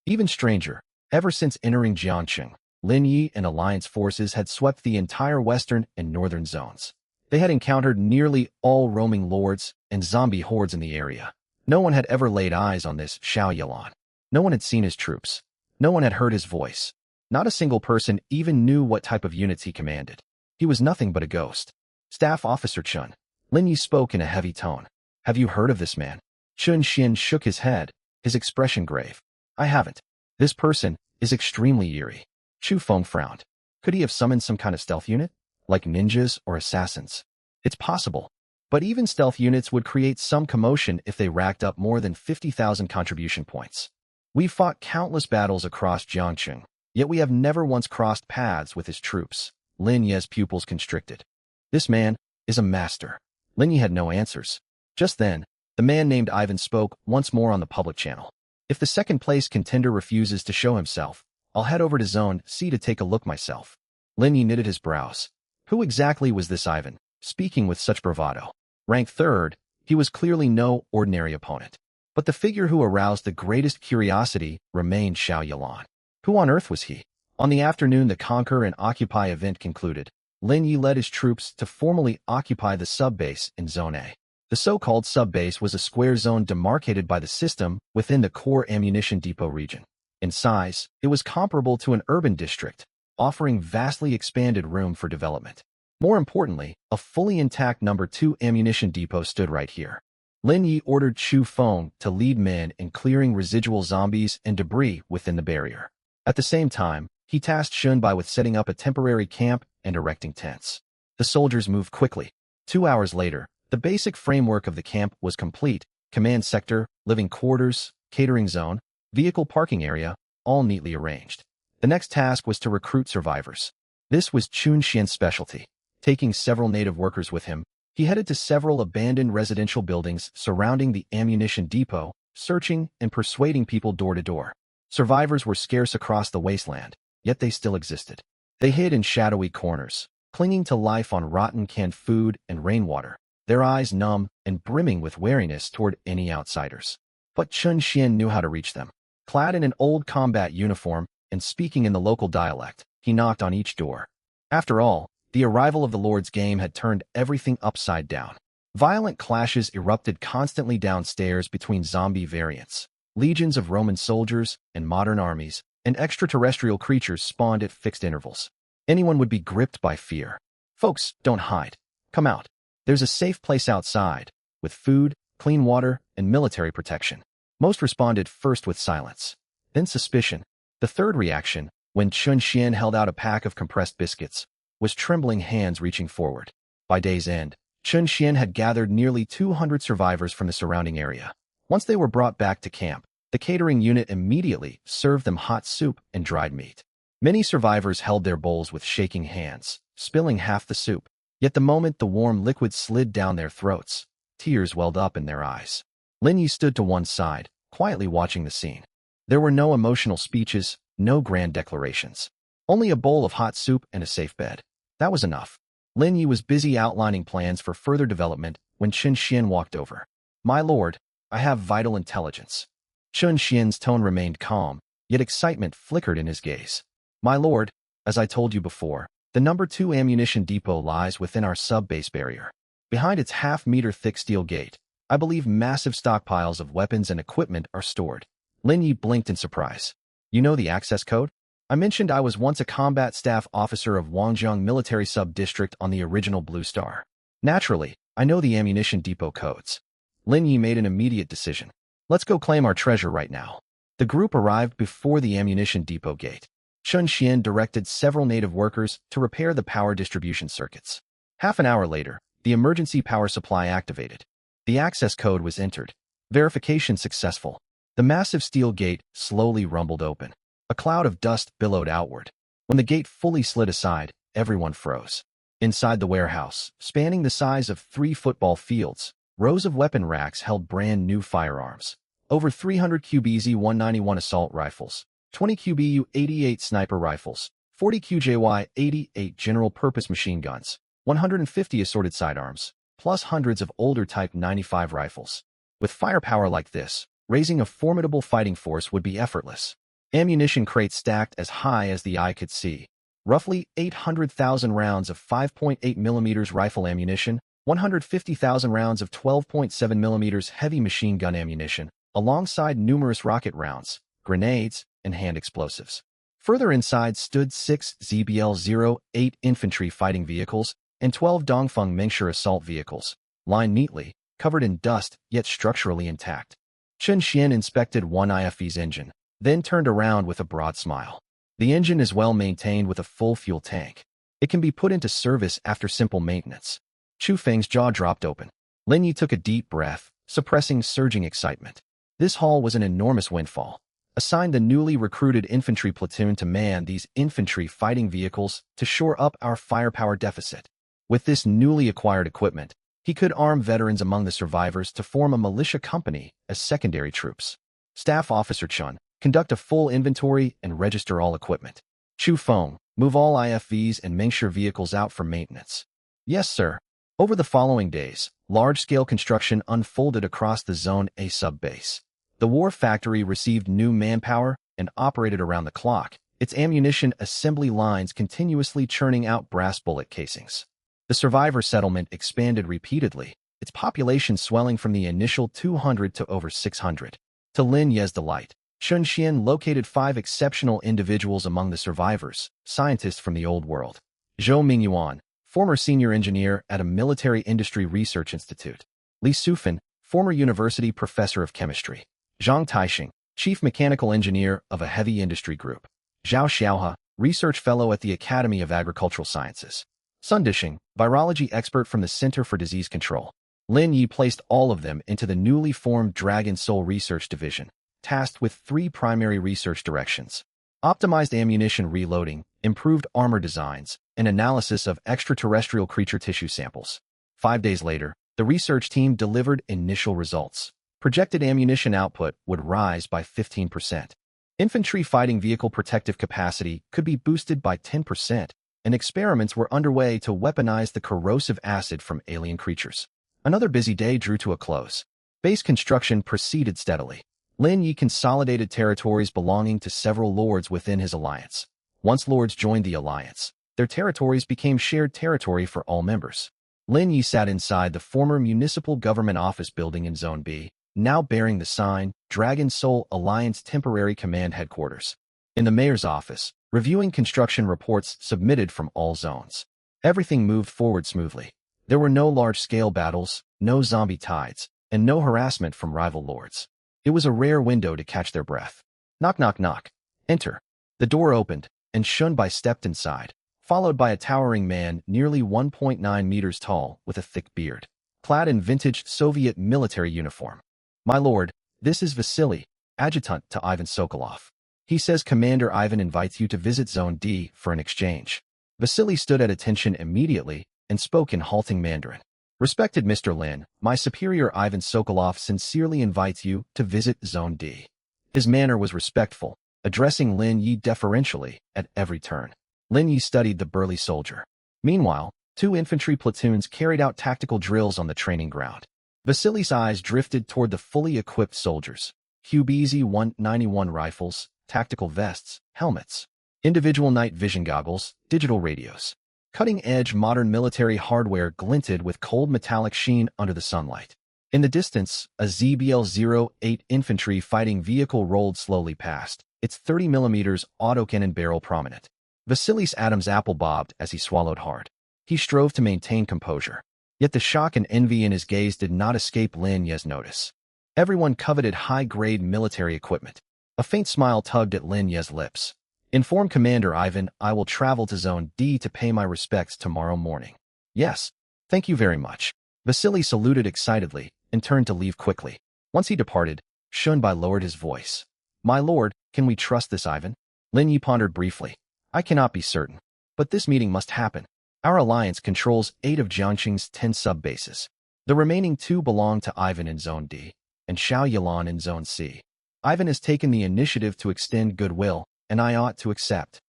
Even stranger, ever since entering Jiangqing, Lin Yi and alliance forces had swept the entire western and northern zones. They had encountered nearly all roaming lords and zombie hordes in the area. No one had ever laid eyes on this Xiao Yilan. No one had seen his troops. No one had heard his voice. Not a single person even knew what type of units he commanded. He was nothing but a ghost. Staff Officer Chun. Lin Yi spoke in a heavy tone. Have you heard of this man? Chun Xian shook his head, his expression grave. I haven't. This person is extremely eerie. Chu Feng frowned. Could he have summoned some kind of stealth unit? Like ninjas or assassins? It's possible. But even stealth units would create some commotion if they racked up more than 50,000 contribution points. We've fought countless battles across Jiangcheng, yet we have never once crossed paths with his troops. Lin Ye's pupils constricted. This man is a master. Lin Ye had no answers. Just then, the man named Ivan spoke once more on the public channel. If the second-place contender refuses to show himself, I'll head over to Zone C to take a look myself. Lin Ye knitted his brows. Who exactly was this Ivan, speaking with such bravado? Ranked third, he was clearly no ordinary opponent. But the figure who aroused the greatest curiosity remained Xiao Yalan. Who on earth was he? On the afternoon the Conquer and Occupy event concluded, Lin Yi led his troops to formally occupy the sub-base in Zone A. The so-called sub-base was a square zone demarcated by the system within the core ammunition depot region. In size, it was comparable to an urban district, offering vastly expanded room for development. More importantly, a fully intact No. 2 ammunition depot stood right here. Lin Yi ordered Chu Feng to lead men in clearing residual zombies and debris within the barrier. At the same time, he tasked Shunbai with setting up a temporary camp and erecting tents. The soldiers moved quickly. 2 hours later, the basic framework of the camp was complete: command sector, living quarters, catering zone, vehicle parking area, all neatly arranged. The next task was to recruit survivors. This was Chun Xian's specialty. Taking several native workers with him, he headed to several abandoned residential buildings surrounding the ammunition depot, searching and persuading people door to door. Survivors were scarce across the wasteland, yet they still existed. They hid in shadowy corners, clinging to life on rotten canned food and rainwater, their eyes numb and brimming with wariness toward any outsiders. But Chun Xian knew how to reach them. Clad in an old combat uniform and speaking in the local dialect, he knocked on each door. After all, the arrival of the Lord's game had turned everything upside down. Violent clashes erupted constantly downstairs between zombie variants. Legions of Roman soldiers and modern armies and extraterrestrial creatures spawned at fixed intervals. Anyone would be gripped by fear. Folks, don't hide. Come out. There's a safe place outside, with food, clean water, and military protection. Most responded first with silence, then suspicion. The third reaction, when Chun Xian held out a pack of compressed biscuits, was trembling hands reaching forward. By day's end, Chun Xian had gathered nearly 200 survivors from the surrounding area. Once they were brought back to camp, the catering unit immediately served them hot soup and dried meat. Many survivors held their bowls with shaking hands, spilling half the soup. Yet the moment the warm liquid slid down their throats, tears welled up in their eyes. Lin Yi stood to one side, quietly watching the scene. There were no emotional speeches, no grand declarations. Only a bowl of hot soup and a safe bed. That was enough. Lin Yi was busy outlining plans for further development when Chun Xian walked over. My lord, I have vital intelligence. Chun Xian's tone remained calm, yet excitement flickered in his gaze. My lord, as I told you before, the No. 2 ammunition depot lies within our sub-base barrier. Behind its half-meter-thick steel gate, I believe massive stockpiles of weapons and equipment are stored. Lin Yi blinked in surprise. You know the access code? I mentioned I was once a combat staff officer of Wangjiang Military Sub-District on the original Blue Star. Naturally, I know the ammunition depot codes. Lin Yi made an immediate decision. Let's go claim our treasure right now. The group arrived before the ammunition depot gate. Chun Xian directed several native workers to repair the power distribution circuits. Half an hour later, the emergency power supply activated. The access code was entered. Verification successful. The massive steel gate slowly rumbled open. A cloud of dust billowed outward. When the gate fully slid aside, everyone froze. Inside the warehouse, spanning the size of 3 football fields, rows of weapon racks held brand new firearms. Over 300 QBZ-191 assault rifles, 20 QBU-88 sniper rifles, 40 QJY-88 general-purpose machine guns, 150 assorted sidearms, plus hundreds of older Type 95 rifles. With firepower like this, raising a formidable fighting force would be effortless. Ammunition crates stacked as high as the eye could see. Roughly 800,000 rounds of 5.8 mm rifle ammunition, 150,000 rounds of 12.7 mm heavy machine gun ammunition, alongside numerous rocket rounds, grenades, and hand explosives. Further inside stood 6 ZBL-08 infantry fighting vehicles and 12 Dongfeng Mengshi assault vehicles, lined neatly, covered in dust, yet structurally intact. Chen Xian inspected one IFV's engine, then turned around with a broad smile. The engine is well maintained with a full fuel tank. It can be put into service after simple maintenance. Chu Feng's jaw dropped open. Lin Yi took a deep breath, suppressing surging excitement. This haul was an enormous windfall. Assign the newly recruited infantry platoon to man these infantry fighting vehicles to shore up our firepower deficit. With this newly acquired equipment, he could arm veterans among the survivors to form a militia company as secondary troops. Staff Officer Chun, conduct a full inventory and register all equipment. Chu Feng, move all IFVs and Mengshi vehicles out for maintenance. Yes, sir. Over the following days, large-scale construction unfolded across the Zone A sub-base. The war factory received new manpower and operated around the clock, its ammunition assembly lines continuously churning out brass bullet casings. The survivor settlement expanded repeatedly, its population swelling from the initial 200 to over 600. To Lin Ye's delight, Chen Xian located 5 exceptional individuals among the survivors, scientists from the old world. Zhou Mingyuan, former senior engineer at a military industry research institute. Li Sufan, former university professor of chemistry. Zhang Taixing, chief mechanical engineer of a heavy industry group. Zhao Xiaohe, research fellow at the Academy of Agricultural Sciences. Sun Dishing, virology expert from the Center for Disease Control. Lin Yi placed all of them into the newly formed Dragon Soul Research Division, tasked with 3 primary research directions: optimized ammunition reloading, improved armor designs, and analysis of extraterrestrial creature tissue samples. 5 days later, the research team delivered initial results. Projected ammunition output would rise by 15%. Infantry fighting vehicle protective capacity could be boosted by 10%, and experiments were underway to weaponize the corrosive acid from alien creatures. Another busy day drew to a close. Base construction proceeded steadily. Lin Yi consolidated territories belonging to several lords within his alliance. Once lords joined the alliance, their territories became shared territory for all members. Lin Yi sat inside the former municipal government office building in Zone B, now bearing the sign, Dragon Soul Alliance Temporary Command Headquarters. In the mayor's office, reviewing construction reports submitted from all zones. Everything moved forward smoothly. There were no large-scale battles, no zombie tides, and no harassment from rival lords. It was a rare window to catch their breath. Knock, knock, knock. Enter. The door opened, and Shunbai stepped inside, followed by a towering man nearly 1.9 meters tall with a thick beard, clad in vintage Soviet military uniform. My lord, this is Vasily, adjutant to Ivan Sokolov. He says Commander Ivan invites you to visit Zone D for an exchange. Vasily stood at attention immediately and spoke in halting Mandarin. Respected Mr. Lin, my superior Ivan Sokolov sincerely invites you to visit Zone D. His manner was respectful, addressing Lin Yi deferentially at every turn. Lin Yi studied the burly soldier. Meanwhile, 2 infantry platoons carried out tactical drills on the training ground. Vasily's eyes drifted toward the fully equipped soldiers. QBZ-191 rifles, tactical vests, helmets, individual night vision goggles, digital radios. Cutting-edge modern military hardware glinted with cold metallic sheen under the sunlight. In the distance, a ZBL-08 infantry fighting vehicle rolled slowly past, its 30mm autocannon barrel prominent. Vasily's Adam's apple bobbed as he swallowed hard. He strove to maintain composure. Yet the shock and envy in his gaze did not escape Lin Ye's notice. Everyone coveted high-grade military equipment. A faint smile tugged at Lin Ye's lips. Inform Commander Ivan I will travel to Zone D to pay my respects tomorrow morning. Yes, thank you very much. Vasily saluted excitedly and turned to leave quickly. Once he departed, Shunbai lowered his voice. My lord, can we trust this Ivan? Lin Yi pondered briefly. I cannot be certain, but this meeting must happen. Our alliance controls 8 of Jiangxing's 10 sub-bases. The remaining 2 belong to Ivan in Zone D, and Xiao Yilan in Zone C. Ivan has taken the initiative to extend goodwill, and I ought to accept.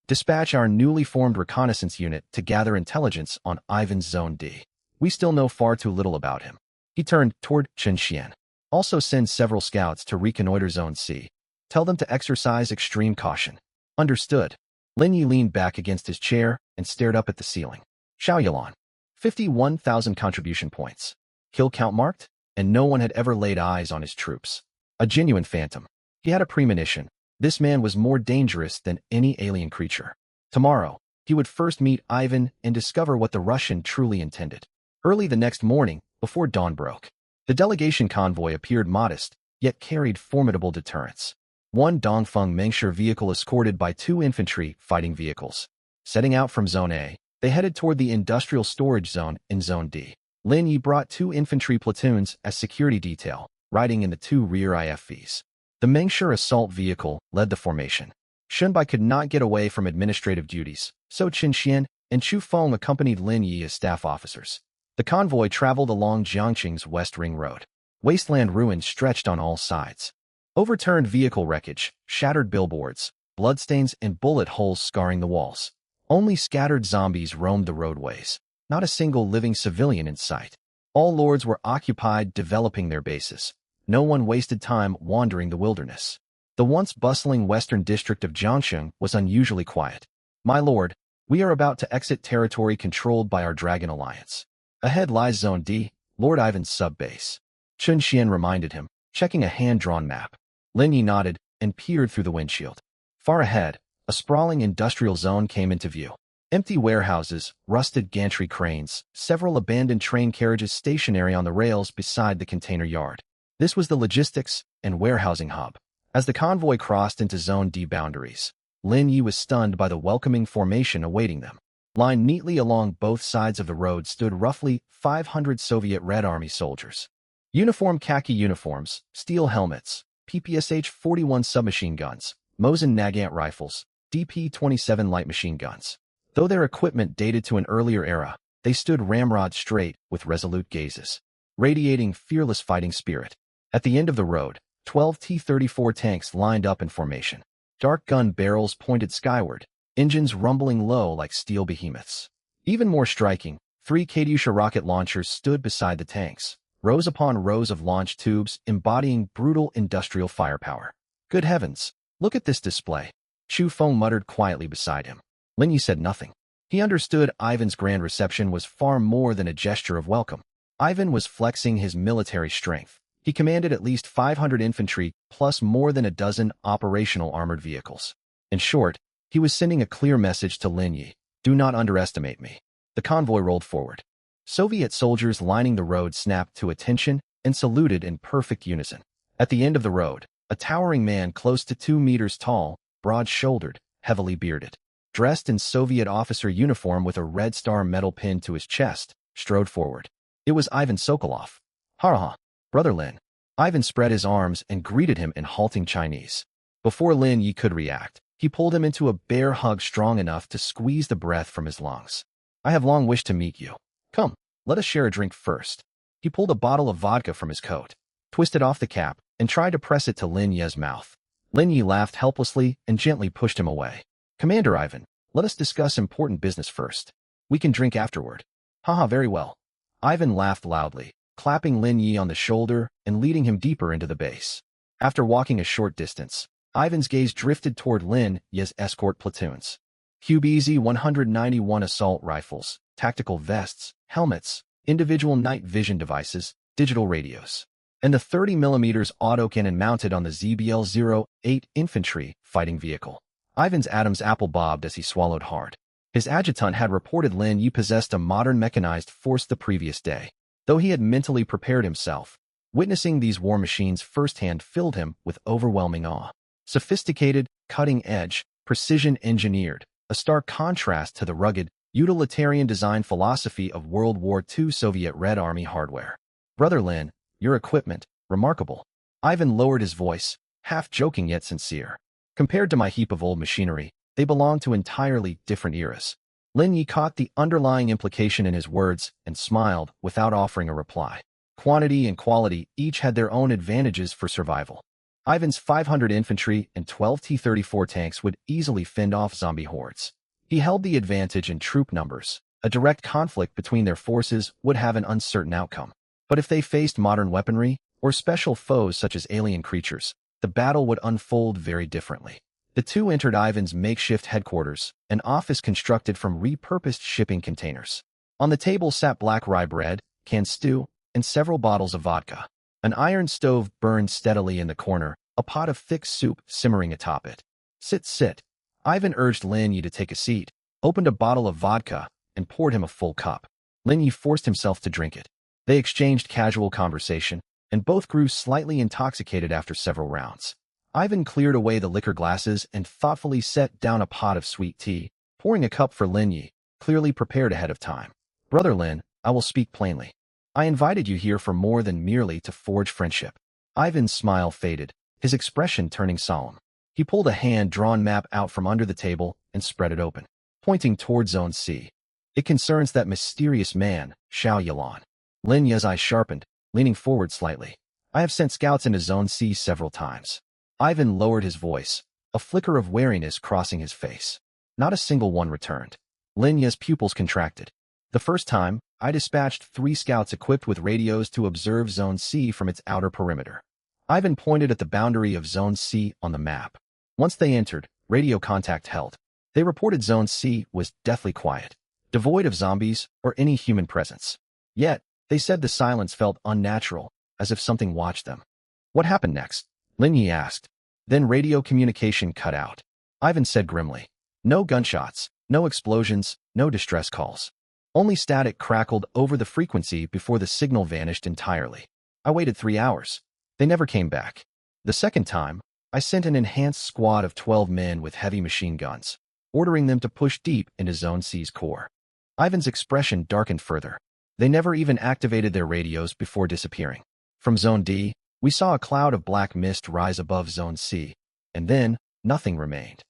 Dispatch our newly formed reconnaissance unit to gather intelligence on Ivan's Zone D. We still know far too little about him. He turned toward Chen Xian. Also send several scouts to reconnoiter Zone C. Tell them to exercise extreme caution. Understood. Lin Yi leaned back against his chair and stared up at the ceiling. Xiao Yilan. 51,000 contribution points. Kill count marked, and no one had ever laid eyes on his troops. A genuine phantom. He had a premonition. This man was more dangerous than any alien creature. Tomorrow, he would first meet Ivan and discover what the Russian truly intended. Early the next morning, before dawn broke, the delegation convoy appeared modest, yet carried formidable deterrence. One Dongfeng Mengshi vehicle escorted by 2 infantry fighting vehicles. Setting out from Zone A, they headed toward the industrial storage zone in Zone D. Lin Yi brought 2 infantry platoons as security detail, riding in the 2 rear IFVs. The Mengshi assault vehicle led the formation. Shunbai could not get away from administrative duties, so Qin Xian and Chu Feng accompanied Lin Yi as staff officers. The convoy traveled along Jiangqing's West Ring Road. Wasteland ruins stretched on all sides. Overturned vehicle wreckage, shattered billboards, bloodstains and bullet holes scarring the walls. Only scattered zombies roamed the roadways. Not a single living civilian in sight. All lords were occupied developing their bases. No one wasted time wandering the wilderness. The once bustling western district of Jiangxing was unusually quiet. My lord, we are about to exit territory controlled by our Dragon Alliance. Ahead lies Zone D, Lord Ivan's sub-base. Qin Xian reminded him, checking a hand-drawn map. Lin Yi nodded and peered through the windshield. Far ahead, a sprawling industrial zone came into view. Empty warehouses, rusted gantry cranes, several abandoned train carriages stationary on the rails beside the container yard. This was the logistics and warehousing hub. As the convoy crossed into Zone D boundaries, Lin Yi was stunned by the welcoming formation awaiting them. Lined neatly along both sides of the road stood roughly 500 Soviet Red Army soldiers. Uniform khaki uniforms, steel helmets, PPSH-41 submachine guns, Mosin Nagant rifles, DP-27 light machine guns. Though their equipment dated to an earlier era, they stood ramrod straight with resolute gazes, radiating fearless fighting spirit. At the end of the road, 12 T-34 tanks lined up in formation. Dark gun barrels pointed skyward, engines rumbling low like steel behemoths. Even more striking, 3 Katyusha rocket launchers stood beside the tanks, rows upon rows of launch tubes embodying brutal industrial firepower. Good heavens, look at this display. Chu Feng muttered quietly beside him. Lin Yi said nothing. He understood Ivan's grand reception was far more than a gesture of welcome. Ivan was flexing his military strength. He commanded at least 500 infantry plus more than a dozen operational armored vehicles. In short, he was sending a clear message to Lin Yi. Do not underestimate me. The convoy rolled forward. Soviet soldiers lining the road snapped to attention and saluted in perfect unison. At the end of the road, a towering man close to 2 meters tall, broad-shouldered, heavily bearded, dressed in Soviet officer uniform with a Red Star medal pinned to his chest, strode forward. It was Ivan Sokolov. Ha! Brother Lin. Ivan spread his arms and greeted him in halting Chinese. Before Lin Yi could react, he pulled him into a bear hug strong enough to squeeze the breath from his lungs. I have long wished to meet you. Come, let us share a drink first. He pulled a bottle of vodka from his coat, twisted off the cap, and tried to press it to Lin Yi's mouth. Lin Yi laughed helplessly and gently pushed him away. Commander Ivan, let us discuss important business first. We can drink afterward. Haha, very well. Ivan laughed loudly, clapping Lin Yi on the shoulder and leading him deeper into the base. After walking a short distance, Ivan's gaze drifted toward Lin Yi's escort platoons. QBZ-191 assault rifles, tactical vests, helmets, individual night vision devices, digital radios, and the 30mm autocannon mounted on the ZBL-08 infantry fighting vehicle. Ivan's Adam's apple bobbed as he swallowed hard. His adjutant had reported Lin Yi possessed a modern mechanized force the previous day. Though he had mentally prepared himself, witnessing these war machines firsthand filled him with overwhelming awe. Sophisticated, cutting-edge, precision-engineered, a stark contrast to the rugged, utilitarian design philosophy of World War II Soviet Red Army hardware. Brother Lin, your equipment, remarkable. Ivan lowered his voice, half joking yet sincere. Compared to my heap of old machinery, they belong to entirely different eras. Lin Yi caught the underlying implication in his words and smiled without offering a reply. Quantity and quality each had their own advantages for survival. Ivan's 500 infantry and 12 T-34 tanks would easily fend off zombie hordes. He held the advantage in troop numbers. A direct conflict between their forces would have an uncertain outcome. But if they faced modern weaponry or special foes such as alien creatures, the battle would unfold very differently. The two entered Ivan's makeshift headquarters, an office constructed from repurposed shipping containers. On the table sat black rye bread, canned stew, and several bottles of vodka. An iron stove burned steadily in the corner, a pot of thick soup simmering atop it. Sit, sit. Ivan urged Lin Yi to take a seat, opened a bottle of vodka, and poured him a full cup. Lin Yi forced himself to drink it. They exchanged casual conversation, and both grew slightly intoxicated after several rounds. Ivan cleared away the liquor glasses and thoughtfully set down a pot of sweet tea, pouring a cup for Lin Yi, clearly prepared ahead of time. Brother Lin, I will speak plainly. I invited you here for more than merely to forge friendship. Ivan's smile faded, his expression turning solemn. He pulled a hand-drawn map out from under the table and spread it open, pointing toward Zone C. It concerns that mysterious man, Xiao Yilan. Lin Yi's eyes sharpened, leaning forward slightly. I have sent scouts into Zone C several times. Ivan lowered his voice, a flicker of wariness crossing his face. Not a single one returned. Lin Yi's pupils contracted. The first time, I dispatched 3 scouts equipped with radios to observe Zone C from its outer perimeter. Ivan pointed at the boundary of Zone C on the map. Once they entered, radio contact held. They reported Zone C was deathly quiet, devoid of zombies or any human presence. Yet, they said the silence felt unnatural, as if something watched them. What happened next? Lin Yi asked. Then radio communication cut out. Ivan said grimly. No gunshots, no explosions, no distress calls. Only static crackled over the frequency before the signal vanished entirely. I waited 3 hours. They never came back. The second time, I sent an enhanced squad of 12 men with heavy machine guns, ordering them to push deep into Zone C's core. Ivan's expression darkened further. They never even activated their radios before disappearing. From Zone D, we saw a cloud of black mist rise above Zone C, and then nothing remained.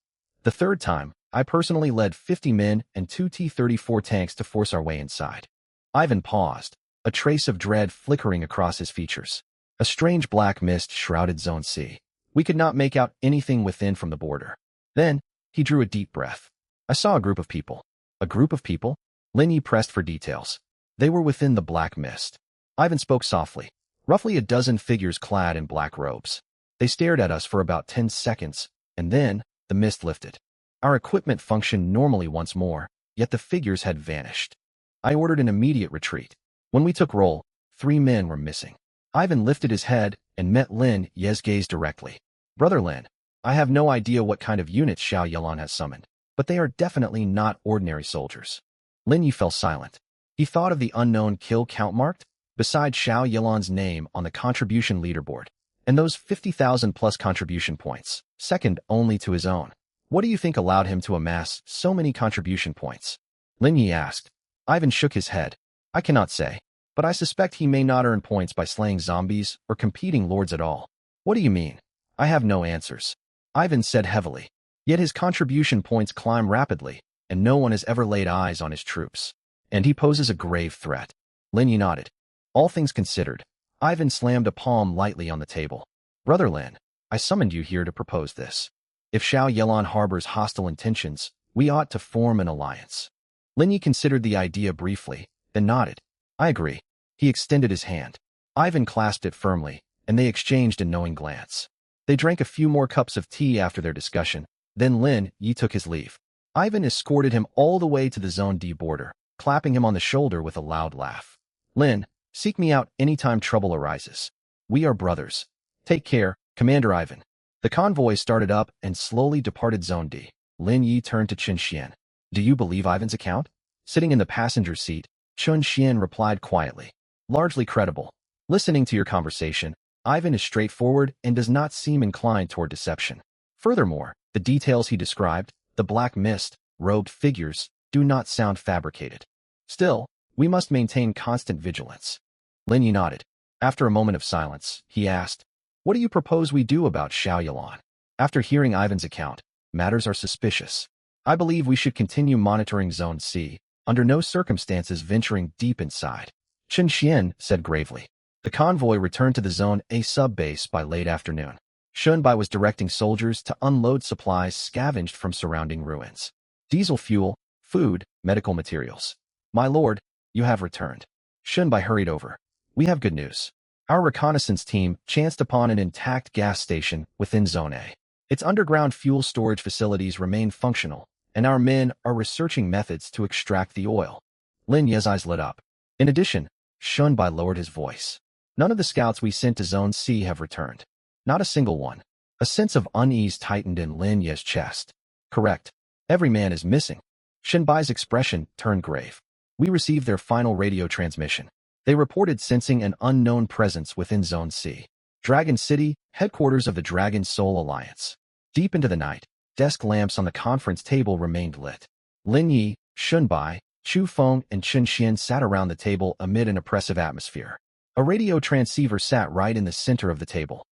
The third time, I personally led 50 men and 2 T-34 tanks to force our way inside. Ivan paused, a trace of dread flickering across his features. A strange black mist shrouded Zone C. We could not make out anything within from the border. Then, he drew a deep breath. I saw a group of people. A group of people? Lin Yi pressed for details. They were within the black mist. Ivan spoke softly. Roughly a dozen figures clad in black robes. They stared at us for about 10 seconds, and then, the mist lifted. Our equipment functioned normally once more, yet the figures had vanished. I ordered an immediate retreat. When we took roll, 3 men were missing. Ivan lifted his head and met Lin Yi's gaze directly. Brother Lin, I have no idea what kind of units Xiao Yilan has summoned, but they are definitely not ordinary soldiers. Lin Yi fell silent. He thought of the unknown kill count marked beside Xiao Yilan's name on the contribution leaderboard, and those 50,000 plus contribution points, second only to his own. What do you think allowed him to amass so many contribution points? Lin Yi asked. Ivan shook his head. I cannot say, but I suspect he may not earn points by slaying zombies or competing lords at all. What do you mean? I have no answers. Ivan said heavily. Yet his contribution points climb rapidly, and no one has ever laid eyes on his troops. And he poses a grave threat. Lin Yi nodded. All things considered, Ivan slammed a palm lightly on the table. Brother Lin, I summoned you here to propose this. If Xiao Yilan harbors hostile intentions, we ought to form an alliance. Lin Yi considered the idea briefly, then nodded. I agree. He extended his hand. Ivan clasped it firmly, and they exchanged a knowing glance. They drank a few more cups of tea after their discussion, then Lin Yi took his leave. Ivan escorted him all the way to the Zone D border, clapping him on the shoulder with a loud laugh. Lin, seek me out anytime trouble arises. We are brothers. Take care, Commander Ivan. The convoy started up and slowly departed Zone D. Lin Yi turned to Chen Xian. Do you believe Ivan's account? Sitting in the passenger seat, Chen Xian replied quietly. Largely credible. Listening to your conversation, Ivan is straightforward and does not seem inclined toward deception. Furthermore, the details he described, the black mist, robed figures, do not sound fabricated. Still, we must maintain constant vigilance. Lin Yi nodded. After a moment of silence, he asked, What do you propose we do about Xiao Yilan? After hearing Ivan's account, matters are suspicious. I believe we should continue monitoring Zone C, under no circumstances venturing deep inside. Chen Xian said gravely. The convoy returned to the Zone A sub-base by late afternoon. Shunbai was directing soldiers to unload supplies scavenged from surrounding ruins. Diesel fuel, food, medical materials. My lord, you have returned. Shunbai hurried over. We have good news. Our reconnaissance team chanced upon an intact gas station within Zone A. Its underground fuel storage facilities remain functional, and our men are researching methods to extract the oil. Lin Yi's eyes lit up. In addition, Shunbai lowered his voice. None of the scouts we sent to Zone C have returned. Not a single one. A sense of unease tightened in Lin Ye's chest. Correct. Every man is missing. Shenbai's expression turned grave. We received their final radio transmission. They reported sensing an unknown presence within Zone C. Dragon City, headquarters of the Dragon Soul Alliance. Deep into the night, desk lamps on the conference table remained lit. Lin Yi, Shenbai, Chu Feng, and Chen Xian sat around the table amid an oppressive atmosphere. A radio transceiver sat right in the center of the table.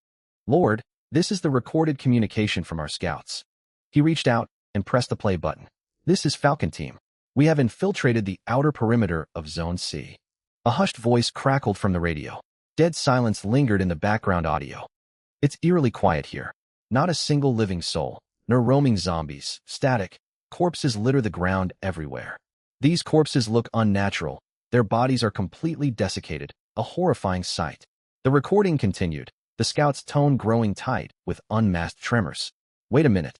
Lord, this is the recorded communication from our scouts. He reached out and pressed the play button. This is Falcon Team. We have infiltrated the outer perimeter of Zone C. A hushed voice crackled from the radio. Dead silence lingered in the background audio. It's eerily quiet here. Not a single living soul, nor roaming zombies, static. Corpses litter the ground everywhere. These corpses look unnatural. Their bodies are completely desiccated, a horrifying sight. The recording continued, the scout's tone growing tight with unmasked tremors. Wait a minute.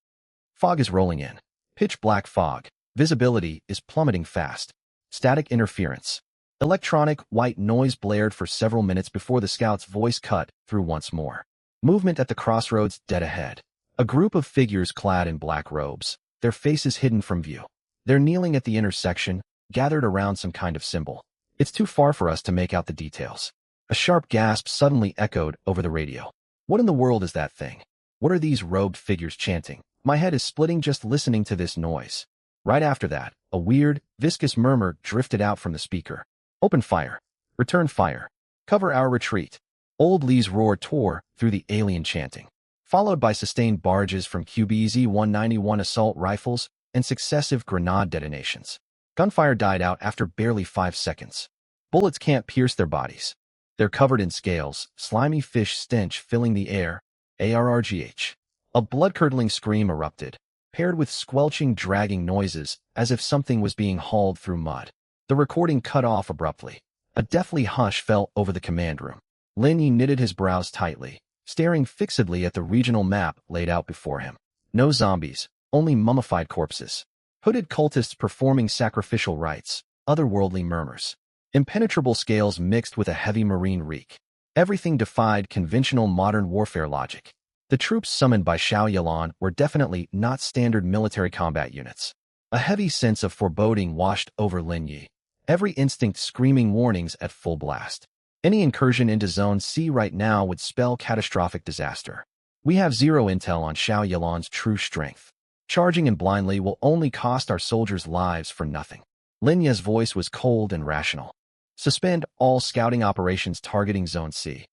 Fog is rolling in. Pitch black fog. Visibility is plummeting fast. Static interference. Electronic white noise blared for several minutes before the scout's voice cut through once more. Movement at the crossroads dead ahead. A group of figures clad in black robes, their faces hidden from view. They're kneeling at the intersection, gathered around some kind of symbol. It's too far for us to make out the details. A sharp gasp suddenly echoed over the radio. What in the world is that thing? What are these robed figures chanting? My head is splitting just listening to this noise. Right after that, a weird, viscous murmur drifted out from the speaker. Open fire. Return fire. Cover our retreat. Old Lee's roar tore through the alien chanting, followed by sustained barges from QBZ-191 assault rifles and successive grenade detonations. Gunfire died out after barely 5 seconds. Bullets can't pierce their bodies. They're covered in scales, slimy fish stench filling the air. ARRGH. A blood-curdling scream erupted, paired with squelching, dragging noises, as if something was being hauled through mud. The recording cut off abruptly. A deathly hush fell over the command room. Lin Yi knitted his brows tightly, staring fixedly at the regional map laid out before him. No zombies, only mummified corpses. Hooded cultists performing sacrificial rites, otherworldly murmurs. Impenetrable scales mixed with a heavy marine reek. Everything defied conventional modern warfare logic. The troops summoned by Xiao Yalan were definitely not standard military combat units. A heavy sense of foreboding washed over Lin Yi, every instinct screaming warnings at full blast. Any incursion into Zone C right now would spell catastrophic disaster. We have zero intel on Xiao Yalan's true strength. Charging in blindly will only cost our soldiers' lives for nothing. Lin Yi's voice was cold and rational. Suspend all scouting operations targeting Zone C.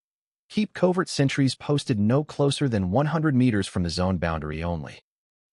Keep covert sentries posted no closer than 100 meters from the zone boundary only.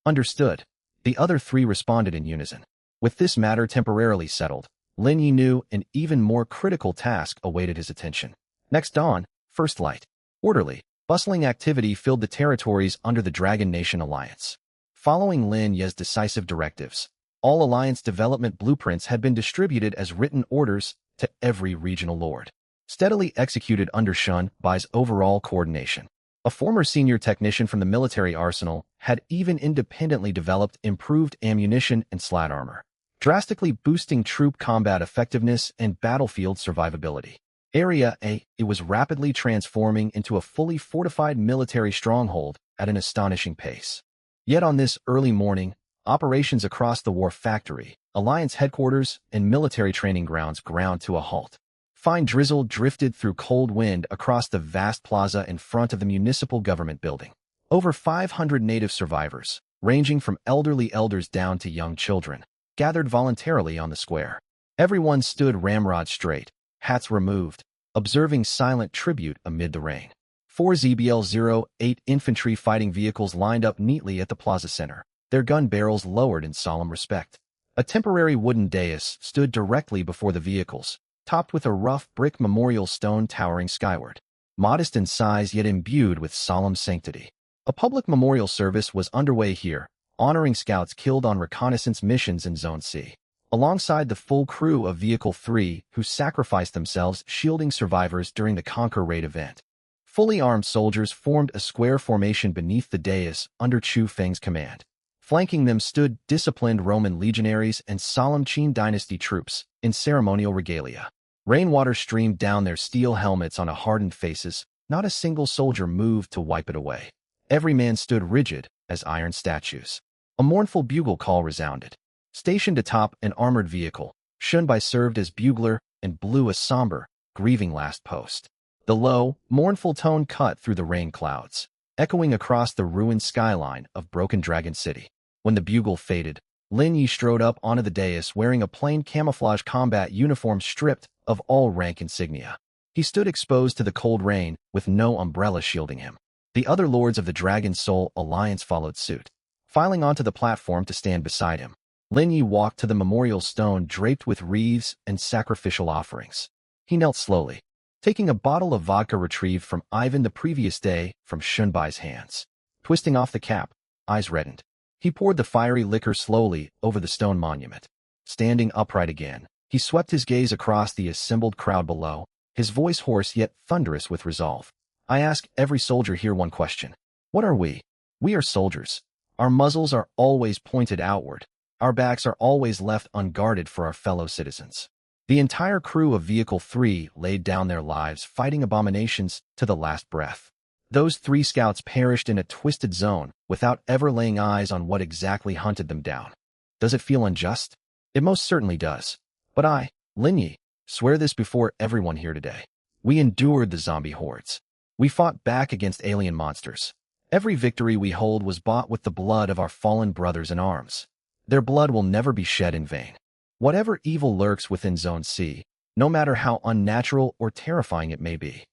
Understood. The other 3 responded in unison. With this matter temporarily settled, Lin Yi knew an even more critical task awaited his attention. Next dawn, first light. Orderly, bustling activity filled the territories under the Dragon Nation Alliance. Following Lin Yi's decisive directives, all Alliance development blueprints had been distributed as written orders to every regional lord. Steadily executed under Shun Bai's overall coordination. A former senior technician from the military arsenal had even independently developed improved ammunition and slat armor, drastically boosting troop combat effectiveness and battlefield survivability. Area A, it was rapidly transforming into a fully fortified military stronghold at an astonishing pace. Yet on this early morning, operations across the war factory, Alliance headquarters, and military training grounds ground to a halt. Fine drizzle drifted through cold wind across the vast plaza in front of the municipal government building. Over 500 native survivors, ranging from elderly elders down to young children, gathered voluntarily on the square. Everyone stood ramrod straight, hats removed, observing silent tribute amid the rain. 4 ZBL-08 infantry fighting vehicles lined up neatly at the plaza center, their gun barrels lowered in solemn respect. A temporary wooden dais stood directly before the vehicles, topped with a rough brick memorial stone towering skyward. Modest in size yet imbued with solemn sanctity. A public memorial service was underway here, honoring scouts killed on reconnaissance missions in Zone C, alongside the full crew of Vehicle 3 who sacrificed themselves shielding survivors during the Conquer Raid event. Fully armed soldiers formed a square formation beneath the dais under Chu Feng's command. Flanking them stood disciplined Roman legionaries and solemn Qin dynasty troops in ceremonial regalia. Rainwater streamed down their steel helmets on hardened faces. Not a single soldier moved to wipe it away. Every man stood rigid as iron statues. A mournful bugle call resounded. Stationed atop an armored vehicle, Shunbai served as bugler and blew a somber, grieving last post. The low, mournful tone cut through the rain clouds, echoing across the ruined skyline of Broken Dragon City. When the bugle faded, Lin Yi strode up onto the dais wearing a plain camouflage combat uniform stripped of all rank insignia. He stood exposed to the cold rain with no umbrella shielding him. The other lords of the Dragon Soul Alliance followed suit, filing onto the platform to stand beside him. Lin Yi walked to the memorial stone draped with wreaths and sacrificial offerings. He knelt slowly, taking a bottle of vodka retrieved from Ivan the previous day from Shunbai's hands. Twisting off the cap, eyes reddened, he poured the fiery liquor slowly over the stone monument. Standing upright again, he swept his gaze across the assembled crowd below, his voice hoarse yet thunderous with resolve. I ask every soldier here one question. What are we? We are soldiers. Our muzzles are always pointed outward. Our backs are always left unguarded for our fellow citizens. The entire crew of Vehicle 3 laid down their lives fighting abominations to the last breath. Those 3 scouts perished in a twisted zone without ever laying eyes on what exactly hunted them down. Does it feel unjust? It most certainly does. But I, Lin Yi, swear this before everyone here today. We endured the zombie hordes. We fought back against alien monsters. Every victory we hold was bought with the blood of our fallen brothers in arms. Their blood will never be shed in vain. Whatever evil lurks within Zone C, no matter how unnatural or terrifying it may be,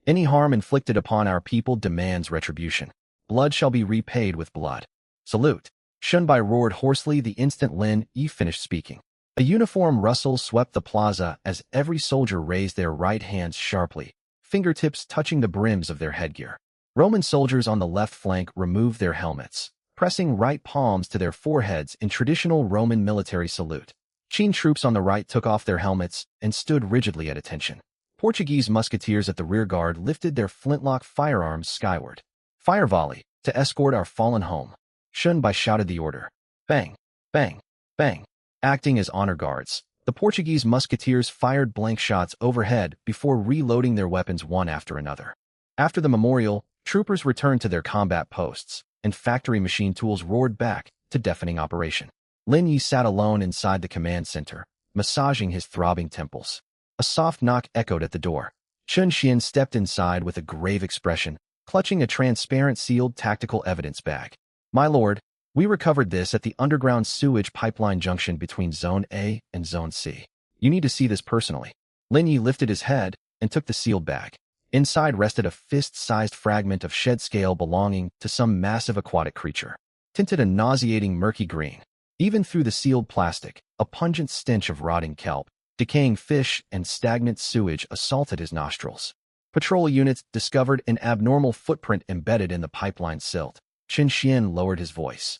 any harm inflicted upon our people demands retribution. Blood shall be repaid with blood. Salute! Shunbai roared hoarsely the instant Lin Yi finished speaking. A uniform rustle swept the plaza as every soldier raised their right hands sharply, fingertips touching the brims of their headgear. Roman soldiers on the left flank removed their helmets, pressing right palms to their foreheads in traditional Roman military salute. Qin troops on the right took off their helmets and stood rigidly at attention. Portuguese musketeers at the rear guard lifted their flintlock firearms skyward. Fire volley, to escort our fallen home. Shunbai shouted the order. Bang, bang, bang. Acting as honor guards, the Portuguese musketeers fired blank shots overhead before reloading their weapons one after another. After the memorial, troopers returned to their combat posts, and factory machine tools roared back to deafening operation. Lin Yi sat alone inside the command center, massaging his throbbing temples. A soft knock echoed at the door. Chun Xian stepped inside with a grave expression, clutching a transparent sealed tactical evidence bag. My lord, we recovered this at the underground sewage pipeline junction between Zone A and Zone C. You need to see this personally. Lin Yi lifted his head and took the sealed bag. Inside rested a fist-sized fragment of shed scale belonging to some massive aquatic creature, tinted a nauseating murky green. Even through the sealed plastic, a pungent stench of rotting kelp, decaying fish, and stagnant sewage assaulted his nostrils. Patrol units discovered an abnormal footprint embedded in the pipeline silt. Qin Xian lowered his voice.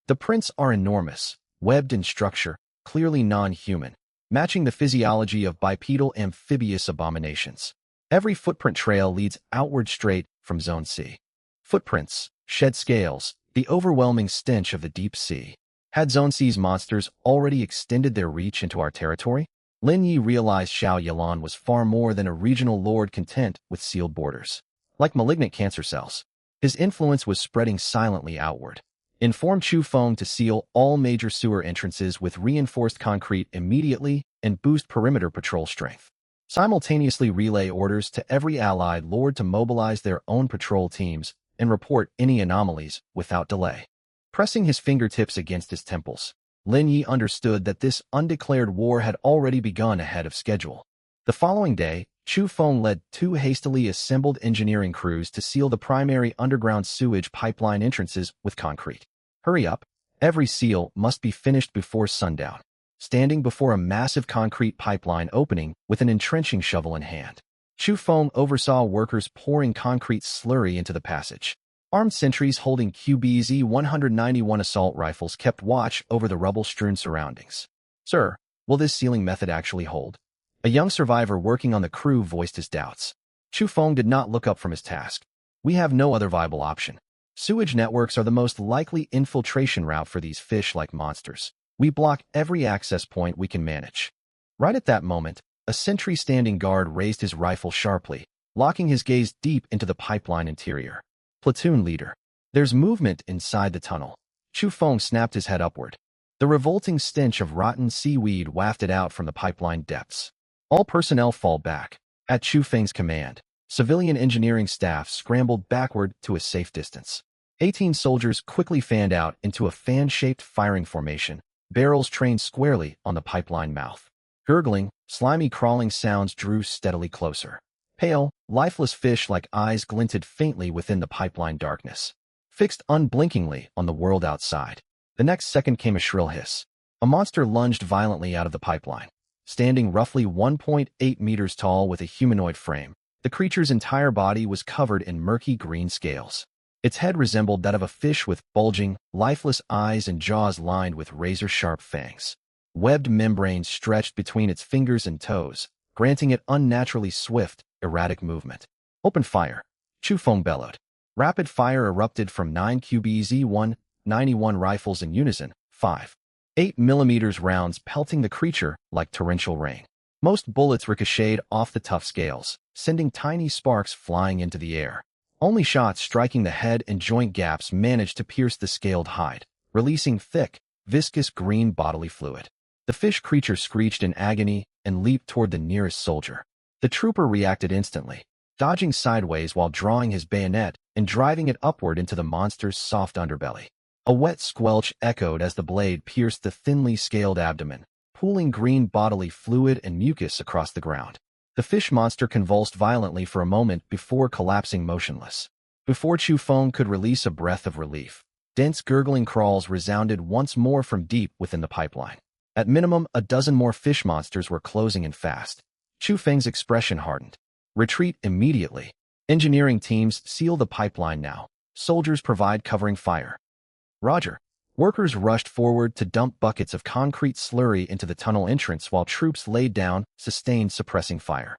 The prints are enormous, webbed in structure, clearly non-human, matching the physiology of bipedal amphibious abominations. Every footprint trail leads outward straight from Zone C. Footprints, shed scales, the overwhelming stench of the deep sea. Had Zone C's monsters already extended their reach into our territory? Lin Yi realized Xiao Yilan was far more than a regional lord content with sealed borders. Like malignant cancer cells, his influence was spreading silently outward. Inform Chu Feng to seal all major sewer entrances with reinforced concrete immediately and boost perimeter patrol strength. Simultaneously relay orders to every allied lord to mobilize their own patrol teams and report any anomalies without delay. Pressing his fingertips against his temples, Lin Yi understood that this undeclared war had already begun ahead of schedule. The following day, Chu Feng led 2 hastily assembled engineering crews to seal the primary underground sewage pipeline entrances with concrete. Hurry up, every seal must be finished before sundown. Standing before a massive concrete pipeline opening with an entrenching shovel in hand, Chu Feng oversaw workers pouring concrete slurry into the passage. Armed sentries holding QBZ-191 assault rifles kept watch over the rubble-strewn surroundings. Sir, will this sealing method actually hold? A young survivor working on the crew voiced his doubts. Chu Feng did not look up from his task. We have no other viable option. Sewage networks are the most likely infiltration route for these fish-like monsters. We block every access point we can manage. Right at that moment, a sentry standing guard raised his rifle sharply, locking his gaze deep into the pipeline interior. Platoon leader. There's movement inside the tunnel. Chu Feng snapped his head upward. The revolting stench of rotten seaweed wafted out from the pipeline depths. All personnel fall back. At Chu Feng's command, civilian engineering staff scrambled backward to a safe distance. 18 soldiers quickly fanned out into a fan-shaped firing formation, barrels trained squarely on the pipeline mouth. Gurgling, slimy crawling sounds drew steadily closer. Pale, lifeless fish-like eyes glinted faintly within the pipeline darkness, fixed unblinkingly on the world outside. The next second came a shrill hiss. A monster lunged violently out of the pipeline. Standing roughly 1.8 meters tall with a humanoid frame, the creature's entire body was covered in murky green scales. Its head resembled that of a fish with bulging, lifeless eyes and jaws lined with razor-sharp fangs. Webbed membranes stretched between its fingers and toes, granting it unnaturally swift, erratic movement. "Open fire!" Chu Feng bellowed. Rapid fire erupted from 9 QBZ-191 rifles in unison, 5.8mm rounds pelting the creature like torrential rain. Most bullets ricocheted off the tough scales, sending tiny sparks flying into the air. Only shots striking the head and joint gaps managed to pierce the scaled hide, releasing thick, viscous green bodily fluid. The fish creature screeched in agony and leaped toward the nearest soldier. The trooper reacted instantly, dodging sideways while drawing his bayonet and driving it upward into the monster's soft underbelly. A wet squelch echoed as the blade pierced the thinly scaled abdomen, pooling green bodily fluid and mucus across the ground. The fish monster convulsed violently for a moment before collapsing motionless. Before Chu Feng could release a breath of relief, dense gurgling crawls resounded once more from deep within the pipeline. At minimum, a dozen more fish monsters were closing in fast. Chu Feng's expression hardened. "Retreat immediately. Engineering teams seal the pipeline now. Soldiers provide covering fire." "Roger." Workers rushed forward to dump buckets of concrete slurry into the tunnel entrance while troops laid down, sustained suppressing fire.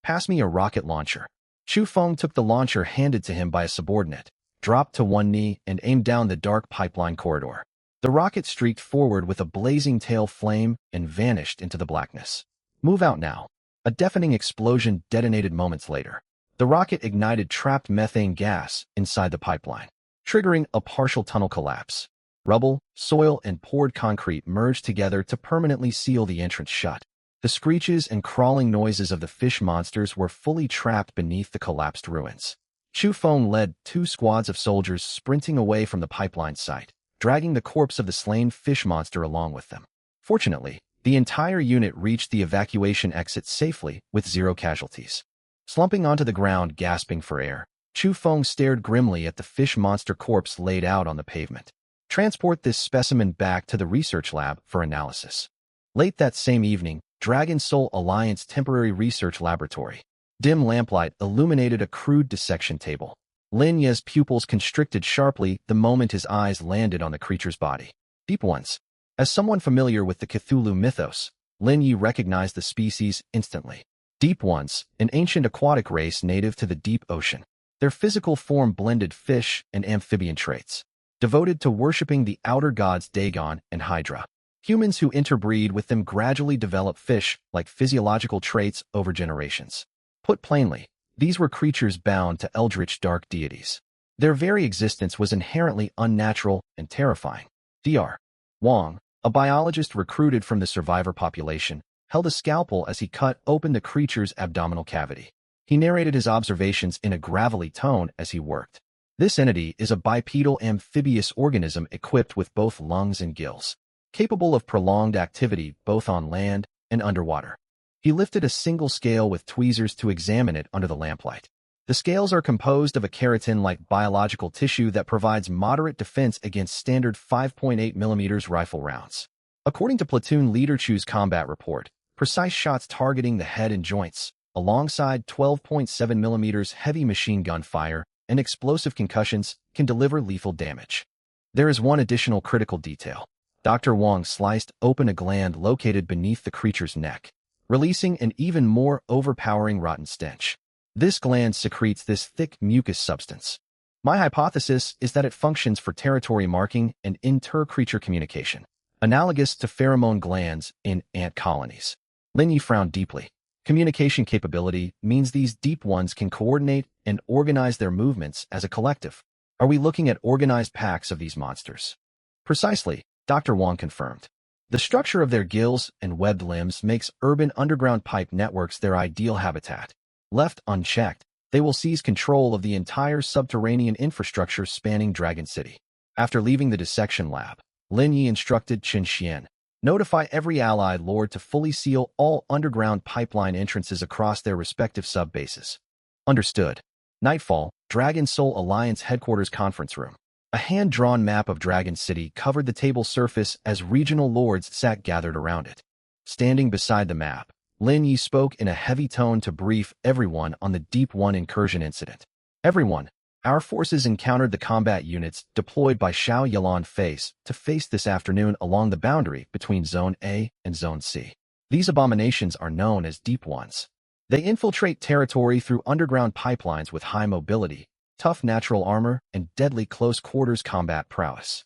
"Pass me a rocket launcher." Chu Feng took the launcher handed to him by a subordinate, dropped to one knee, and aimed down the dark pipeline corridor. The rocket streaked forward with a blazing tail flame and vanished into the blackness. "Move out now." A deafening explosion detonated moments later. The rocket ignited trapped methane gas inside the pipeline, triggering a partial tunnel collapse. Rubble, soil, and poured concrete merged together to permanently seal the entrance shut. The screeches and crawling noises of the fish monsters were fully trapped beneath the collapsed ruins. Chu Feng led 2 squads of soldiers sprinting away from the pipeline site, dragging the corpse of the slain fish monster along with them. Fortunately, the entire unit reached the evacuation exit safely with 0 casualties. Slumping onto the ground, gasping for air, Chu Feng stared grimly at the fish monster corpse laid out on the pavement. "Transport this specimen back to the research lab for analysis." Late that same evening, Dragon Soul Alliance Temporary Research Laboratory. Dim lamplight illuminated a crude dissection table. Lin Ye's pupils constricted sharply the moment his eyes landed on the creature's body. Deep ones. As someone familiar with the Cthulhu mythos, Lin Yi recognized the species instantly. Deep ones, an ancient aquatic race native to the deep ocean. Their physical form blended fish and amphibian traits, devoted to worshipping the outer gods Dagon and Hydra. Humans who interbreed with them gradually develop fish-like physiological traits over generations. Put plainly, these were creatures bound to eldritch dark deities. Their very existence was inherently unnatural and terrifying. Dr. Wang, a biologist recruited from the survivor population, held a scalpel as he cut open the creature's abdominal cavity. He narrated his observations in a gravelly tone as he worked. "This entity is a bipedal amphibious organism equipped with both lungs and gills, capable of prolonged activity both on land and underwater." He lifted a single scale with tweezers to examine it under the lamplight. The scales are composed of a keratin-like biological tissue that provides moderate defense against standard 5.8mm rifle rounds. According to platoon leader Chu's combat report, precise shots targeting the head and joints, alongside 12.7mm heavy machine gun fire and explosive concussions, can deliver lethal damage. There is one additional critical detail. Dr. Wang sliced open a gland located beneath the creature's neck, releasing an even more overpowering rotten stench. This gland secretes this thick mucus substance. My hypothesis is that it functions for territory marking and inter-creature communication, analogous to pheromone glands in ant colonies. Lin Yi frowned deeply. Communication capability means these deep ones can coordinate and organize their movements as a collective. Are we looking at organized packs of these monsters? Precisely, Dr. Wong confirmed. The structure of their gills and webbed limbs makes urban underground pipe networks their ideal habitat. Left unchecked, they will seize control of the entire subterranean infrastructure spanning Dragon City. After leaving the dissection lab, Lin Yi instructed Qin Xian, notify every allied lord to fully seal all underground pipeline entrances across their respective sub-bases. Understood. Nightfall, Dragon Soul Alliance Headquarters Conference Room. A hand-drawn map of Dragon City covered the table surface as regional lords sat gathered around it. Standing beside the map, Lin Yi spoke in a heavy tone to brief everyone on the Deep One incursion incident. Everyone, our forces encountered the combat units deployed by Xiao Yalan face-to-face this afternoon along the boundary between Zone A and Zone C. These abominations are known as Deep Ones. They infiltrate territory through underground pipelines with high mobility, tough natural armor, and deadly close-quarters combat prowess.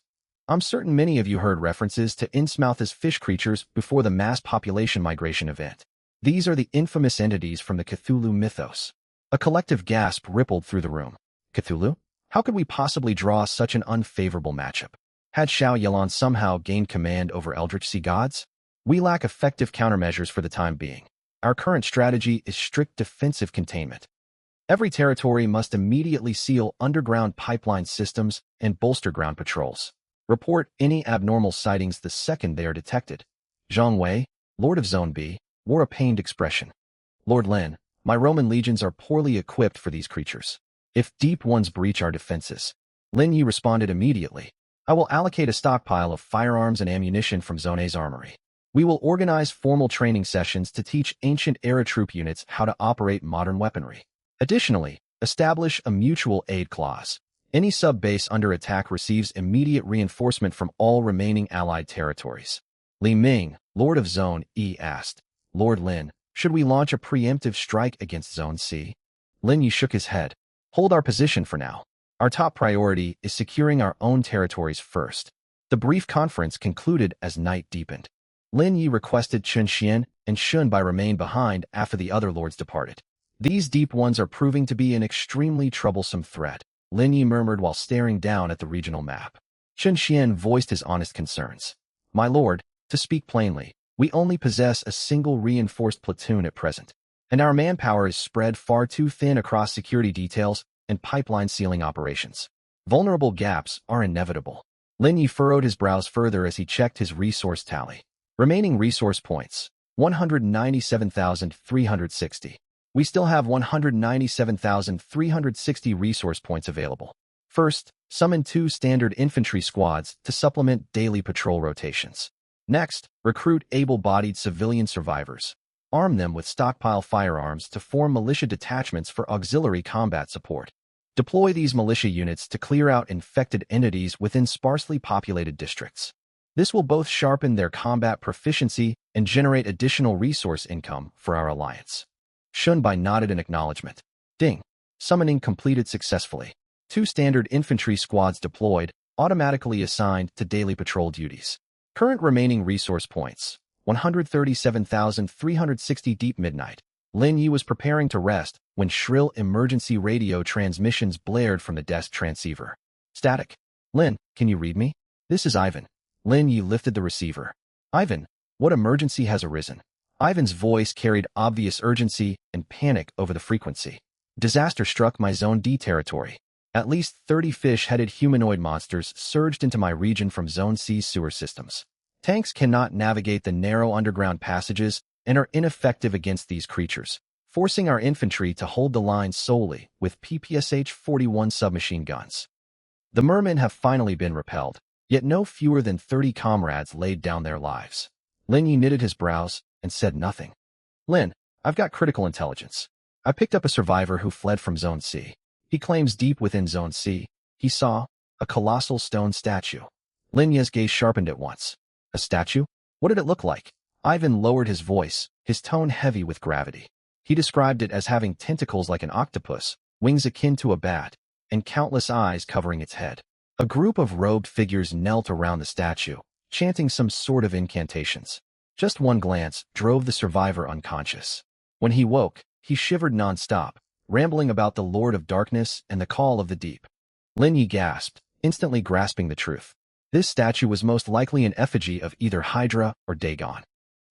I'm certain many of you heard references to Innsmouth's fish creatures before the mass population migration event. These are the infamous entities from the Cthulhu mythos. A collective gasp rippled through the room. Cthulhu? How could we possibly draw such an unfavorable matchup? Had Xiao Yalan somehow gained command over Eldritch Sea Gods? We lack effective countermeasures for the time being. Our current strategy is strict defensive containment. Every territory must immediately seal underground pipeline systems and bolster ground patrols. Report any abnormal sightings the second they are detected. Zhang Wei, Lord of Zone B, wore a pained expression. Lord Lin, my Roman legions are poorly equipped for these creatures. If Deep Ones breach our defenses, Lin Yi responded immediately. I will allocate a stockpile of firearms and ammunition from Zone A's armory. We will organize formal training sessions to teach ancient era troop units how to operate modern weaponry. Additionally, establish a mutual aid clause. Any sub-base under attack receives immediate reinforcement from all remaining allied territories. Li Ming, Lord of Zone E, asked, Lord Lin, should we launch a preemptive strike against Zone C? Lin Yi shook his head. Hold our position for now. Our top priority is securing our own territories first. The brief conference concluded as night deepened. Lin Yi requested Qin Xian and Shun Bai remain behind after the other lords departed. These Deep Ones are proving to be an extremely troublesome threat, Lin Yi murmured while staring down at the regional map. Qin Xian voiced his honest concerns. My lord, to speak plainly, we only possess a single reinforced platoon at present, and our manpower is spread far too thin across security details and pipeline sealing operations. Vulnerable gaps are inevitable. Lin Yi furrowed his brows further as he checked his resource tally. Remaining resource points, 197,360. We still have 197,360 resource points available. First, summon 2 standard infantry squads to supplement daily patrol rotations. Next, recruit able-bodied civilian survivors. Arm them with stockpile firearms to form militia detachments for auxiliary combat support. Deploy these militia units to clear out infected entities within sparsely populated districts. This will both sharpen their combat proficiency and generate additional resource income for our alliance. Shun Bai nodded in acknowledgement. Ding. Summoning completed successfully. 2 standard infantry squads deployed, automatically assigned to daily patrol duties. Current remaining resource points, 137,360. Deep midnight. Lin Yi was preparing to rest when shrill emergency radio transmissions blared from the desk transceiver. Static. Lin, can you read me? This is Ivan. Lin Yi lifted the receiver. Ivan, what emergency has arisen? Ivan's voice carried obvious urgency and panic over the frequency. Disaster struck my Zone D territory. At least 30 fish-headed humanoid monsters surged into my region from Zone C's sewer systems. Tanks cannot navigate the narrow underground passages and are ineffective against these creatures, forcing our infantry to hold the line solely with PPSH-41 submachine guns. The mermen have finally been repelled, yet no fewer than 30 comrades laid down their lives. Lin Yi knitted his brows and said nothing. Lin, I've got critical intelligence. I picked up a survivor who fled from Zone C. He claims deep within Zone C, he saw a colossal stone statue. Lin Yi's gaze sharpened at once. A statue? What did it look like? Ivan lowered his voice, his tone heavy with gravity. He described it as having tentacles like an octopus, wings akin to a bat, and countless eyes covering its head. A group of robed figures knelt around the statue, chanting some sort of incantations. Just one glance drove the survivor unconscious. When he woke, he shivered non-stop, rambling about the Lord of Darkness and the call of the deep. Lin Yi gasped, instantly grasping the truth. This statue was most likely an effigy of either Hydra or Dagon.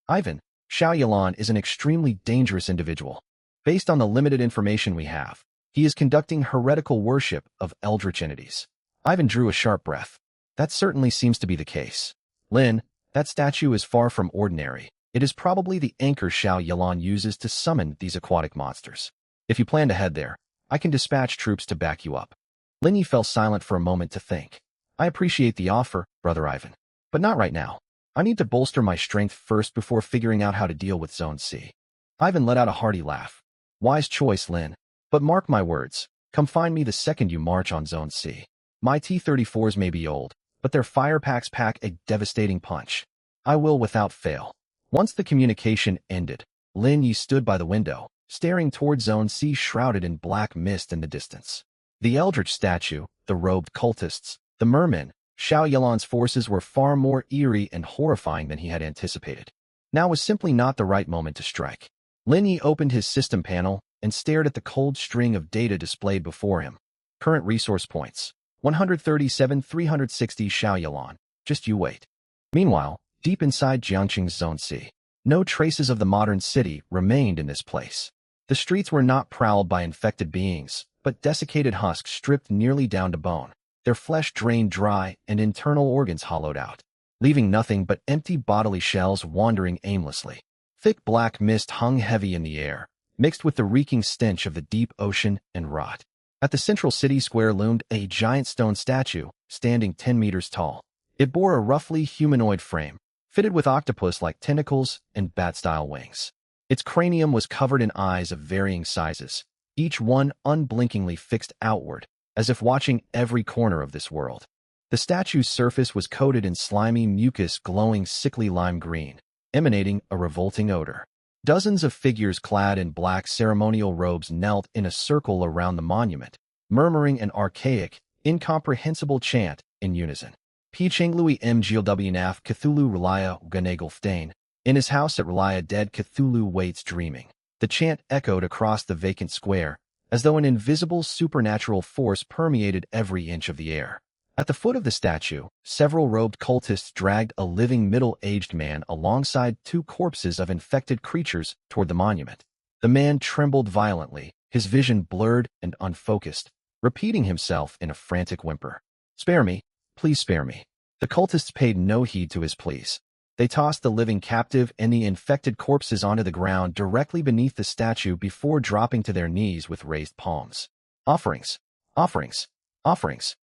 Ivan, Xiao Yilan is an extremely dangerous individual. Based on the limited information we have, he is conducting heretical worship of eldritch entities. Ivan drew a sharp breath. That certainly seems to be the case. Lin, that statue is far from ordinary. It is probably the anchor Xiao Yilan uses to summon these aquatic monsters. If you plan to head there, I can dispatch troops to back you up. Lin Yi fell silent for a moment to think. I appreciate the offer, Brother Ivan, but not right now. I need to bolster my strength first before figuring out how to deal with Zone C. Ivan let out a hearty laugh. Wise choice, Lin. But mark my words, come find me the second you march on Zone C. My T-34s may be old, but their fire packs pack a devastating punch. I will without fail. Once the communication ended, Lin Yi stood by the window, staring toward Zone C shrouded in black mist in the distance. The eldritch statue, the robed cultists, the mermen, Xiao Yilan's forces were far more eerie and horrifying than he had anticipated. Now was simply not the right moment to strike. Lin Yi opened his system panel and stared at the cold string of data displayed before him. Current resource points, 137, 360 Xiao Yilan. Just you wait. Meanwhile, deep inside Jiangqing's Zone C, no traces of the modern city remained in this place. The streets were not prowled by infected beings, but desiccated husks stripped nearly down to bone, their flesh drained dry and internal organs hollowed out, leaving nothing but empty bodily shells wandering aimlessly. Thick black mist hung heavy in the air, mixed with the reeking stench of the deep ocean and rot. At the central city square loomed a giant stone statue, standing 10 meters tall. It bore a roughly humanoid frame, fitted with octopus-like tentacles and bat-style wings. Its cranium was covered in eyes of varying sizes, each one unblinkingly fixed outward, as if watching every corner of this world. The statue's surface was coated in slimy mucus glowing sickly lime green, emanating a revolting odor. Dozens of figures clad in black ceremonial robes knelt in a circle around the monument, murmuring an archaic, incomprehensible chant in unison. Pichenglui Mglwnaf Cthulhu Relaya Ganegulftain. In his house at Relaya dead Cthulhu waits dreaming. The chant echoed across the vacant square, as though an invisible supernatural force permeated every inch of the air. At the foot of the statue, several robed cultists dragged a living middle-aged man alongside two corpses of infected creatures toward the monument. The man trembled violently, his vision blurred and unfocused, repeating himself in a frantic whimper. "Spare me, please spare me." The cultists paid no heed to his pleas. They tossed the living captive and the infected corpses onto the ground directly beneath the statue before dropping to their knees with raised palms. Offerings, offerings, offerings.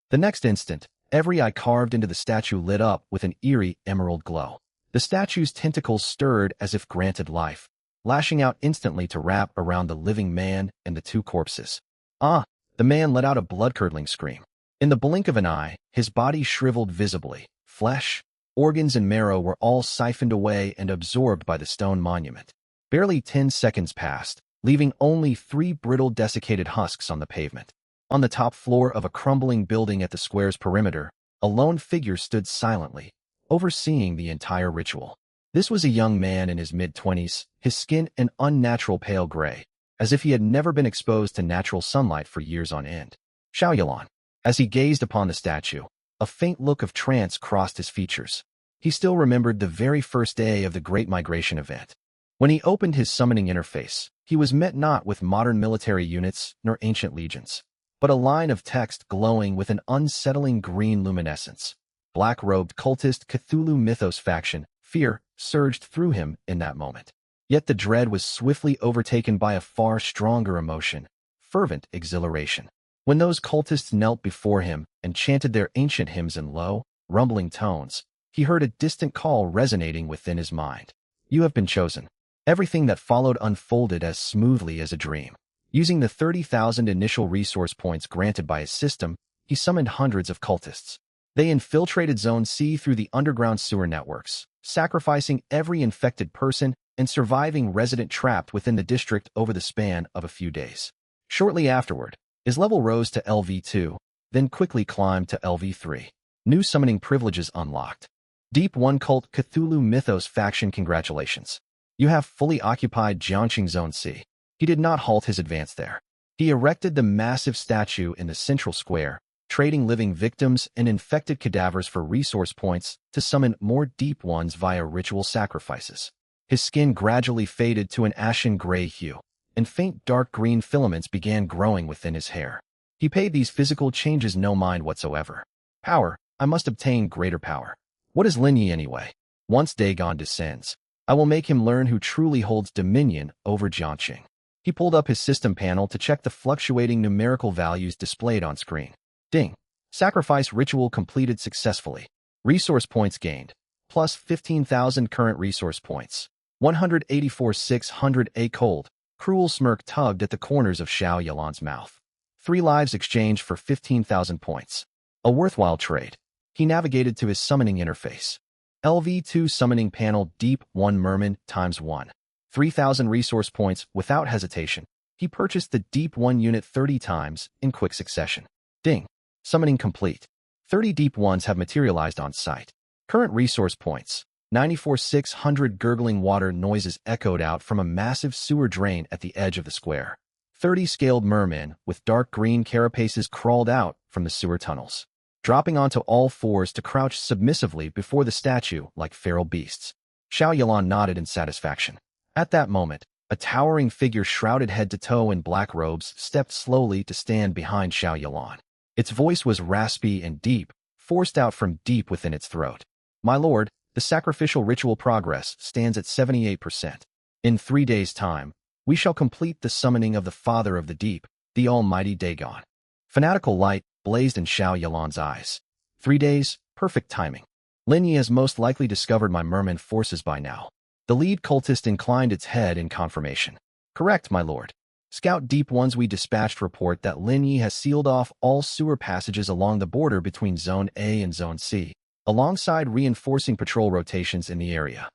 The next instant, every eye carved into the statue lit up with an eerie emerald glow. The statue's tentacles stirred as if granted life, lashing out instantly to wrap around the living man and the two corpses. Ah! The man let out a blood-curdling scream. In the blink of an eye, his body shriveled visibly. Flesh, organs and marrow were all siphoned away and absorbed by the stone monument. Barely 10 seconds passed, leaving only 3 brittle desiccated husks on the pavement. On the top floor of a crumbling building at the square's perimeter, a lone figure stood silently, overseeing the entire ritual. This was a young man in his mid-20s, his skin an unnatural pale gray, as if he had never been exposed to natural sunlight for years on end. Xiao Yilan. As he gazed upon the statue, a faint look of trance crossed his features. He still remembered the very first day of the Great Migration event. When he opened his summoning interface, he was met not with modern military units nor ancient legions, but a line of text glowing with an unsettling green luminescence. Black-robed cultist Cthulhu Mythos faction, fear, surged through him in that moment. Yet the dread was swiftly overtaken by a far stronger emotion, fervent exhilaration. When those cultists knelt before him and chanted their ancient hymns in low, rumbling tones, he heard a distant call resonating within his mind. "You have been chosen." Everything that followed unfolded as smoothly as a dream. Using the 30,000 initial resource points granted by his system, he summoned hundreds of cultists. They infiltrated Zone C through the underground sewer networks, sacrificing every infected person and surviving resident trapped within the district over the span of a few days. Shortly afterward, his level rose to LV2, then quickly climbed to LV3. New summoning privileges unlocked. Deep 1 Cult Cthulhu Mythos faction. Congratulations. You have fully occupied Jiangqing Zone C. He did not halt his advance there. He erected the massive statue in the central square, trading living victims and infected cadavers for resource points to summon more deep ones via ritual sacrifices. His skin gradually faded to an ashen gray hue, and faint dark green filaments began growing within his hair. He paid these physical changes no mind whatsoever. Power. I must obtain greater power. What is Lin Yi anyway? Once Dagon descends, I will make him learn who truly holds dominion over Jiangqing. He pulled up his system panel to check the fluctuating numerical values displayed on screen. Ding. Sacrifice ritual completed successfully. Resource points gained. Plus 15,000 current resource points. 184,600. A cold, cruel smirk tugged at the corners of Xiao Yalan's mouth. 3 lives exchanged for 15,000 points. A worthwhile trade. He navigated to his summoning interface. LV2 summoning panel deep 1 merman times 1. 3,000 resource points without hesitation. He purchased the deep 1 unit 30 times in quick succession. Ding. Summoning complete. 30 deep ones have materialized on site. Current resource points. 94,600. Gurgling water noises echoed out from a massive sewer drain at the edge of the square. 30 scaled mermen with dark green carapaces crawled out from the sewer tunnels, dropping onto all fours to crouch submissively before the statue like feral beasts. Xiao Yalan nodded in satisfaction. At that moment, a towering figure shrouded head to toe in black robes stepped slowly to stand behind Xiao Yalan. Its voice was raspy and deep, forced out from deep within its throat. My lord, the sacrificial ritual progress stands at 78%. In 3 days' time, we shall complete the summoning of the Father of the Deep, the almighty Dagon. Fanatical light blazed in Xiao Yalan's eyes. 3 days, perfect timing. Lin Yi has most likely discovered my merman forces by now. The lead cultist inclined its head in confirmation. Correct, my lord. Scout Deep Ones we dispatched report that Lin Yi has sealed off all sewer passages along the border between Zone A and Zone C, alongside reinforcing patrol rotations in the area.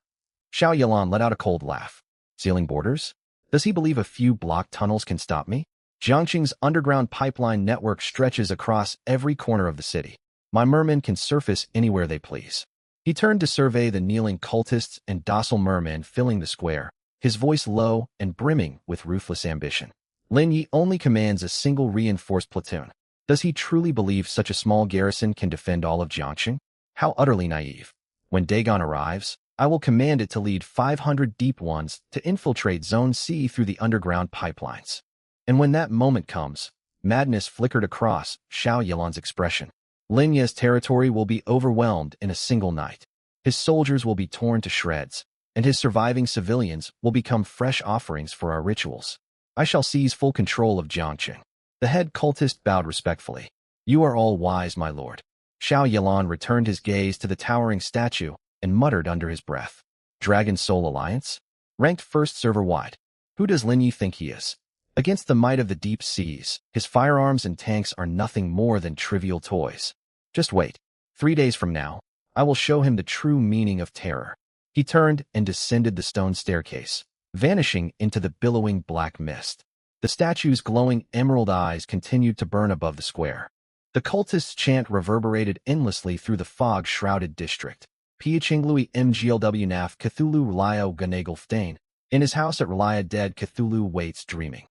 Xiao Yalan let out a cold laugh. Sealing borders? Does he believe a few blocked tunnels can stop me? Jiangqing's underground pipeline network stretches across every corner of the city. My mermen can surface anywhere they please. He turned to survey the kneeling cultists and docile mermen filling the square, his voice low and brimming with ruthless ambition. Lin Yi only commands a single reinforced platoon. Does he truly believe such a small garrison can defend all of Jiangqing? How utterly naive. When Dagon arrives, I will command it to lead 500 deep ones to infiltrate Zone C through the underground pipelines. And when that moment comes, madness flickered across Xiao Yalan's expression. Lin Yi's territory will be overwhelmed in a single night. His soldiers will be torn to shreds, and his surviving civilians will become fresh offerings for our rituals. I shall seize full control of Jiangqing. The head cultist bowed respectfully. You are all wise, my lord. Xiao Yalan returned his gaze to the towering statue and muttered under his breath. Dragon Soul Alliance? Ranked first server-wide. Who does Lin Yi think he is? Against the might of the deep seas, his firearms and tanks are nothing more than trivial toys. Just wait. 3 days from now, I will show him the true meaning of terror. He turned and descended the stone staircase, vanishing into the billowing black mist. The statue's glowing emerald eyes continued to burn above the square. The cultist's chant reverberated endlessly through the fog-shrouded district. Piachinglui Mglw Naf Cthulhu Relio Ganegal Ftain. In his house at Relia dead Cthulhu waits dreaming.